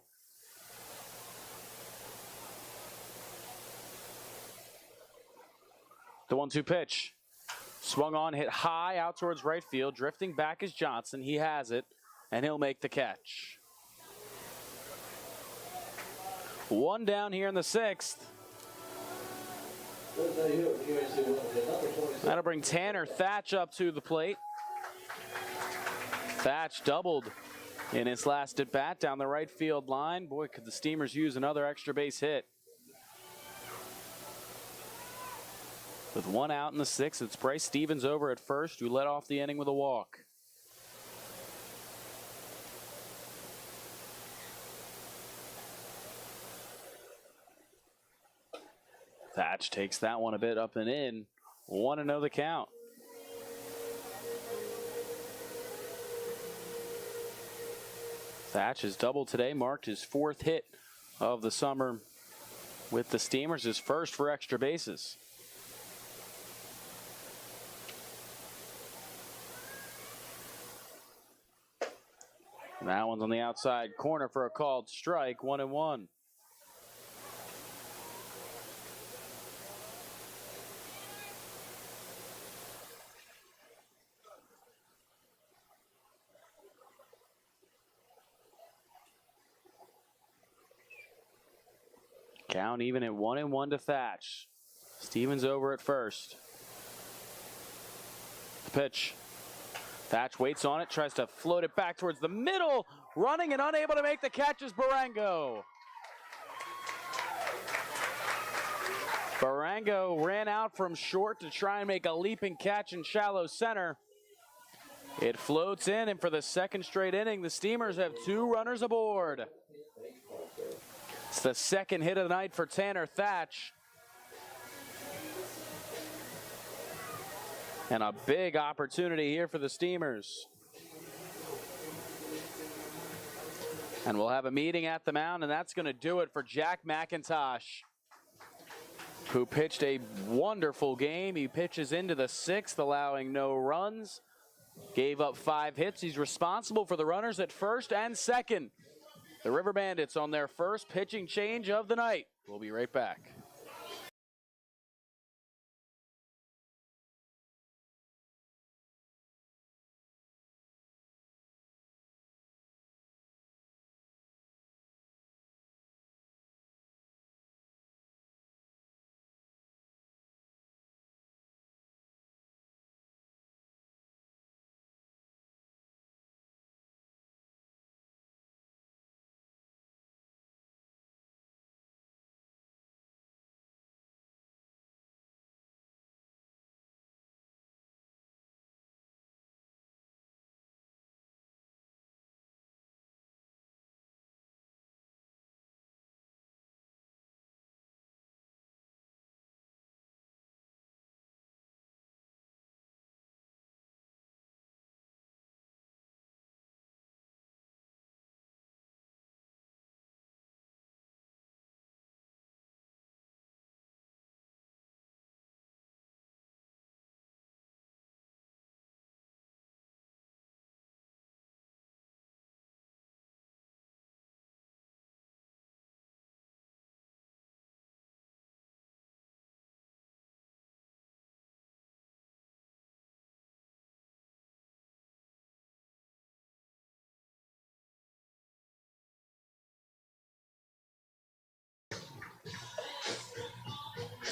The 1-2 pitch. Swung on, hit high out towards right field. Drifting back is Johnson. He has it, and he'll make the catch. One down here in the 6th. That'll bring Tanner Thatch up to the plate. Thatch doubled in his last at bat down the right field line. Boy, could the Steamers use another extra base hit. With one out in the 6th, it's Bryce Stevens over at first, who led off the inning with a walk. Thatch takes that one a bit up and in. 1-0 the count. Thatch has doubled today, marked his 4th hit of the summer with the Steamers, his first for extra bases. That one's on the outside corner for a called strike, 1-1. Count even at 1-1 to Thatch. Stevens over at first. The pitch. Thatch waits on it, tries to float it back towards the middle. Running and unable to make the catch is Barango. Barango ran out from short to try and make a leaping catch in shallow center. It floats in, and for the second straight inning, the Steamers have 2 runners aboard. It's the second hit of the night for Tanner Thatch. And a big opportunity here for the Steamers. And we'll have a meeting at the mound, and that's going to do it for Jack McIntosh, who pitched a wonderful game. He pitches into the 6th, allowing no runs. Gave up 5 hits. He's responsible for the runners at first and second. The River Bandits on their first pitching change of the night. We'll be right back.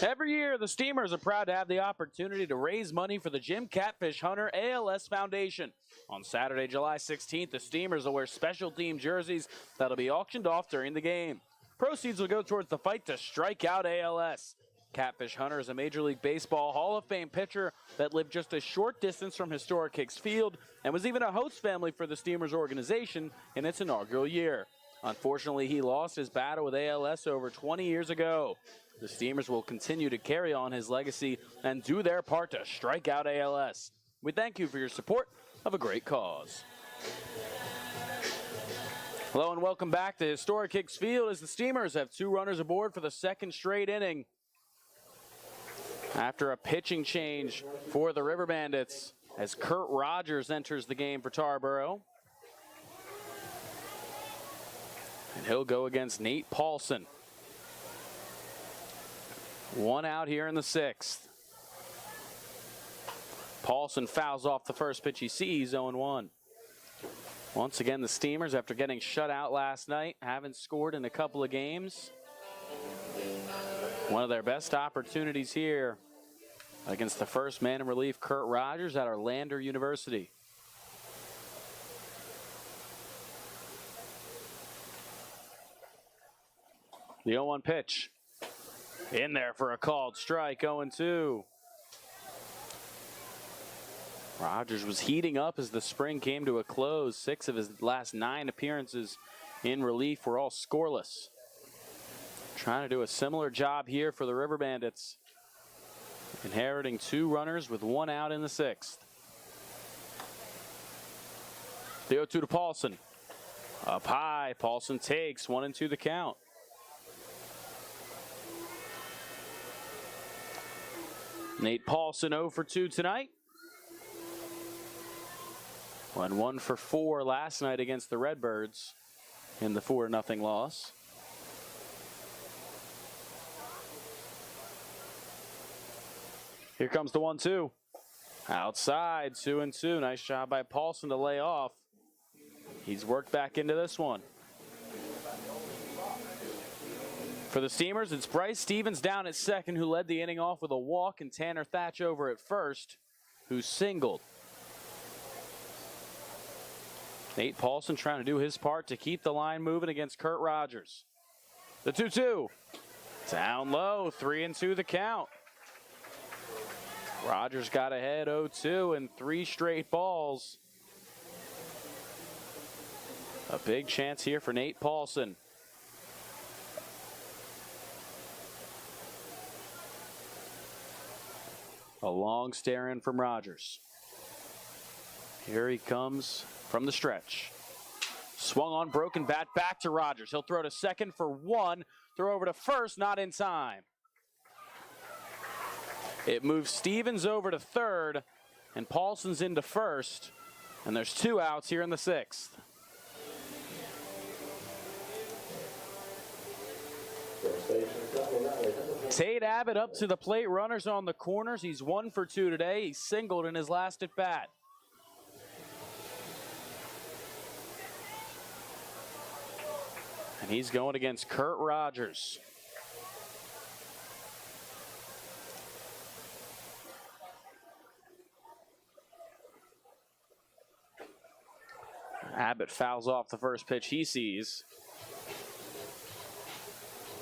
Every year, the Steamers are proud to have the opportunity to raise money for the Jim Catfish Hunter ALS Foundation. On Saturday, July 16th, the Steamers will wear special team jerseys that'll be auctioned off during the game. Proceeds will go towards the fight to strike out ALS. Catfish Hunter is a Major League Baseball Hall of Fame pitcher that lived just a short distance from historic Hicks Field and was even a host family for the Steamers organization in its inaugural year. Unfortunately, he lost his battle with ALS over 20 years ago. The Steamers will continue to carry on his legacy and do their part to strike out ALS. We thank you for your support of a great cause. Hello and welcome back to historic Hicks Field as the Steamers have 2 runners aboard for the second straight inning. After a pitching change for the River Bandits as Kurt Rogers enters the game for Tarboro. And he'll go against Nate Paulson. 1 out here in the 6th. Paulson fouls off the first pitch he sees, 0-1. Once again, the Steamers, after getting shut out last night, haven't scored in a couple of games. One of their best opportunities here against the first man in relief, Kurt Rogers, at Orlando University. The 0-1 pitch. In there for a called strike, 0-2. Rogers was heating up as the spring came to a close. 6 of his last 9 appearances in relief were all scoreless. Trying to do a similar job here for the River Bandits. Inheriting 2 runners with 1 out in the 6th. The 0-2 to Paulson. Up high, Paulson takes 1-2 the count. Nate Paulson 0 for 2 tonight. Went 1 for 4 last night against the Redbirds in the 4-0 loss. Here comes the 1-2. Outside, 2-2. Nice job by Paulson to lay off. He's worked back into this one. For the Steamers, it's Bryce Stevens down at second, who led the inning off with a walk, and Tanner Thatch over at first, who singled. Nate Paulson trying to do his part to keep the line moving against Kurt Rogers. The 2-2. Down low, 3-2 the count. Rogers got ahead 0-2 and 3 straight balls. A big chance here for Nate Paulson. A long stare in from Rogers. Here he comes from the stretch. Swung on, broken bat, back to Rogers. He'll throw to second for 1. Throw over to first, not in time. It moves Stevens over to third, and Paulson's into first. And there's 2 outs here in the 6th. Tate Abbott up to the plate. Runners on the corners. He's 1 for 2 today. He singled in his last at bat. And he's going against Kurt Rogers. Abbott fouls off the first pitch he sees.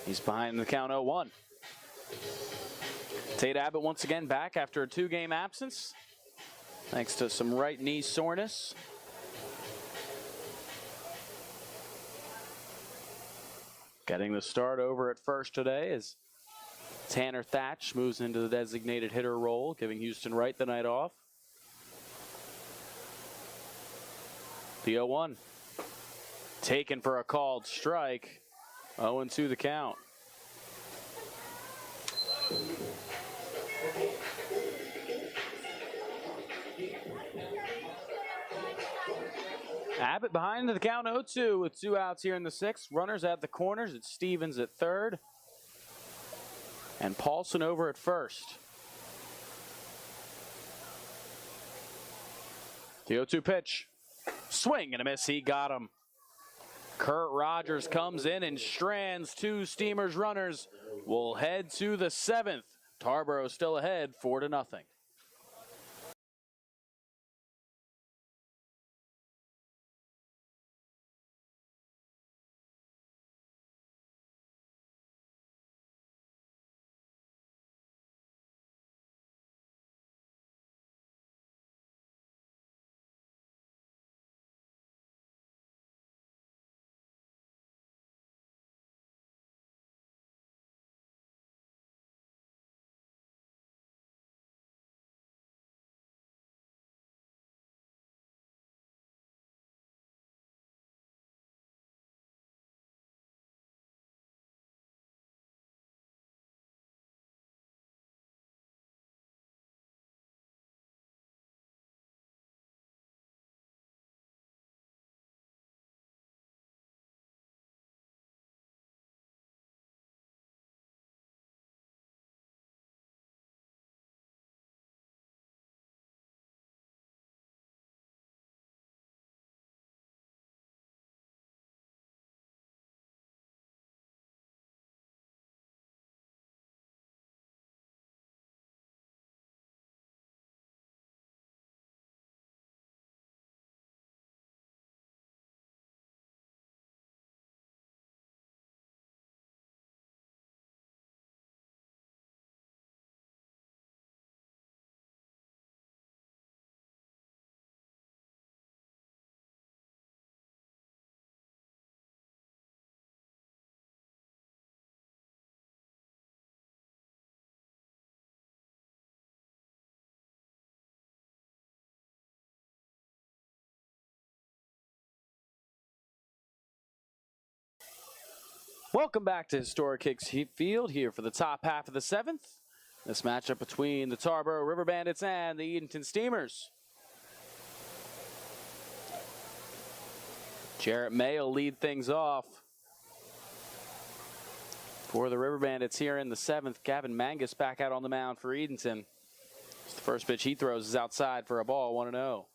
He's behind the count 0-1. Tate Abbott once again back after a 2-game absence, thanks to some right knee soreness. Getting the start over at first today as Tanner Thatch moves into the designated hitter role, giving Houston Wright the night off. The 0-1. Taken for a called strike. 0-2 the count. Abbott behind the count 0-2 with 2 outs here in the 6th. Runners at the corners. It's Stevens at third. And Paulson over at first. The 0-2 pitch. Swing and a miss. He got him. Kurt Rogers comes in and strands 2 Steamers runners. Will head to the 7th. Tarboro still ahead 4-0. Welcome back to Historic Hicks Field here for the top half of the 7th. This matchup between the Tarboro River Bandits and the Edenton Steamers. Jarrett May will lead things off for the River Bandits here in the 7th. Gavin Mangus back out on the mound for Edenton. The first pitch he throws is outside for a ball, 1-0.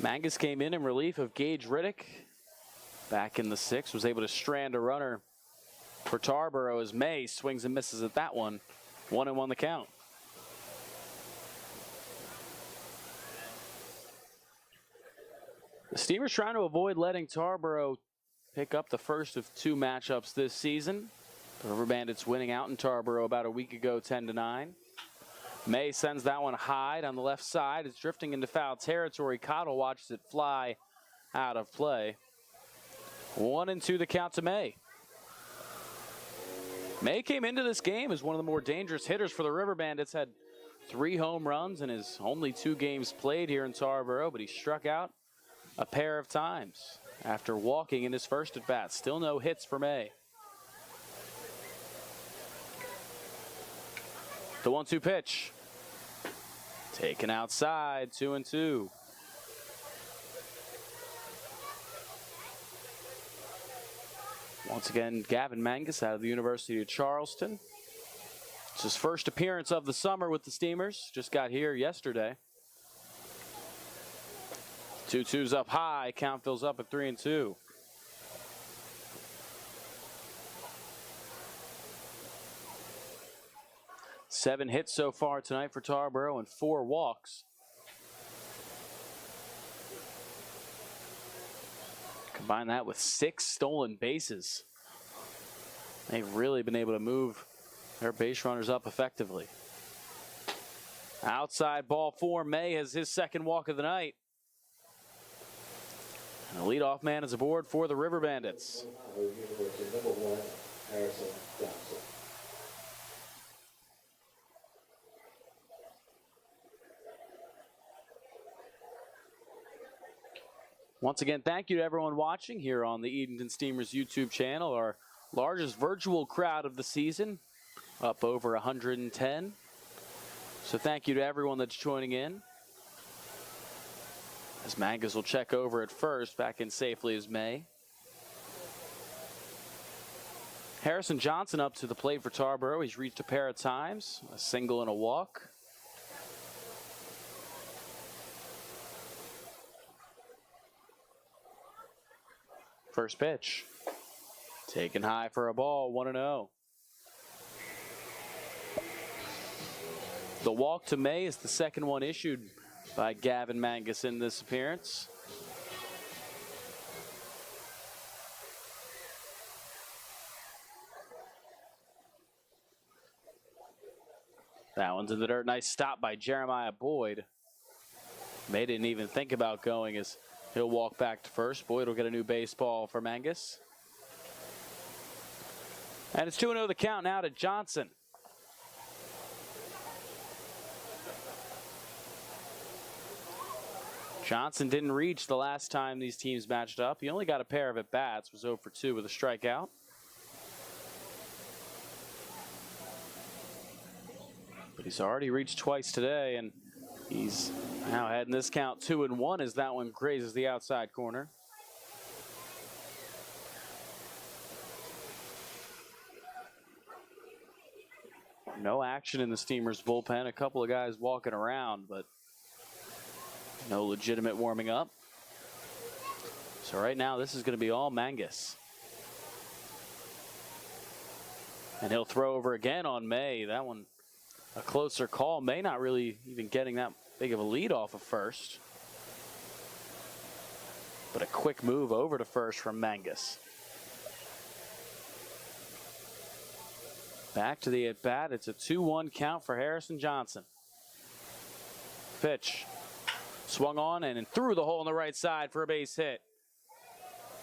Mangus came in relief of Gage Riddick. Back in the 6th, was able to strand a runner for Tarboro as May swings and misses at that one. 1-1 the count. The Steamers trying to avoid letting Tarboro pick up the first of 2 matchups this season. The River Bandits winning out in Tarboro about a week ago, 10-9. May sends that one high on the left side. It's drifting into foul territory. Cottle watches it fly out of play. 1-2 the count to May. May came into this game as one of the more dangerous hitters for the River Bandits. Had 3 home runs in his only 2 games played here in Tarboro, but he struck out a pair of times after walking in his first at bat. Still no hits for May. The 1-2 pitch. Taken outside, 2-2. Once again, Gavin Mangus out of the University of Charleston. It's his first appearance of the summer with the Steamers. Just got here yesterday. 2-2's up high. Count fills up at 3-2. Seven hits so far tonight for Tarboro and 4 walks. Combine that with 6 stolen bases. They've really been able to move their base runners up effectively. Outside ball 4. May has his second walk of the night. And the leadoff man is aboard for the River Bandits. Once again, thank you to everyone watching here on the Edenton Steamers YouTube channel, our largest virtual crowd of the season, up over 110. So thank you to everyone that's joining in. As Mangus will check over at first, back in safely as May. Harrison Johnson up to the plate for Tarboro. He's reached a pair of times, a single and a walk. First pitch. Taken high for a ball, 1-0. The walk to May is the second one issued by Gavin Mangus in this appearance. That one's in the dirt. Nice stop by Jeremiah Boyd. May didn't even think about going as he'll walk back to first. Boyd will get a new baseball for Mangus. And it's 2-0 the count now to Johnson. Johnson didn't reach the last time these teams matched up. He only got a pair of at-bats, was 0 for 2 with a strikeout. But he's already reached twice today, and he's now heading this count 2-1 as that one grazes the outside corner. No action in the Steamers bullpen. A couple of guys walking around, but no legitimate warming up. So right now this is going to be all Mangus. And he'll throw over again on May. That one a closer call. May not really even getting that big of a lead off of first. But a quick move over to first from Mangus. Back to the at-bat. It's a 2-1 count for Harrison Johnson. Pitch. Swung on and through the hole on the right side for a base hit.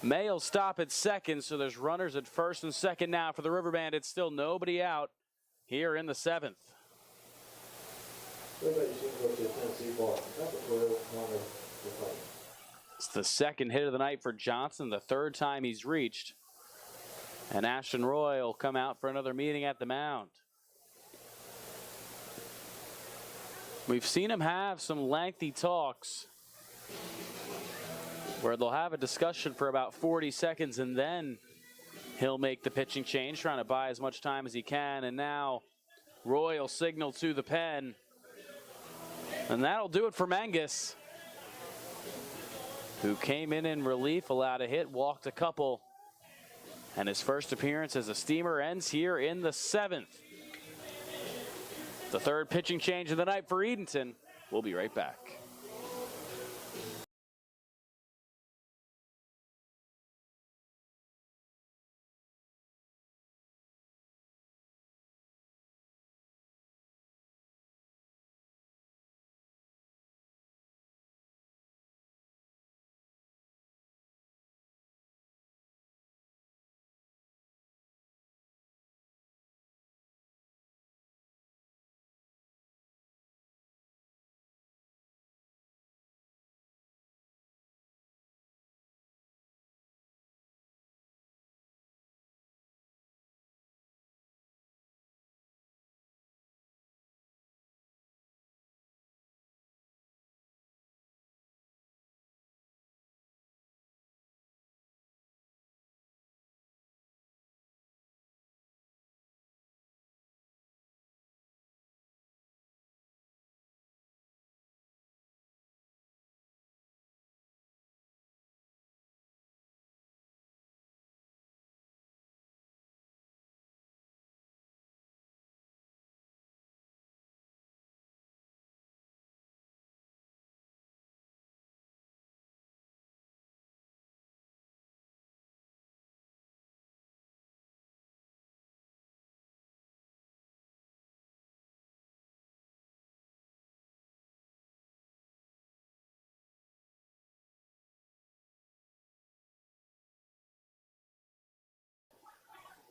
May will stop at second, so there's runners at first and second now for the River Bandits. Still nobody out here in the 7th. It's the second hit of the night for Johnson, the third time he's reached. And Ashton Roy will come out for another meeting at the mound. We've seen him have some lengthy talks where they'll have a discussion for about 40 seconds and then he'll make the pitching change, trying to buy as much time as he can. And now Roy will signal to the pen. And that'll do it for Mangus, who came in relief, allowed a hit, walked a couple. And his first appearance as a Steamer ends here in the 7th. The third pitching change of the night for Edenton. We'll be right back.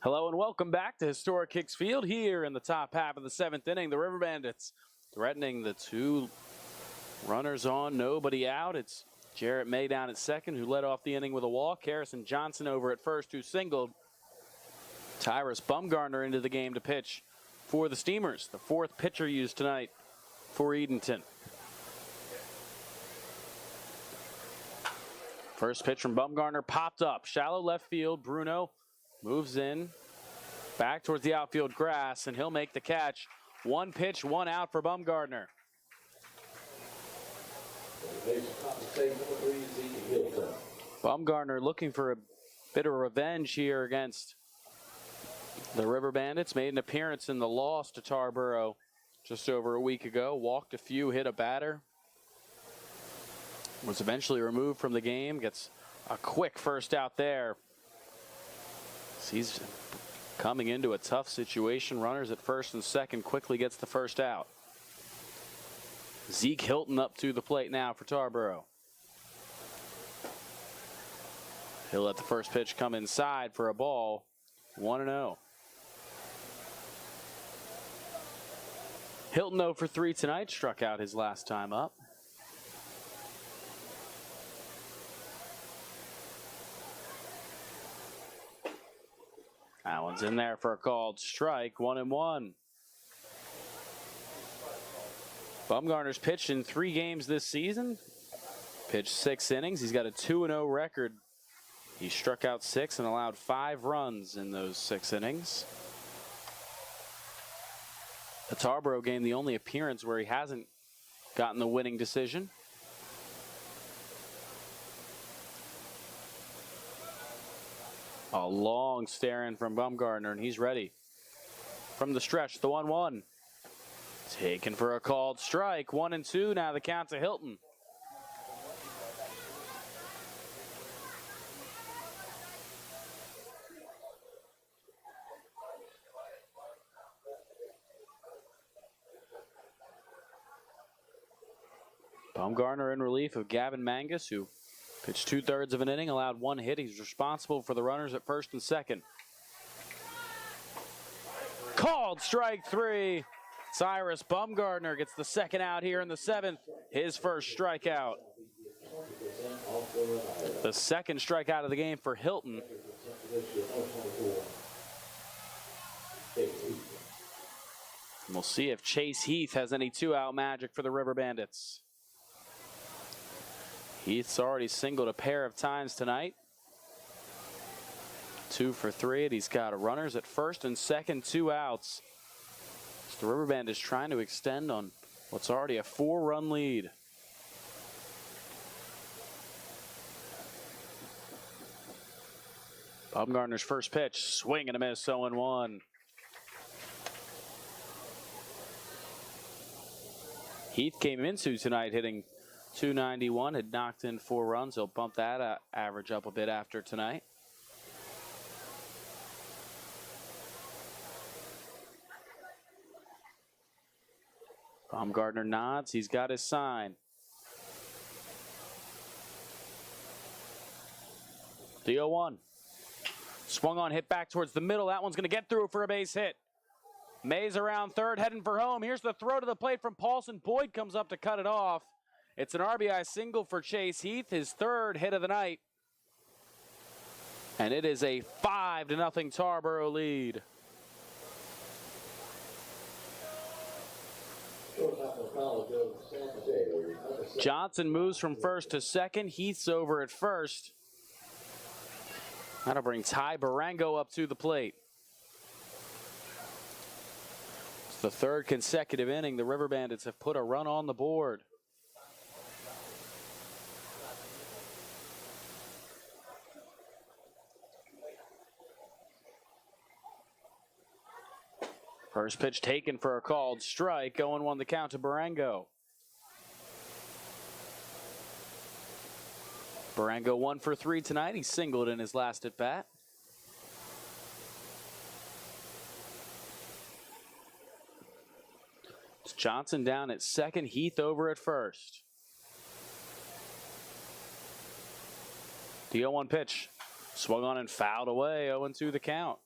Hello and welcome back to historic Hicks Field here in the top half of the 7th inning. The River Bandits threatening the two runners on, nobody out. It's Jarrett May down at second, who led off the inning with a walk. Harrison Johnson over at first, who singled. Tyrus Bumgarner into the game to pitch for the Steamers, the fourth pitcher used tonight for Edenton. First pitch from Bumgarner popped up. Shallow left field. Bruno moves in, back towards the outfield grass, and he'll make the catch. One pitch, one out for Bumgarner. Bumgarner looking for a bit of revenge here against the River Bandits. Made an appearance in the loss to Tarboro just over a week ago. Walked a few, hit a batter. Was eventually removed from the game. Gets a quick first out there. He's coming into a tough situation. Runners at first and second, quickly gets the first out. Zeke Hilton up to the plate now for Tarboro. He'll let the first pitch come inside for a ball. 1-0. Hilton 0 for 3 tonight, struck out his last time up. That one's in there for a called strike, 1-1. Bumgarner's pitched in 3 games this season. Pitched 6 innings. He's got a 2-0 record. He struck out 6 and allowed 5 runs in those 6 innings. The Tarboro game, the only appearance where he hasn't gotten the winning decision. A long stare in from Bumgarner, and he's ready. From the stretch, the 1-1. Taken for a called strike. 1-2 now the count to Hilton. Bumgarner in relief of Gavin Mangus, who pitched 2/3 of an inning, allowed 1 hit. He's responsible for the runners at first and second. Called strike 3. Cyrus Bumgarner gets the second out here in the 7th. His first strikeout. The second strikeout of the game for Hilton. We'll see if Chase Heath has any two-out magic for the River Bandits. Heath's already singled a pair of times tonight. 2 for 3, and he's got runners at first and second, 2 outs. So the River Bandits trying to extend on what's already a 4-run lead. Baumgartner's first pitch, swing and a miss, 0-1. Heath came into tonight hitting .291, had knocked in 4 runs. He'll bump that average up a bit after tonight. Baumgartner nods. He's got his sign. The 0-1. Swung on, hit back towards the middle. That one's going to get through for a base hit. Mays around third, heading for home. Here's the throw to the plate from Paulson. Boyd comes up to cut it off. It's an RBI single for Chase Heath, his 3rd hit of the night. And it is a 5-0 Tarboro lead. Johnson moves from first to second. Heath's over at first. That'll bring Ty Barango up to the plate. It's the 3rd consecutive inning the River Bandits have put a run on the board. First pitch taken for a called strike. 0-1 the count to Barango. Barango 1 for 3 tonight. He singled in his last at bat. It's Johnson down at second. Heath over at first. The 0-1 pitch. Swung on and fouled away. 0-2 the count.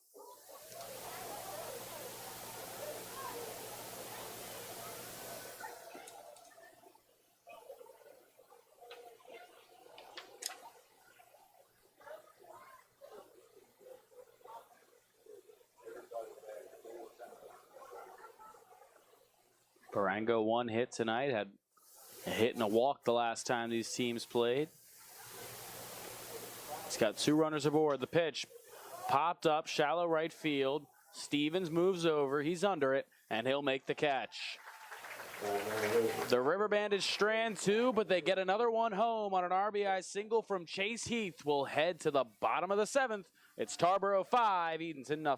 Barango 1 hit tonight, had a hit and a walk the last time these teams played. He's got 2 runners aboard. The pitch popped up, shallow right field. Stevens moves over, he's under it, and he'll make the catch. The River Bandits strand 2, but they get another one home on an RBI single from Chase Heath. We'll head to the bottom of the 7th. It's Tarboro 5, Edenton 0.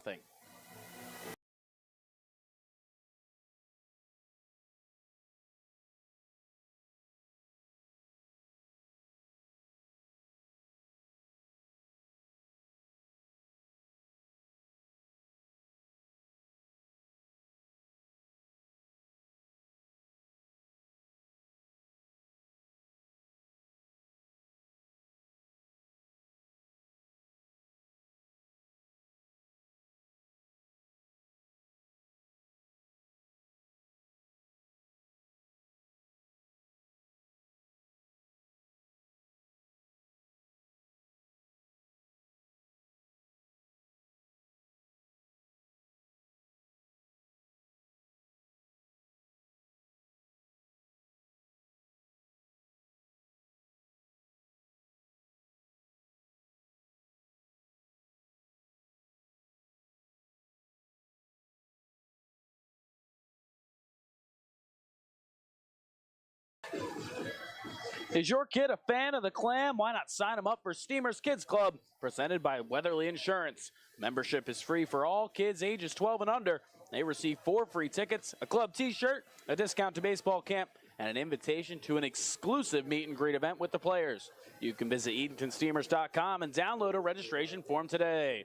Is your kid a fan of the Clam? Why not sign him up for Steamer's Kids Club, presented by Weatherly Insurance. Membership is free for all kids ages 12 and under. They receive 4 free tickets, a club t-shirt, a discount to baseball camp, and an invitation to an exclusive meet and greet event with the players. You can visit EdentonSteamers.com and download a registration form today.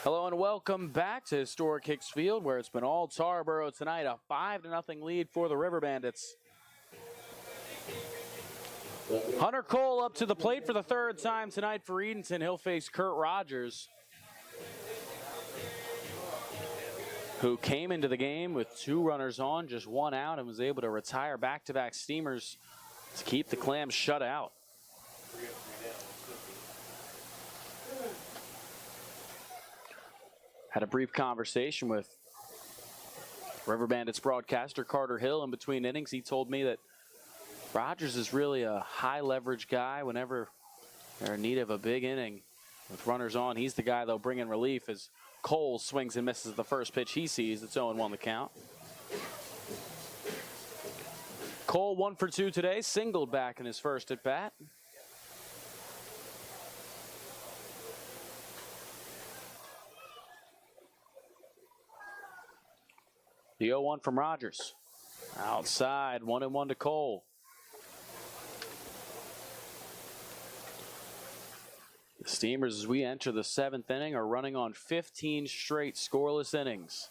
Hello and welcome back to historic Hicks Field, where it's been all Tarboro tonight. A 5-0 lead for the River Bandits. Hunter Cole up to the plate for the 3rd time tonight for Edenton. He'll face Kurt Rogers. who came into the game with 2 runners on, just 1 out, and was able to retire back-to-back steamers to keep the Clams shut out. Had a brief conversation with River Bandits broadcaster Carter Hill in between innings. He told me that Rogers is really a high-leverage guy whenever they're in need of a big inning. With runners on, he's the guy they'll bring in relief as Cole swings and misses the first pitch he sees. It's 0-1 the count. Cole 1 for 2 today, singled back in his first at bat. The 0-1 from Rogers. Outside, 1-1 to Cole. The Steamers, as we enter the 7th inning, are running on 15 straight scoreless innings.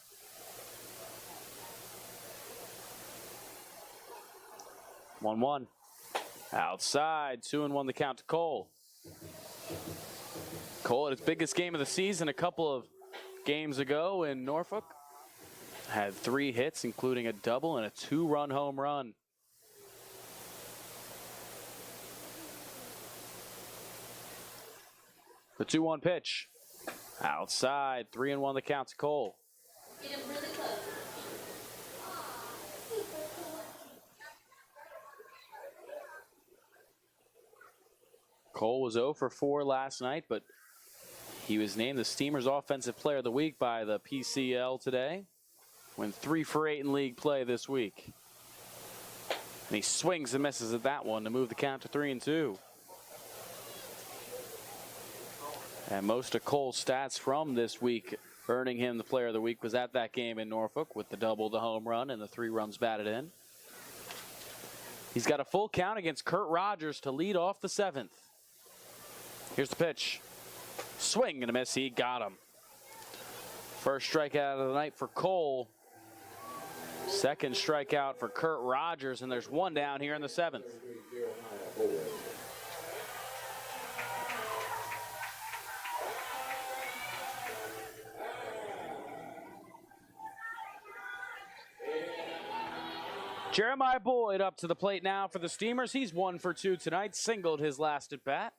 One. Outside, 2-1 the count to Cole. Cole at his biggest game of the season a couple of games ago in Norfolk. Had 3 hits, including a double and a 2-run home run. The 2-1 pitch. Outside, 3-1 the count to Cole. Cole was 0 for 4 last night, but he was named the Steamers Offensive Player of the Week by the PCL today. Went 3 for 8 in league play this week. And he swings and misses at that one to move the count to 3-2. And most of Cole's stats from this week earning him the Player of the Week was at that game in Norfolk with the double, the home run, and the 3 runs batted in. He's got a full count against Kurt Rogers to lead off the 7th. Here's the pitch. Swing and a miss. He got him. First strikeout of the night for Cole. Second strikeout for Kurt Rogers, and there's 1 down here in the 7th. Jeremiah Boyd up to the plate now for the Steamers. He's 1 for 2 tonight, singled his last at bat.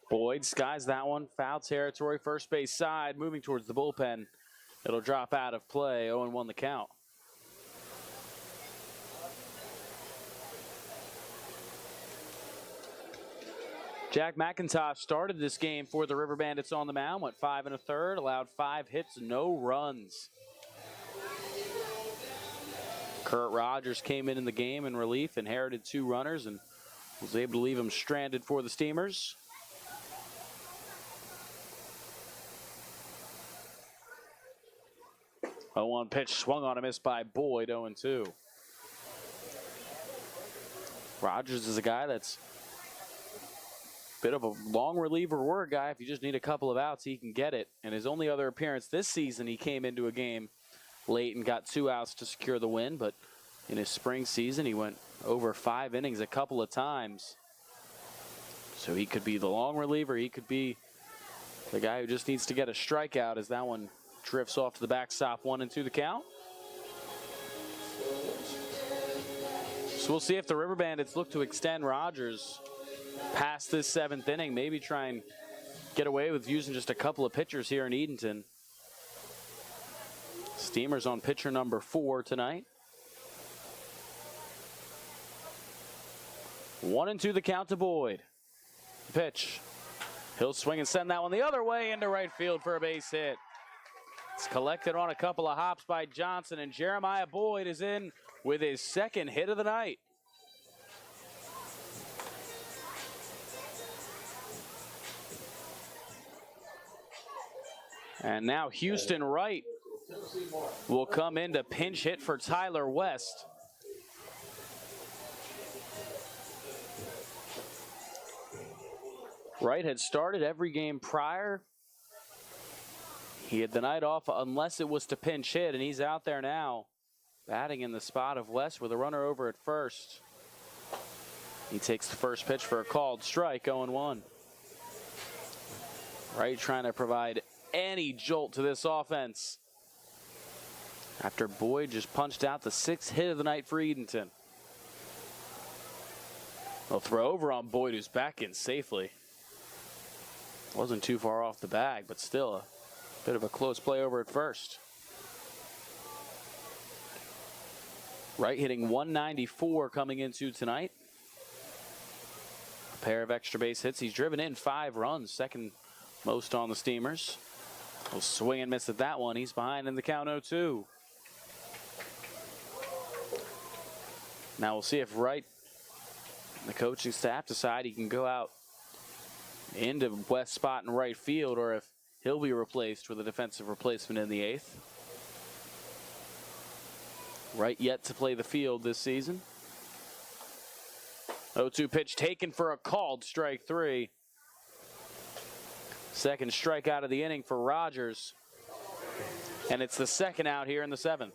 Boyd skies that one, foul territory, first base side, moving towards the bullpen. It'll drop out of play, 0-1 the count. Jack McIntosh started this game for the River Bandits on the mound, went 5 1/3, allowed 5 hits, no runs. Kurt Rogers came in the game in relief, inherited 2 runners, and was able to leave them stranded for the Steamers. A 0-1 pitch swung on a miss by Boyd, 0-2. Rogers is a guy that's a bit of a long reliever word guy. If you just need a couple of outs, he can get it. And his only other appearance this season, he came into a game late and got 2 outs to secure the win. But in his spring season, he went over 5 innings a couple of times. So he could be the long reliever. He could be the guy who just needs to get a strikeout as that one drifts off to the backstop, 1-2 the count. So we'll see if the River Bandits look to extend Rogers past this 7th inning, maybe try and get away with using just a couple of pitchers here in Edenton. Steamers on pitcher number 4 tonight. 1-2 the count to Boyd. Pitch. He'll swing and send that one the other way into right field for a base hit. It's collected on a couple of hops by Johnson, and Jeremiah Boyd is in with his 2nd hit of the night. And now Houston Wright will come in to pinch hit for Tyler West. Wright had started every game prior. He had the night off unless it was to pinch hit, and he's out there now batting in the spot of West with a runner over at first. He takes the first pitch for a called strike, 0-1. Wright trying to provide any jolt to this offense after Boyd just punched out the 6th hit of the night for Edenton. They'll throw over on Boyd, who's back in safely. Wasn't too far off the bag, but still a bit of a close play over at first. Wright hitting 194 coming into tonight. A pair of extra base hits. He's driven in 5 runs, second most on the Steamers. He'll swing and miss at that one. He's behind in the count, 0-2. Now we'll see if Wright and the coaching staff decide he can go out into West spot in right field, or if he'll be replaced with a defensive replacement in the 8th. Wright yet to play the field this season. 0-2 pitch taken for a called strike 3. Second strikeout of the inning for Rogers. And it's the second out here in the 7th.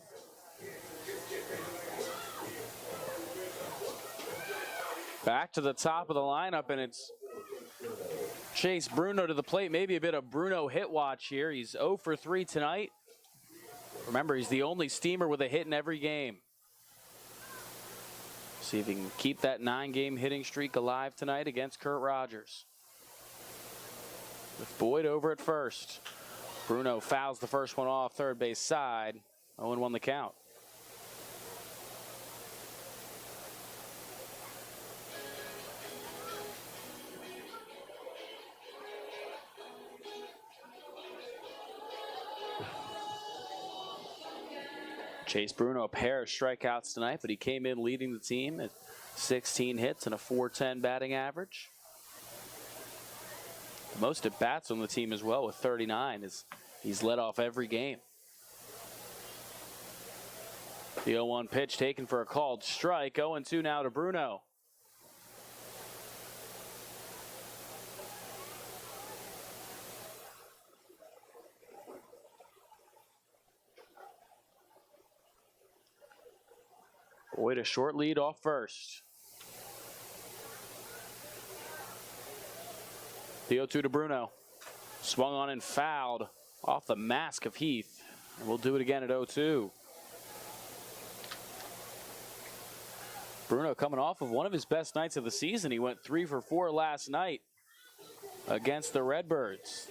Back to the top of the lineup, and it's Chase Bruno to the plate. Maybe a bit of Bruno hit watch here. He's 0 for 3 tonight. Remember, he's the only Steamer with a hit in every game. See if he can keep that 9-game hitting streak alive tonight against Kurt Rogers. With Boyd over at first. Bruno fouls the first one off third base side. 0-1 the count. Chase Bruno, a pair of strikeouts tonight, but he came in leading the team at 16 hits and a .410 batting average. Most at bats on the team as well with 39, as he's led off every game. The 0-1 pitch taken for a called strike. 0-2 now to Bruno. Boyd a short lead off first. The 0-2 to Bruno. Swung on and fouled off the mask of Heath. And we'll do it again at 0-2. Bruno coming off of one of his best nights of the season. He went 3 for 4 last night against the Redbirds.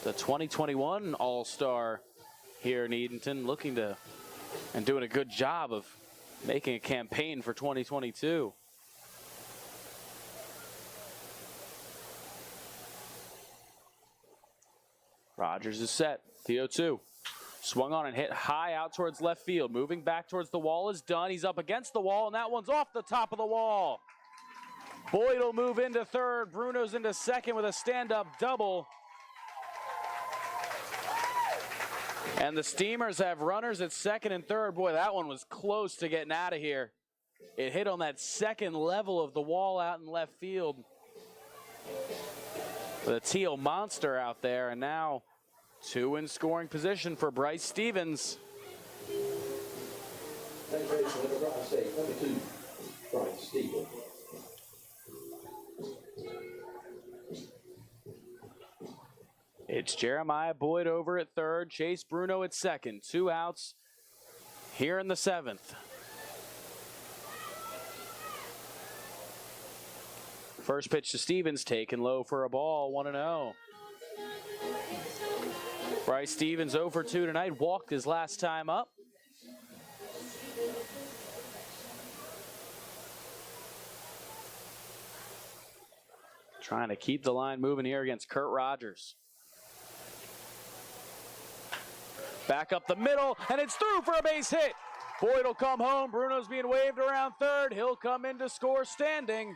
The 2021 All-Star here in Edenton, looking to and doing a good job of making a campaign for 2022. Rogers is set. The 0-2. Swung on and hit high out towards left field. Moving back towards the wall is done. He's up against the wall, and that one's off the top of the wall. Boyd will move into third. Bruno's into second with a stand-up double. And the Steamers have runners at second and third. Boy, that one was close to getting out of here. It hit on that second level of the wall out in left field. The teal monster out there, and now 2 in scoring position for Bryce Stevens. Number 2, Bryce Stevens. It's Jeremiah Boyd over at third, Chase Bruno at second. 2 outs here in the 7th. First pitch to Stevens, taken low for a ball, 1-0. Bryce Stevens 0 for 2 tonight, walked his last time up. Trying to keep the line moving here against Kurt Rogers. Back up the middle, and it's through for a base hit. Boyd will come home. Bruno's being waved around third. He'll come in to score standing.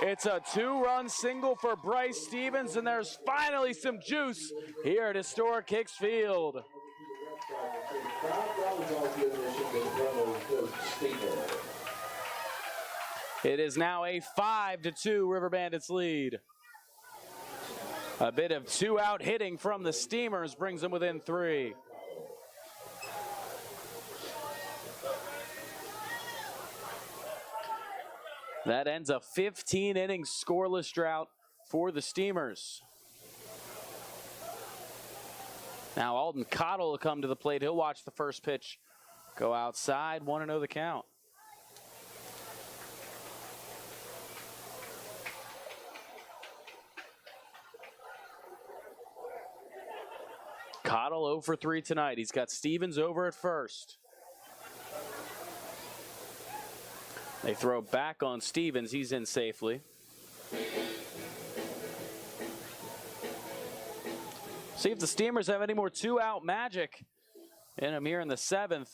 It's a 2-run single for Bryce Stevens, and there's finally some juice here at historic Hicks Field. It is now a 5-2 River Bandits lead. A bit of 2-out hitting from the Steamers brings them within 3. That ends a 15-inning scoreless drought for the Steamers. Now Alden Cottle will come to the plate. He'll watch the first pitch go outside. 1-0 the count. Cottle 0 for 3 tonight. He's got Stevens over at first. They throw back on Stevens. He's in safely. See if the Steamers have any more two-out magic in them here in the 7th.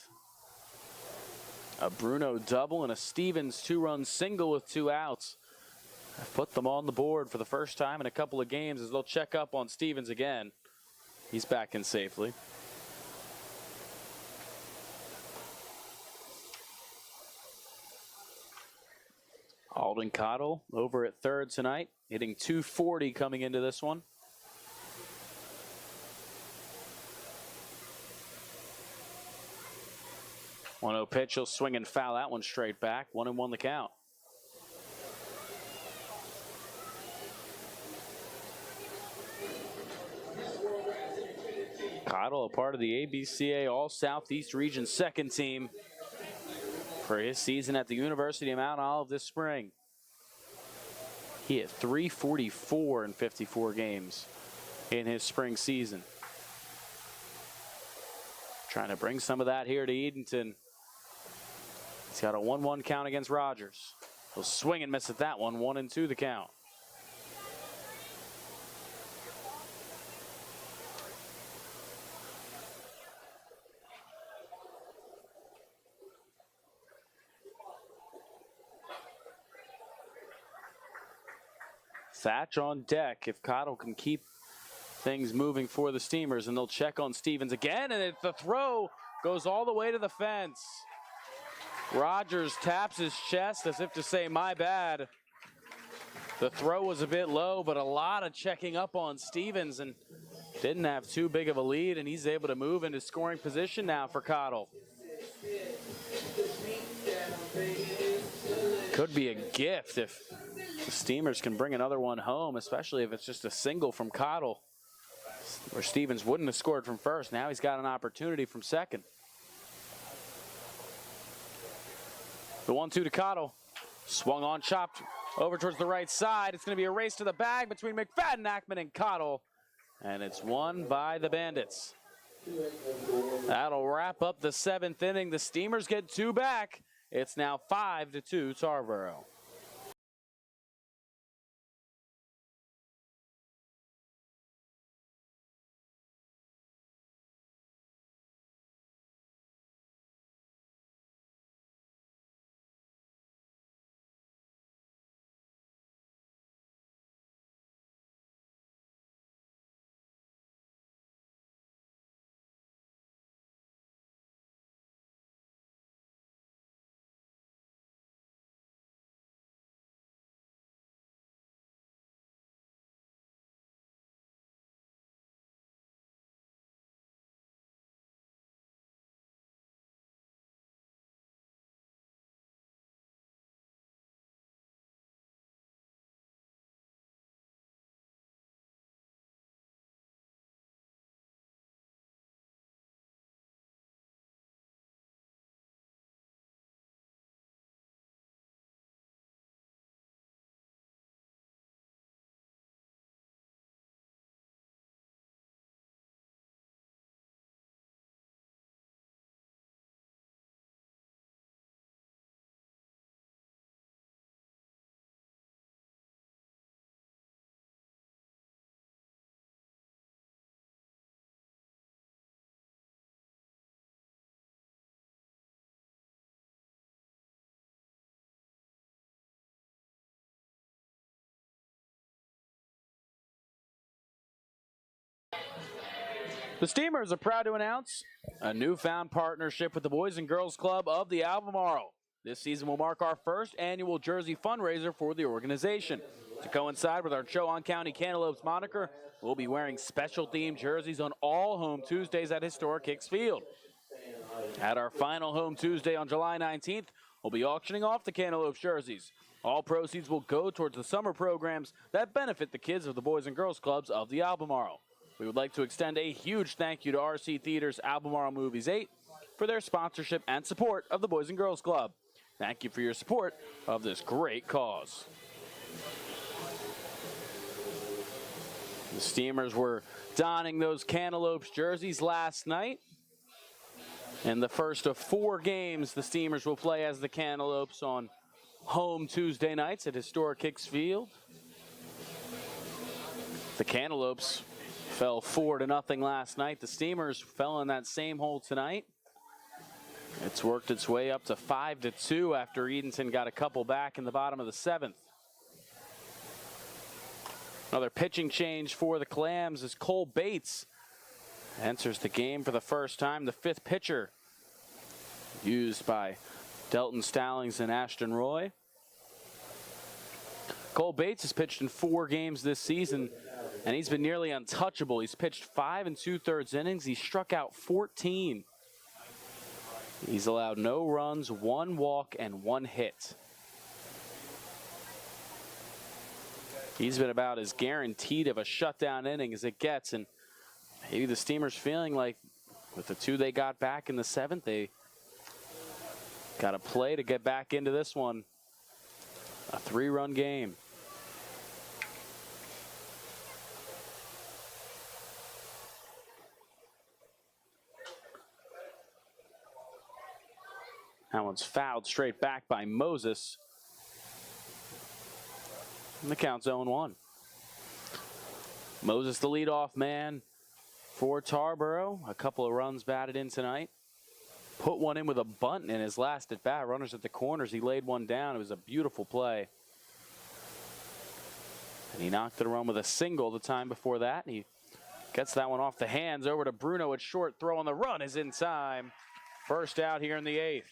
A Bruno double and a Stevens two-run single with 2 outs. I've put them on the board for the first time in a couple of games as they'll check up on Stevens again. He's back in safely. Alden Cottle over at third tonight, hitting .240 coming into this one. One-0 pitch, he'll swing and foul that one straight back. 1-1 the count. Cottle, a part of the ABCA All-Southeast Region second team for his season at the University of Mount Olive this spring. He hit .344 in 54 games in his spring season. Trying to bring some of that here to Edenton. He's got a 1-1 count against Rogers. He'll swing and miss at that one. 1-2 the count. Thatch on deck if Cottle can keep things moving for the Steamers, and they'll check on Stevens again, and the throw goes all the way to the fence. Rogers taps his chest as if to say, my bad. The throw was a bit low, but a lot of checking up on Stevens, and didn't have too big of a lead, and he's able to move into scoring position now for Cottle. Could be a gift if the Steamers can bring another one home, especially if it's just a single from Cottle, where Stevens wouldn't have scored from first. Now he's got an opportunity from second. The 1-2 to Cottle. Swung on, chopped over towards the right side. It's going to be a race to the bag between McFadden, Ackman, and Cottle. And it's won by the Bandits. That'll wrap up the 7th inning. The Steamers get 2 back. It's now 5-2 Tarboro. The Steamers are proud to announce a newfound partnership with the Boys and Girls Club of the Albemarle. This season will mark our first annual jersey fundraiser for the organization. To coincide with our Chowan County Cantaloupes moniker, we'll be wearing special themed jerseys on all home Tuesdays at historic Hicks Field. At our final home Tuesday on July 19th, we'll be auctioning off the Cantaloupes jerseys. All proceeds will go towards the summer programs that benefit the kids of the Boys and Girls Clubs of the Albemarle. We would like to extend a huge thank you to RC Theater's Albemarle Movies 8 for their sponsorship and support of the Boys and Girls Club. Thank you for your support of this great cause. The Steamers were donning those Cantaloupes jerseys last night. In the first of 4 games, the Steamers will play as the Cantaloupes on home Tuesday nights at historic Hicks Field. The Cantaloupes fell 4-0 last night. The Steamers fell in that same hole tonight. It's worked its way up to 5-2 after Edenton got a couple back in the bottom of the 7th. Another pitching change for the Clams as Cole Bates enters the game for the first time. The 5th pitcher used by Delton Stallings and Ashton Roy. Cole Bates has pitched in 4 games this season, and he's been nearly untouchable. He's pitched 5 2/3 innings. He struck out 14. He's allowed no runs, 1 walk, and 1 hit. He's been about as guaranteed of a shutdown inning as it gets, and maybe the Steamers feeling like with the 2 they got back in the 7th, they got to play to get back into this one. A 3-run game. That one's fouled straight back by Moses. And the count's 0-1. Moses, the leadoff man for Tarboro. A couple of runs batted in tonight. Put one in with a bunt in his last at bat. Runners at the corners. He laid one down. It was a beautiful play. And he knocked it around with a single the time before that. And he gets that one off the hands over to Bruno at short. Throw on the run is in time. First out here in the 8th.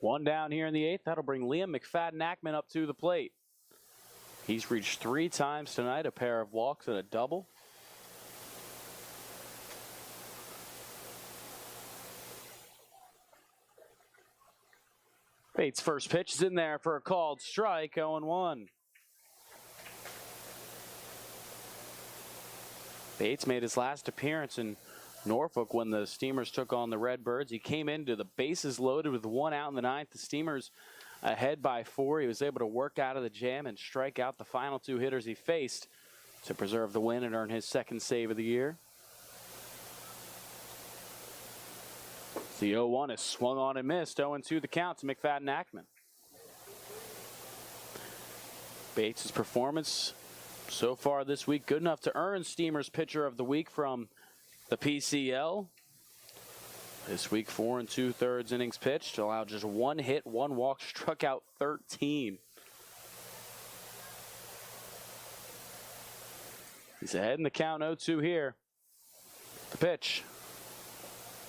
One down here in the 8th. That'll bring Liam McFadden-Ackman up to the plate. He's reached 3 times tonight, a pair of walks and a double. Bates' first pitch is in there for a called strike, 0-1. Bates made his last appearance in Norfolk when the Steamers took on the Redbirds. He came into the bases loaded with 1 out in the 9th. The Steamers ahead by 4. He was able to work out of the jam and strike out the final 2 hitters he faced to preserve the win and earn his 2nd save of the year. The 0-1 is swung on and missed. 0-2 the count to McFadden-Ackman. Bates' performance so far this week good enough to earn Steamers Pitcher of the Week from the PCL. This week, 4 2/3 innings pitched, allowed just 1 hit, 1 walk, struck out 13. He's ahead in the count, 0-2 here. The pitch.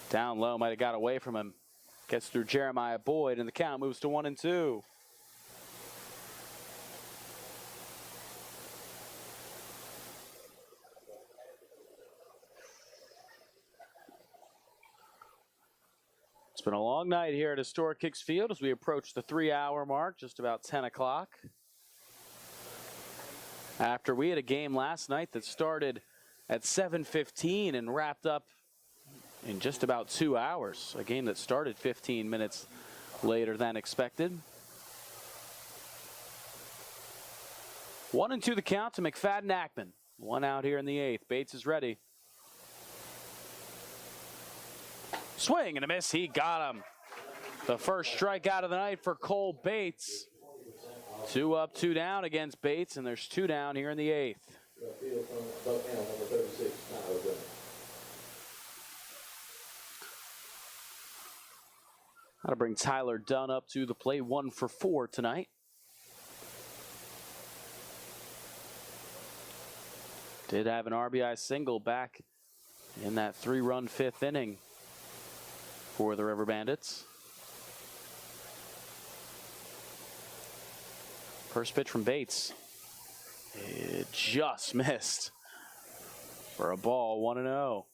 Down low, might have got away from him. Gets through Jeremiah Boyd, and the count moves to 1-2. It's been a long night here at historic Hicks Field as we approach the 3-hour mark, just about 10 o'clock. After we had a game last night that started at 7:15 and wrapped up in just about 2 hours. A game that started 15 minutes later than expected. 1-2 the count to McFadden-Ackman. 1 out here in the 8th. Bates is ready. Swing and a miss. He got him. The first strikeout of the night for Cole Bates. 2 up, 2 down against Bates, and there's 2 down here in the 8th. Got to bring Tyler Dunn up to the plate. 1 for 4 tonight. did have an RBI single back in that 3-run 5th inning for the River Bandits. First pitch from Bates. It just missed for a ball, 1-0.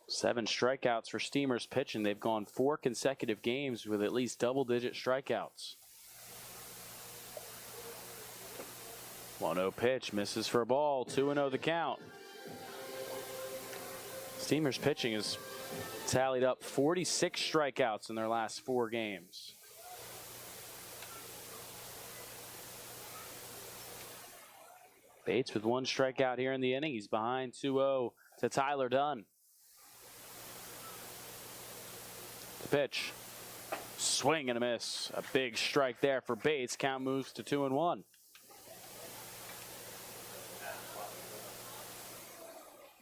Seven strikeouts for Steamers pitching. They've gone 4 consecutive games with at least double-digit strikeouts. 1-0 pitch, misses for a ball, 2-0 the count. Steamers pitching has tallied up 46 strikeouts in their last 4 games. Bates with 1 strikeout here in the inning. He's behind 2-0 to Tyler Dunn. The pitch. Swing and a miss. A big strike there for Bates. Count moves to 2-1.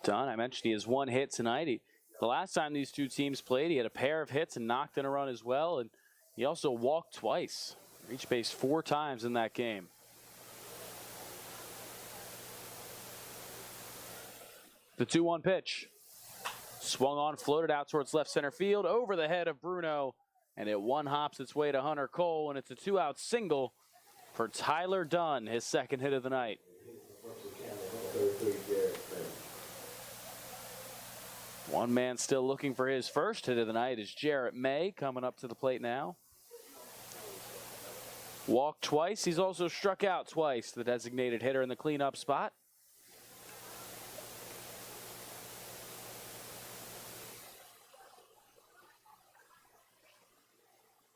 Dunn, I mentioned he has 1 hit tonight. The last time these two teams played, he had a pair of hits and knocked in a run as well. And he also walked twice. Reached base 4 times in that game. The 2-1 pitch. Swung on, floated out towards left center field, over the head of Bruno, and it one-hops its way to Hunter Cole, and it's a 2-out single for Tyler Dunn, his 2nd hit of the night. One man still looking for his 1st hit of the night is Jarrett May, coming up to the plate now. Walked twice. He's also struck out twice, the designated hitter in the cleanup spot.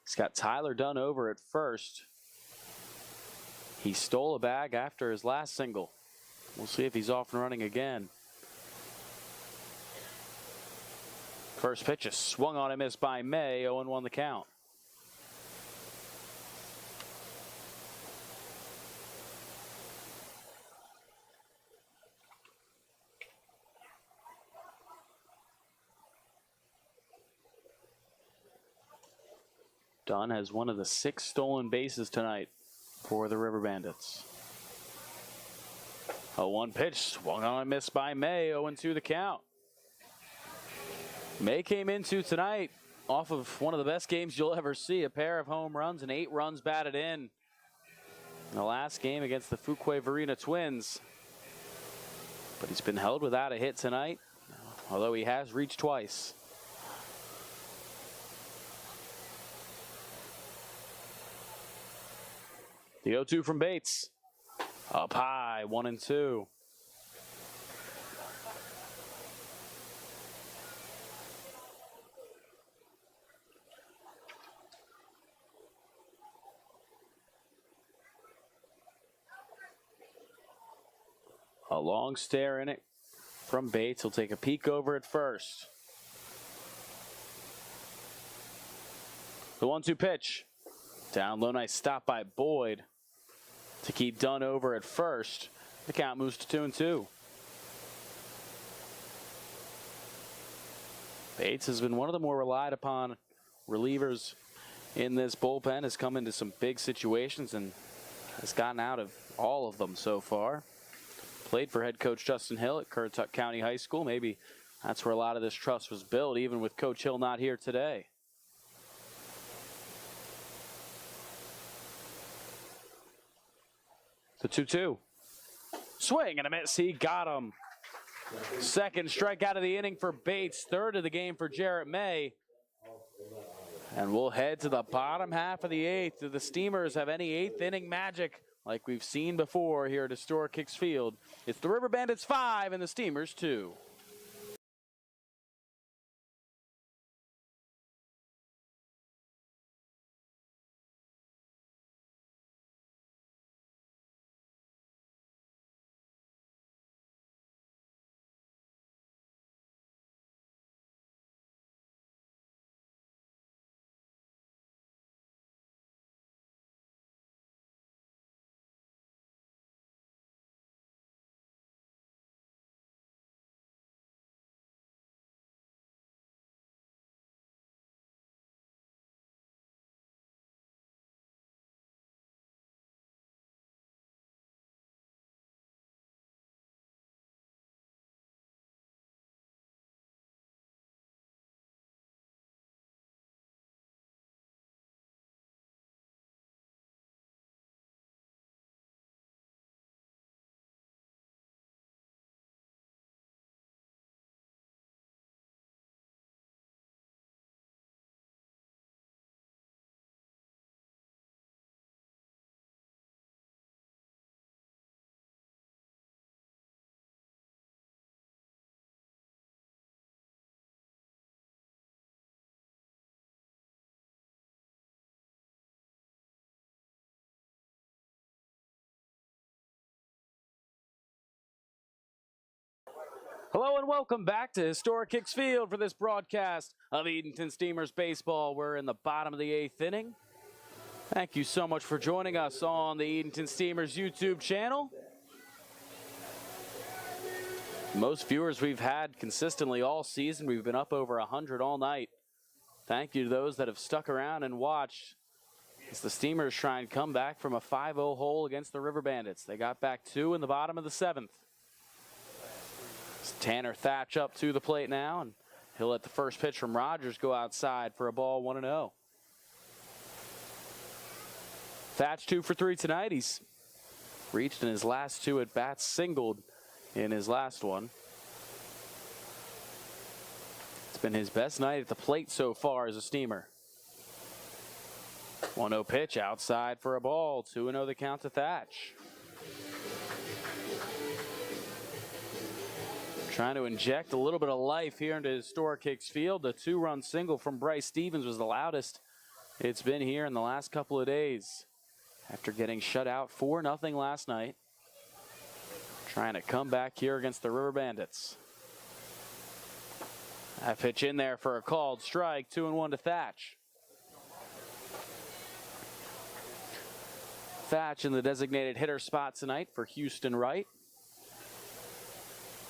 He's got Tyler Dunn over at first. He stole a bag after his last single. We'll see if he's off and running again. First pitch is swung on and missed by May. 0-1 the count. Dunn has one of the 6 stolen bases tonight for the River Bandits. 0-1 pitch, swung on and missed by May. 0-2 the count. May came into tonight off of one of the best games you'll ever see. A pair of home runs and 8 runs batted in the last game against the Fuquay-Varina Twins. But he's been held without a hit tonight, although he has reached twice. The 0-2 from Bates. Up high, 1-2. A long stare in it from Bates. He'll take a peek over at first. The 1-2 pitch. Down low, nice stop by Boyd to keep Dunn over at first. The count moves to 2-2. Bates has been one of the more relied upon relievers in this bullpen. Has come into some big situations and has gotten out of all of them so far. Played for head coach Justin Hill at Currituck County High School. Maybe that's where a lot of this trust was built, even with Coach Hill not here today. The 2-2. Swing and a miss. He got him. 2nd strikeout of the inning for Bates. 3rd of the game for Jarrett May. And we'll head to the bottom half of the 8th. Do the Steamers have any 8th inning magic like we've seen before here at historic Hicks Field? It's the River Bandits 5 and the Steamers 2. Hello and welcome back to Historic Kicks Field for this broadcast of Edenton Steamers baseball. We're in the bottom of the 8th inning. Thank you so much for joining us on the Edenton Steamers YouTube channel. Most viewers we've had consistently all season. We've been up over 100 all night. Thank you to those that have stuck around and watched as the Steamers try and come back from a 5-0 hole against the River Bandits. They got back 2 in the bottom of the 7th. Tanner Thatch up to the plate now, and he'll let the first pitch from Rogers go outside for a ball 1-0. Thatch 2 for 3 tonight. He's reached in his last 2 at bats, singled in his last one. It's been his best night at the plate so far as a Steamer. 1-0 pitch outside for a ball. 2-0 the count to Thatch. Trying to inject a little bit of life here into Historic Kicks Field. The 2-run single from Bryce Stevens was the loudest it's been here in the last couple of days. After getting shut out 4-0 last night. Trying to come back here against the River Bandits. That pitch in there for a called strike. 2-1 to Thatch. Thatch in the designated hitter spot tonight for Houston Wright,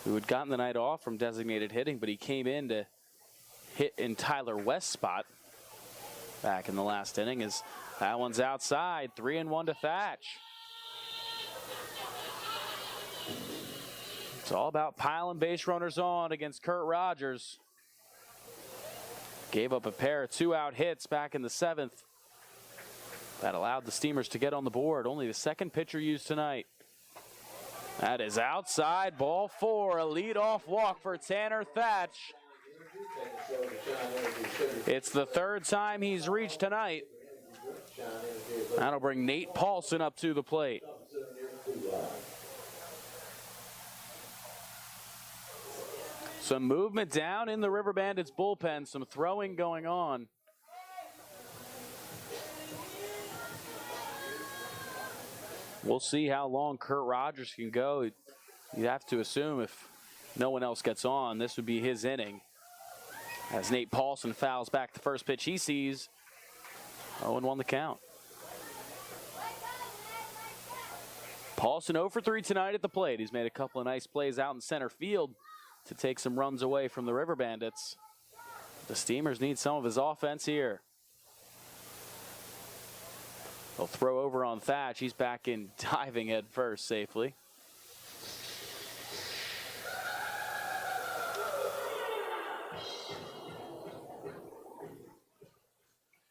who had gotten the night off from designated hitting, but he came in to hit in Tyler West's spot back in the last inning. As that one's outside. 3-1 to Thatch. It's all about piling base runners on against Kurt Rogers. Gave up a pair of 2-out hits back in the 7th. That allowed the Steamers to get on the board. Only the second pitcher used tonight. That is outside, ball 4, a leadoff walk for Tanner Thatch. It's the 3rd time he's reached tonight. That'll bring Nate Paulson up to the plate. Some movement down in the River Bandits bullpen, some throwing going on. We'll see how long Kurt Rogers can go. You'd have to assume if no one else gets on, this would be his inning. As Nate Paulson fouls back the first pitch he sees. 0-1 the count. Paulson 0 for 3 tonight at the plate. He's made a couple of nice plays out in center field to take some runs away from the River Bandits. The Steamers need some of his offense here. They'll throw over on Thatch. He's back in diving head first safely.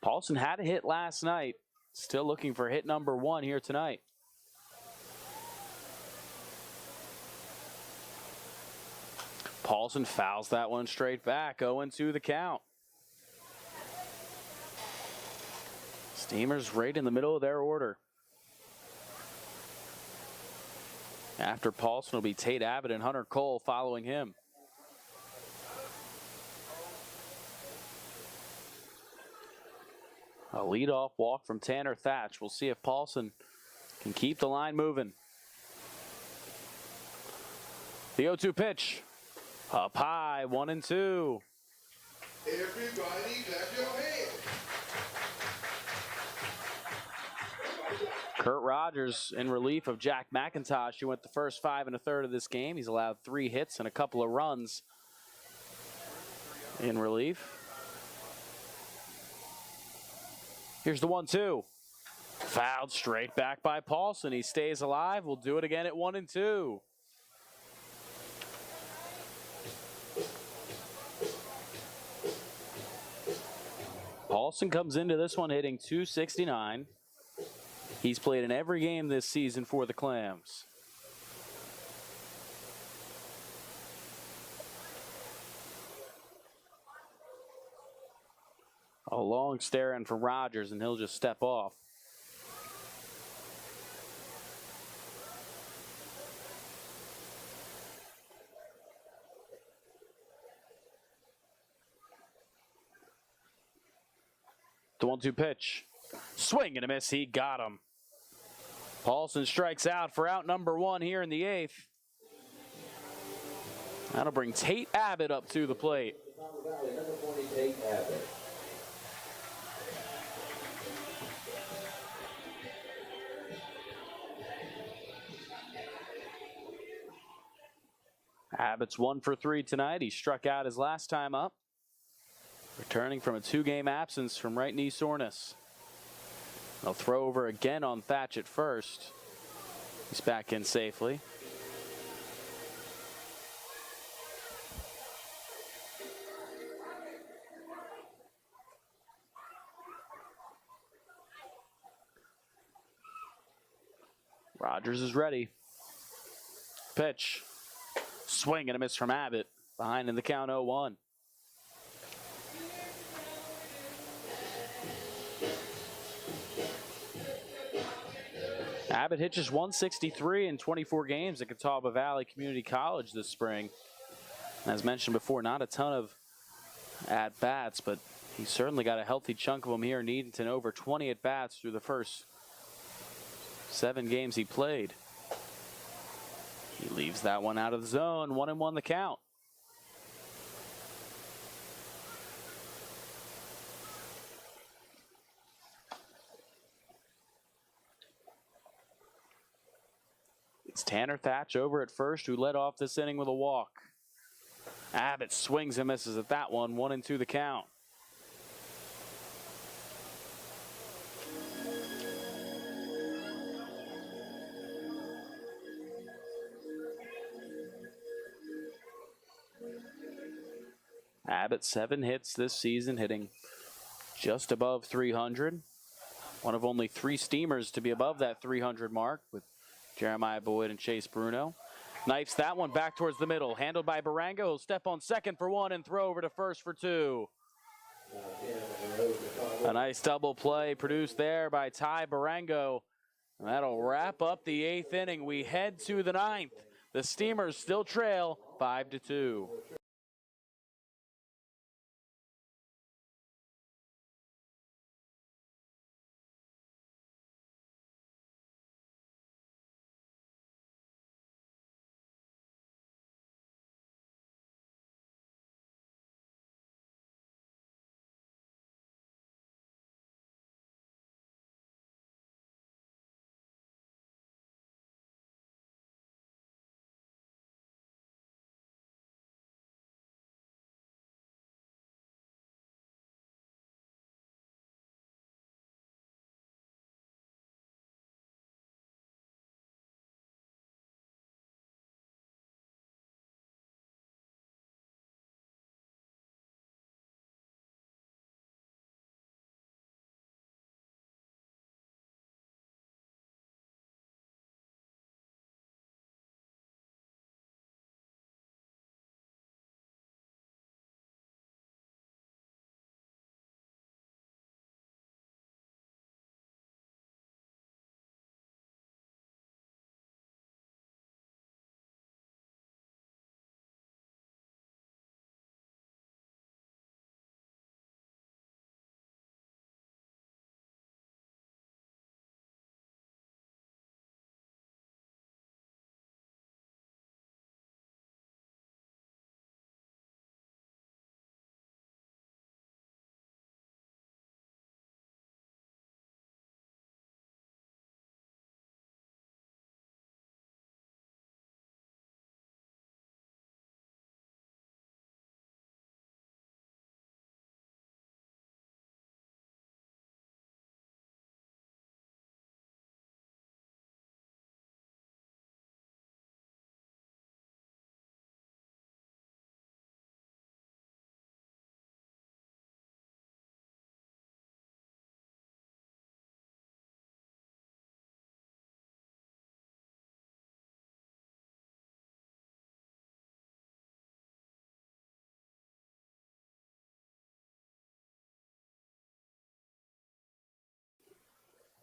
Paulson had a hit last night. Still looking for hit number 1 here tonight. Paulson fouls that one straight back. 0-2 the count. Steamers right in the middle of their order. After Paulson will be Tate Abbott and Hunter Cole following him. A leadoff walk from Tanner Thatch. We'll see if Paulson can keep the line moving. The 0-2 pitch. Up high, 1-2. Everybody clap your hands. Kurt Rogers in relief of Jack McIntosh, who went the first 5 1/3 of this game. He's allowed 3 hits and a couple of runs in relief. Here's the 1-2. Fouled straight back by Paulson. He stays alive. We'll do it again at 1-2. Paulson comes into this one hitting .269. He's played in every game this season for the Clams. A long stare in from Rogers, and he'll just step off. The 1-2 pitch. Swing and a miss. He got him. Paulson strikes out for out number 1 here in the 8th. That'll bring Tate Abbott up to the plate. Tarboro Valley, number 20, Tate Abbott. Abbott's 1 for 3 tonight. He struck out his last time up, returning from a 2-game absence from right knee soreness. They'll throw over again on Thatch at first. He's back in safely. Rogers is ready. Pitch. Swing and a miss from Abbott. Behind in the count 0-1. Abbott hitches 163 in 24 games at Catawba Valley Community College this spring. As mentioned before, not a ton of at-bats, but he certainly got a healthy chunk of them here in Edenton. Over 20 at-bats through the first 7 games he played. He leaves that one out of the zone. 1-1 the count. It's Tanner Thatch over at first, who led off this inning with a walk. Abbott swings and misses at that one. 1-2 the count. Abbott 7 hits this season, hitting just above 300. One of only 3 steamers to be above that 300 mark, with Jeremiah Boyd and Chase Bruno. Knifes that one back towards the middle. Handled by Barango. He'll step on second for 1 and throw over to first for 2. A nice double play produced there by Ty Barango. And that'll wrap up the 8th inning. We head to the 9th. The Steamers still trail 5-2.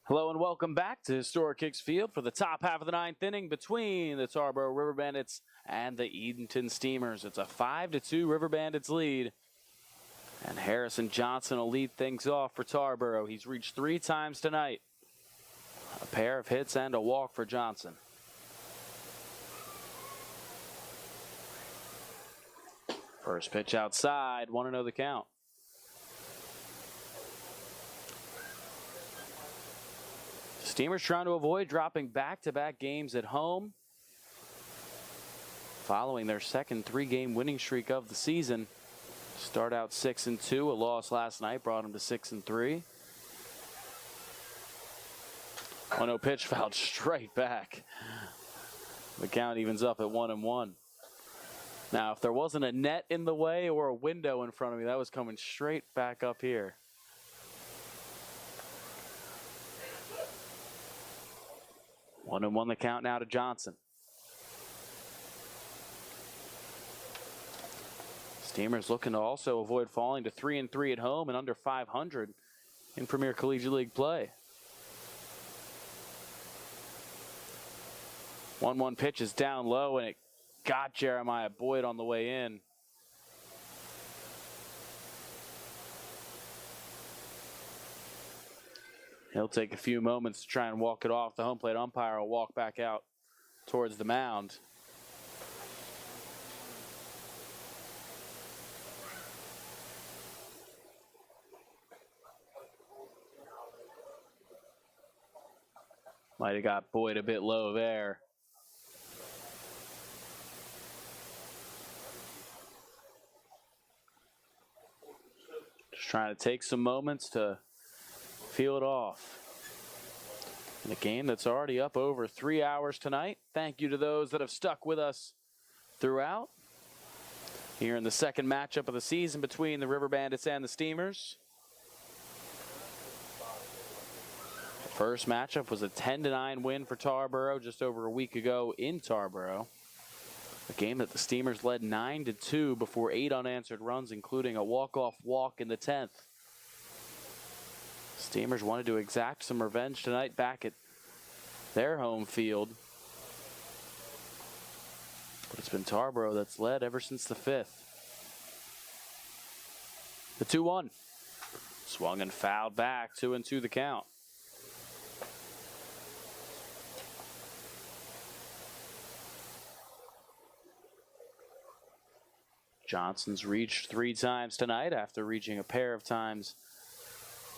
Hello and welcome back to historic Hicks Field for the top half of the 9th inning between the Tarboro River Bandits and the Edenton Steamers. It's a 5-2 River Bandits lead. And Harrison Johnson will lead things off for Tarboro. He's reached 3 times tonight. A pair of hits and a walk for Johnson. First pitch outside, 1-0 the count. Steamers trying to avoid dropping back-to-back games at home following their second 3-game winning streak of the season. Start out 6-2. A loss last night brought them to 6-3. 1-0 pitch fouled straight back. The count evens up at 1-1. Now, if there wasn't a net in the way or a window in front of me, that was coming straight back up here. One and one the count now to Johnson. Steamers looking to also avoid falling to 3-3 at home and under 500 in Premier Collegiate League play. 1-1 pitch is down low, and it got Jeremiah Boyd on the way in. He'll take a few moments to try and walk it off. The home plate umpire will walk back out towards the mound. Might have got Boyd a bit low there. Just trying to take some moments to feel it off. In a game that's already up over 3 hours tonight. Thank you to those that have stuck with us throughout. Here in the second matchup of the season between the River Bandits and the Steamers. The first matchup was a 10-9 win for Tarboro just over a week ago in Tarboro. A game that the Steamers led 9-2 before 8 unanswered runs, including a walk-off walk in the 10th. Steamers wanted to exact some revenge tonight back at their home field. But it's been Tarboro that's led ever since the 5th. The 2-1. Swung and fouled back, 2-2 the count. Johnson's reached 3 times tonight after reaching a pair of times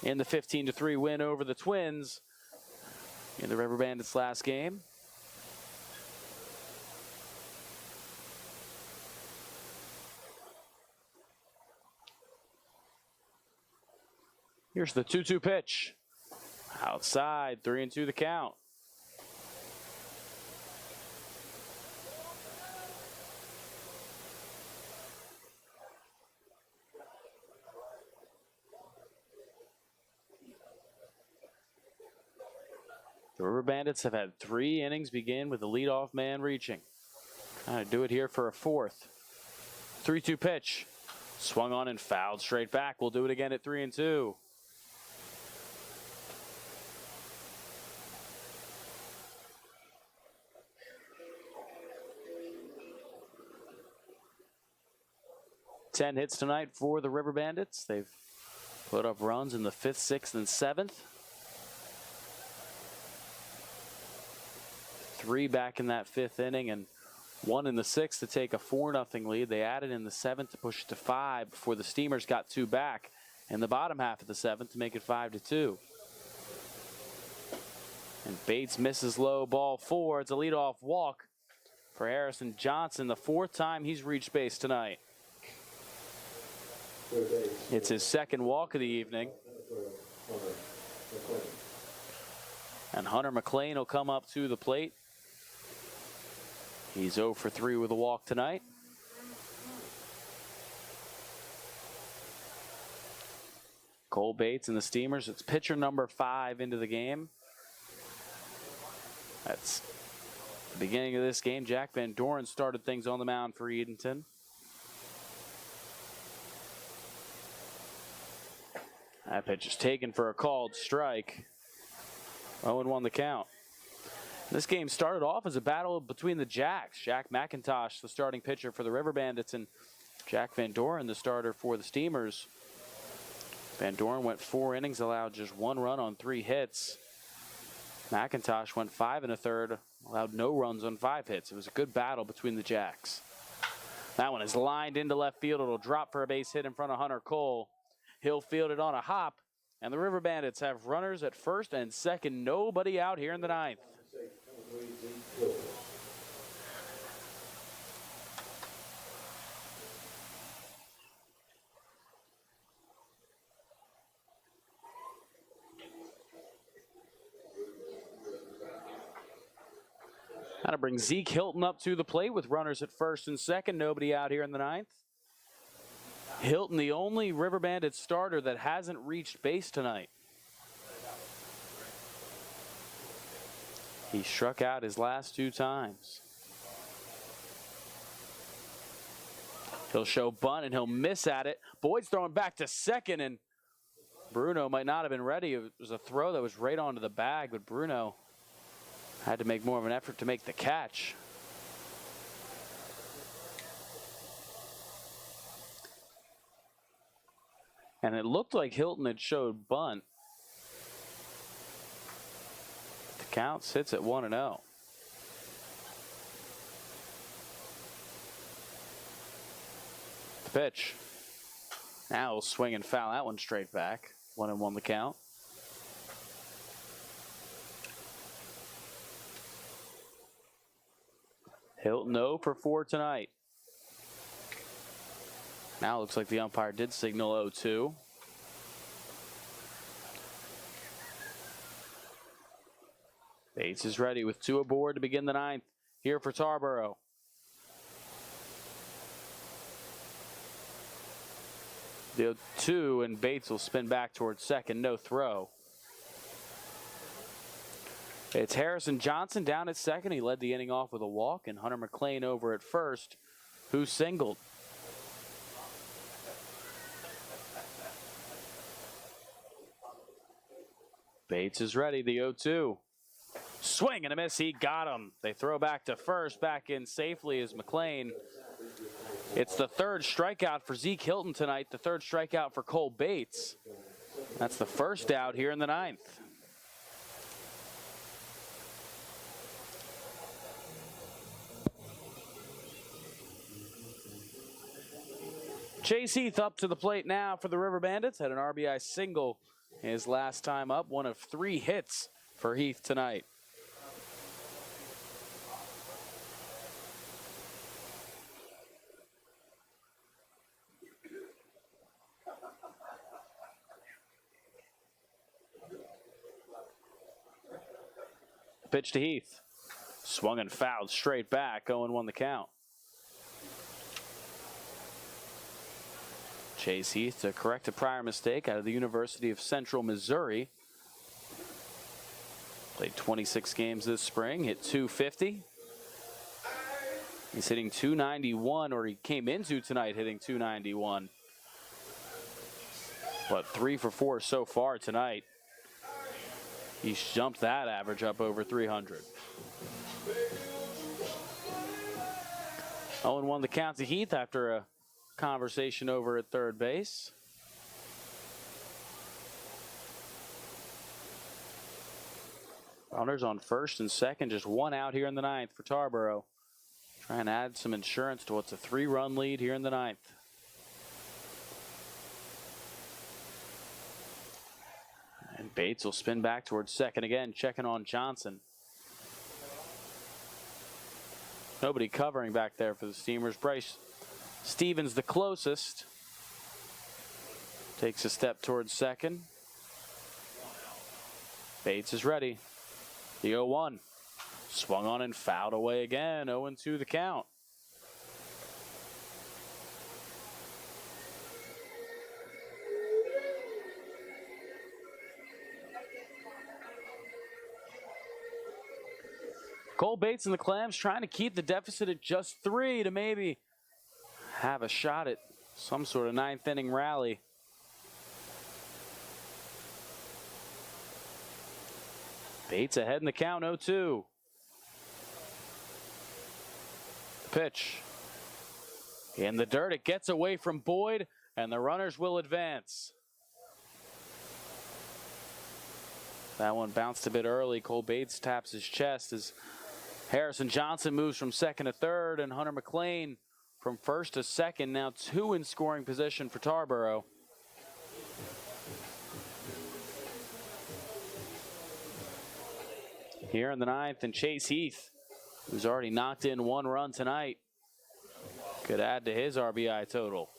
in the 15-3 win over the Twins in the River Bandits' last game. Here's the 2-2 pitch. Outside, 3-2 the count. The River Bandits have had 3 innings begin with the leadoff man reaching. Trying to do it here for a 4th. 3-2 pitch. Swung on and fouled straight back. We'll do it again at 3-2. Ten hits tonight for the River Bandits. They've put up runs in the 5th, 6th, and 7th. 3 back in that 5th inning and 1 in the 6th to take a 4-0 lead. They added in the 7th to push it to 5 before the Steamers got 2 back in the bottom half of the 7th to make it 5-2. And Bates misses low, ball 4. It's a leadoff walk for Harrison Johnson, the 4th time he's reached base tonight. It's his 2nd walk of the evening. And Hunter McLean will come up to the plate. He's 0 for 3 with a walk tonight. Cole Bates and the Steamers. It's pitcher number 5 into the game. That's the beginning of this game. Jack Van Doren started things on the mound for Edenton. That pitch is taken for a called strike. 0-1 the count. This game started off as a battle between the Jacks. Jack McIntosh, the starting pitcher for the River Bandits, and Jack Van Doren, the starter for the Steamers. Van Doren went 4 innings, allowed just 1 run on 3 hits. McIntosh went 5 1/3, allowed no runs on 5 hits. It was a good battle between the Jacks. That one is lined into left field. It'll drop for a base hit in front of Hunter Cole. He'll field it on a hop. And the River Bandits have runners at first and second. Nobody out here in the ninth. That'll bring Zeke Hilton up to the plate with runners at first and second. Nobody out here in the ninth. Hilton, the only River Bandits starter that hasn't reached base tonight. He struck out his last 2 times. He'll show bunt and he'll miss at it. Boyd's throwing back to second, and Bruno might not have been ready. It was a throw that was right onto the bag, but Bruno had to make more of an effort to make the catch. And it looked like Hilton had showed bunt. The count sits at 1-0. The pitch. Now he'll swing and foul that one straight back. 1-1 the count. Hilton 0 for 4 tonight. Now it looks like the umpire did signal 0-2. Bates is ready with 2 aboard to begin the ninth here for Tarboro. The 2 and Bates will spin back towards second, no throw. It's Harrison Johnson down at second. He led the inning off with a walk, and Hunter McLean over at first, who singled. Bates is ready, the 0-2. Swing and a miss, he got him. They throw back to first, back in safely as McLean. It's the 3rd strikeout for Zeke Hilton tonight, the 3rd strikeout for Cole Bates. That's the first out here in the ninth. Chase Heath up to the plate now for the River Bandits. Had an RBI single his last time up. 1 of 3 hits for Heath tonight. Pitch to Heath. Swung and fouled straight back. 0-1 the count. Chase Heath to correct a prior mistake out of the University of Central Missouri. Played 26 games this spring, hit .250. He's hitting .291, or he came into tonight hitting .291. But 3 for 4 so far tonight. He's jumped that average up over 300. 0-1 the count to Heath after a conversation over at third base. Runners on first and second, just 1 out here in the ninth for Tarboro. Trying to add some insurance to what's a 3-run lead here in the ninth. And Bates will spin back towards second again, checking on Johnson. Nobody covering back there for the Steamers. Bryce Stevens the closest. Takes a step towards second. Bates is ready. The 0-1. Swung on and fouled away again. 0-2 the count. Cole Bates and the Clams trying to keep the deficit at just 3 to maybe have a shot at some sort of 9th inning rally. Bates ahead in the count, 0-2. Pitch. In the dirt, it gets away from Boyd, and the runners will advance. That one bounced a bit early. Cole Bates taps his chest as Harrison Johnson moves from second to third, and Hunter McLean from first to second. Now 2 in scoring position for Tarboro. Here in the 9th, and Chase Heath, who's already knocked in 1 run tonight, could add to his RBI total.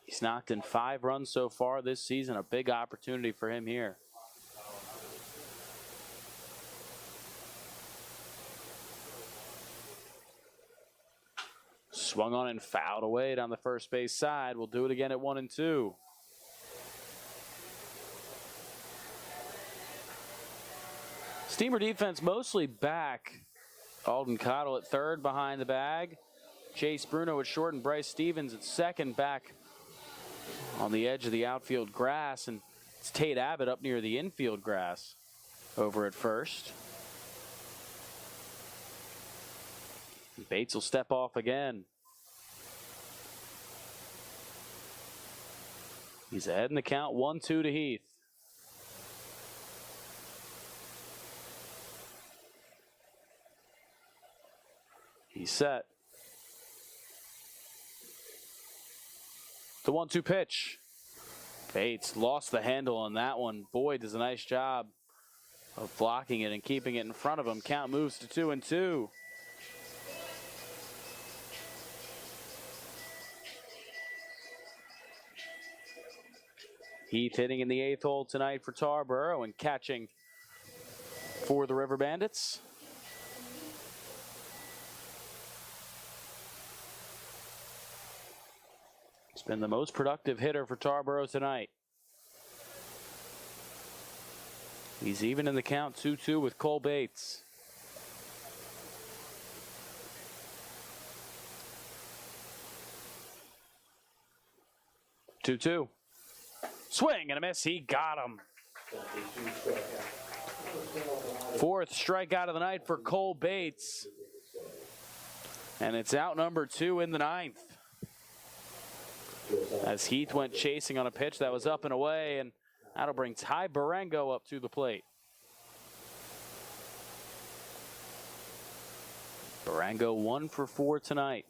He's knocked in 5 runs so far this season. A big opportunity for him here. Swung on and fouled away down the first base side. We'll do it again at 1 and 2. Steamer defense mostly back. Alden Cottle at third behind the bag. Chase Bruno at short and Bryce Stevens at second back on the edge of the outfield grass. And it's Tate Abbott up near the infield grass over at first. Bates will step off again. He's ahead in the count, 1-2 to Heath. He's set. The 1-2 pitch. Bates lost the handle on that one. Boyd does a nice job of blocking it and keeping it in front of him. Count moves to 2-2. Heath hitting in the 8th hole tonight for Tarboro and catching for the River Bandits. He's been the most productive hitter for Tarboro tonight. He's even in the count, 2-2 with Cole Bates. Two. Swing and a miss. He got him. 4th strikeout of the night for Cole Bates. And it's out number 2 in the 9th. As Heath went chasing on a pitch that was up and away, and that'll bring Ty Barango up to the plate. Barango 1 for 4 tonight.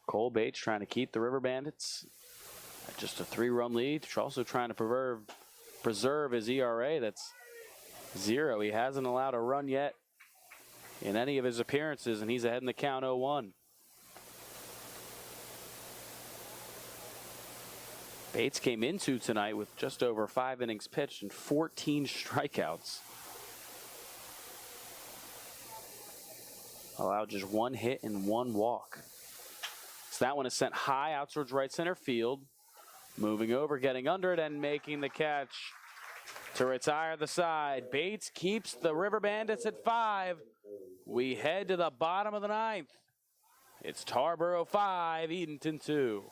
Cole Bates trying to keep the River Bandits at just a 3-run lead. Also trying to preserve his ERA. That's 0. He hasn't allowed a run yet in any of his appearances, and he's ahead in the count 0-1. Bates came into tonight with just over 5 innings pitched and 14 strikeouts. Allowed just 1 hit and 1 walk. So that one is sent high out towards right center field. Moving over, getting under it, and making the catch to retire the side. Bates keeps the River Bandits at 5. We head to the bottom of the 9th. It's Tarboro 5, Edenton 2.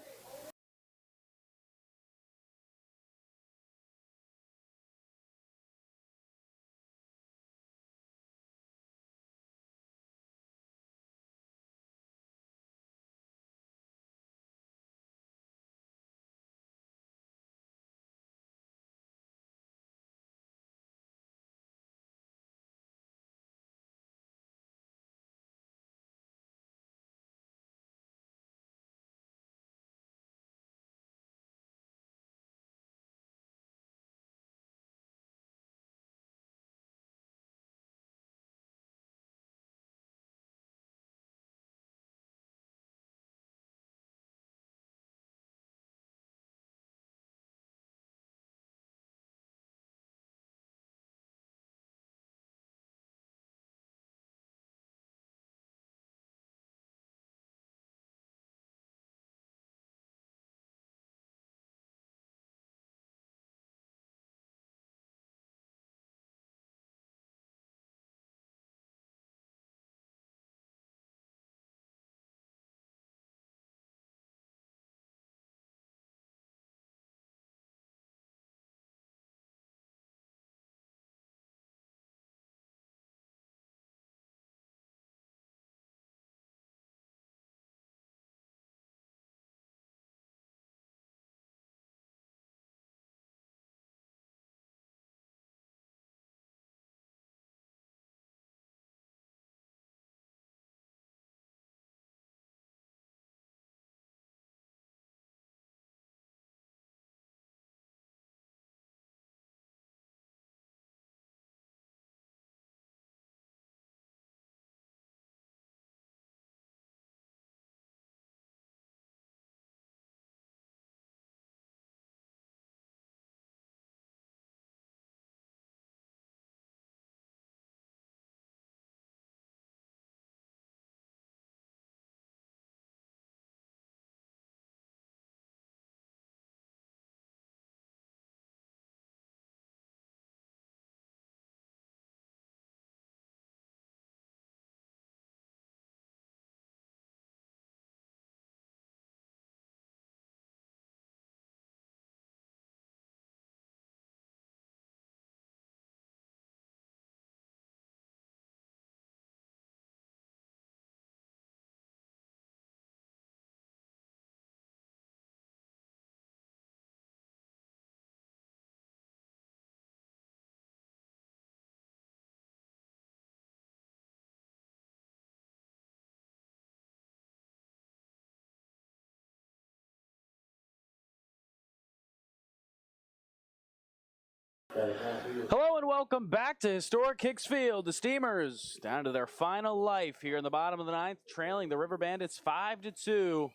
Hello and welcome back to Historic Hicks Field. The Steamers down to their final life here in the bottom of the ninth, trailing the River Bandits 5-2.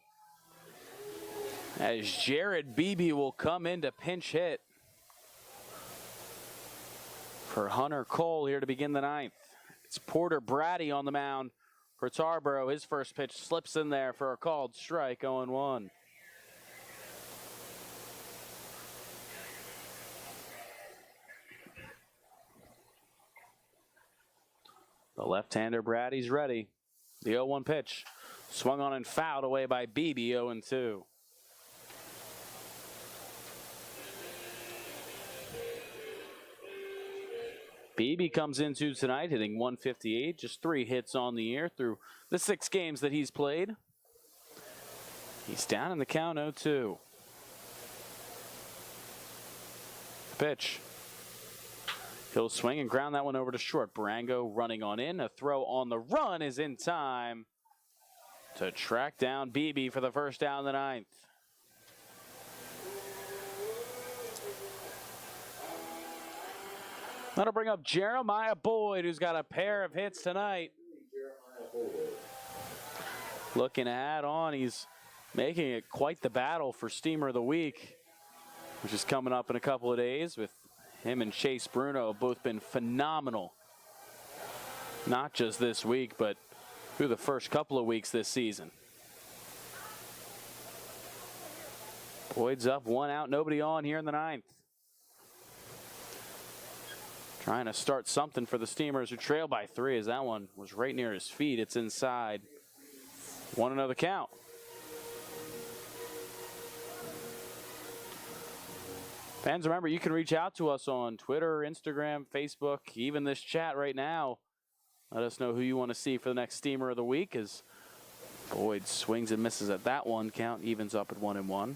As Jared Beebe will come in to pinch hit for Hunter Cole here to begin the ninth. It's Porter Brady on the mound for Tarboro. His first pitch slips in there for a called strike, 0-1. The left-hander Brady's ready. The 0-1 pitch swung on and fouled away by Beebe, 0-2. Beebe comes into tonight hitting .158, just 3 hits on the year through the 6 games that he's played. He's down in the count, 0-2. Pitch. He'll swing and ground that one over to short. Barango running on in. A throw on the run is in time to track down Beebe for the first down in the ninth. That'll bring up Jeremiah Boyd, who's got a pair of hits tonight. Looking to add on, he's making it quite the battle for Steamer of the Week, which is coming up in a couple of days. With him and Chase Bruno have both been phenomenal. Not just this week, but through the first couple of weeks this season. Boyd's up, 1 out, nobody on here in the ninth. Trying to start something for the Steamers, who trail by 3, as that one was right near his feet. It's inside. 1-0 count. Fans, remember, you can reach out to us on Twitter, Instagram, Facebook, even this chat right now. Let us know who you want to see for the next Steamer of the Week, as Boyd swings and misses at that one count, evens up at 1-1.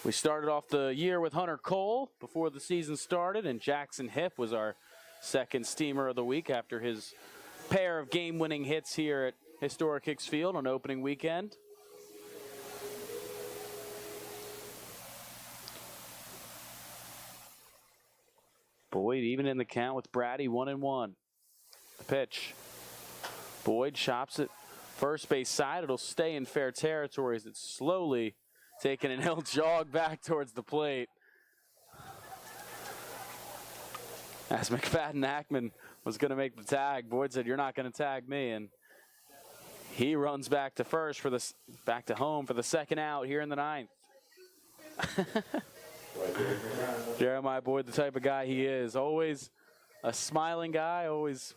We started off the year with Hunter Cole before the season started, and Jackson Hipp was our second Steamer of the Week after his pair of game-winning hits here at Historic Hicks Field on opening weekend. Boyd even in the count with Brady, 1-1. The pitch. Boyd chops it first base side. It'll stay in fair territory as it's slowly taking an L jog back towards the plate. As McFadden Ackman was going to make the tag, Boyd said, "You're not going to tag me," and he runs back to first for the back to home for the second out here in the ninth. Jeremiah Boyd, the type of guy he is, always a smiling guy, always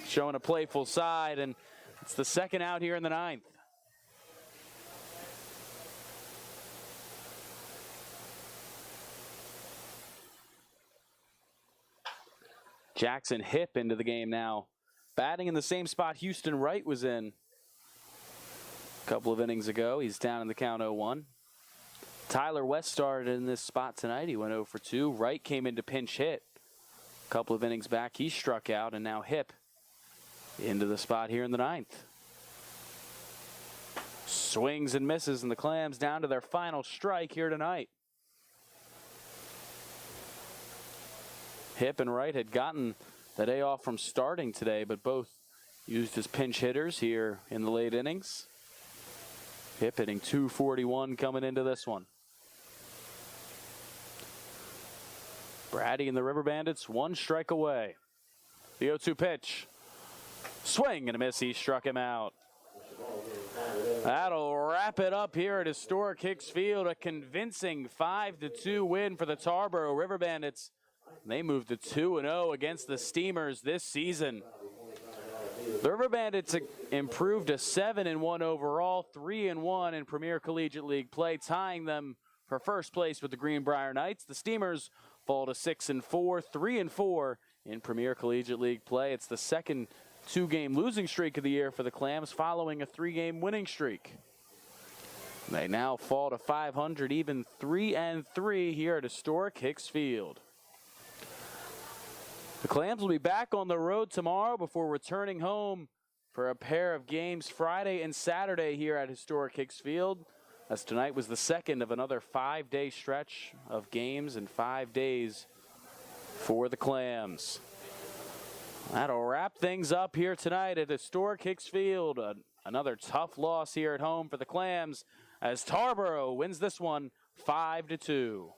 showing a playful side, and it's the second out here in the ninth. Jackson Hipp into the game now, batting in the same spot Houston Wright was in a couple of innings ago. He's down in the count, 0-1. Tyler West started in this spot tonight. He went 0 for 2. Wright came in to pinch hit a couple of innings back. He struck out, and now Hipp into the spot here in the ninth. Swings and misses, and the Clams down to their final strike here tonight. Hipp and Wright had gotten the day off from starting today, but both used as pinch hitters here in the late innings. Hipp hitting .241 coming into this one. Brady and the River Bandits 1 strike away. The 0-2 pitch. Swing and a miss. He struck him out. That'll wrap it up here at Historic Hicks Field. A convincing 5-2 win for the Tarboro River Bandits. They moved to 2-0 against the Steamers this season. The River Bandits improved to 7-1 overall, 3-1 in Premier Collegiate League play, tying them for first place with the Greenbrier Knights. The Steamers fall to 6-4, 3-4 in Premier Collegiate League play. It's the second 2-game losing streak of the year for the Clams, following a 3-game winning streak. They now fall to 500, even 3-3 here at Historic Hicks Field. The Clams will be back on the road tomorrow before returning home for a pair of games Friday and Saturday here at Historic Hicks Field. as tonight was the second of another 5-day stretch of games in 5 days for the Clams. That'll wrap things up here tonight at historic Hicks Field. Another tough loss here at home for the Clams as Tarboro wins this one 5-2.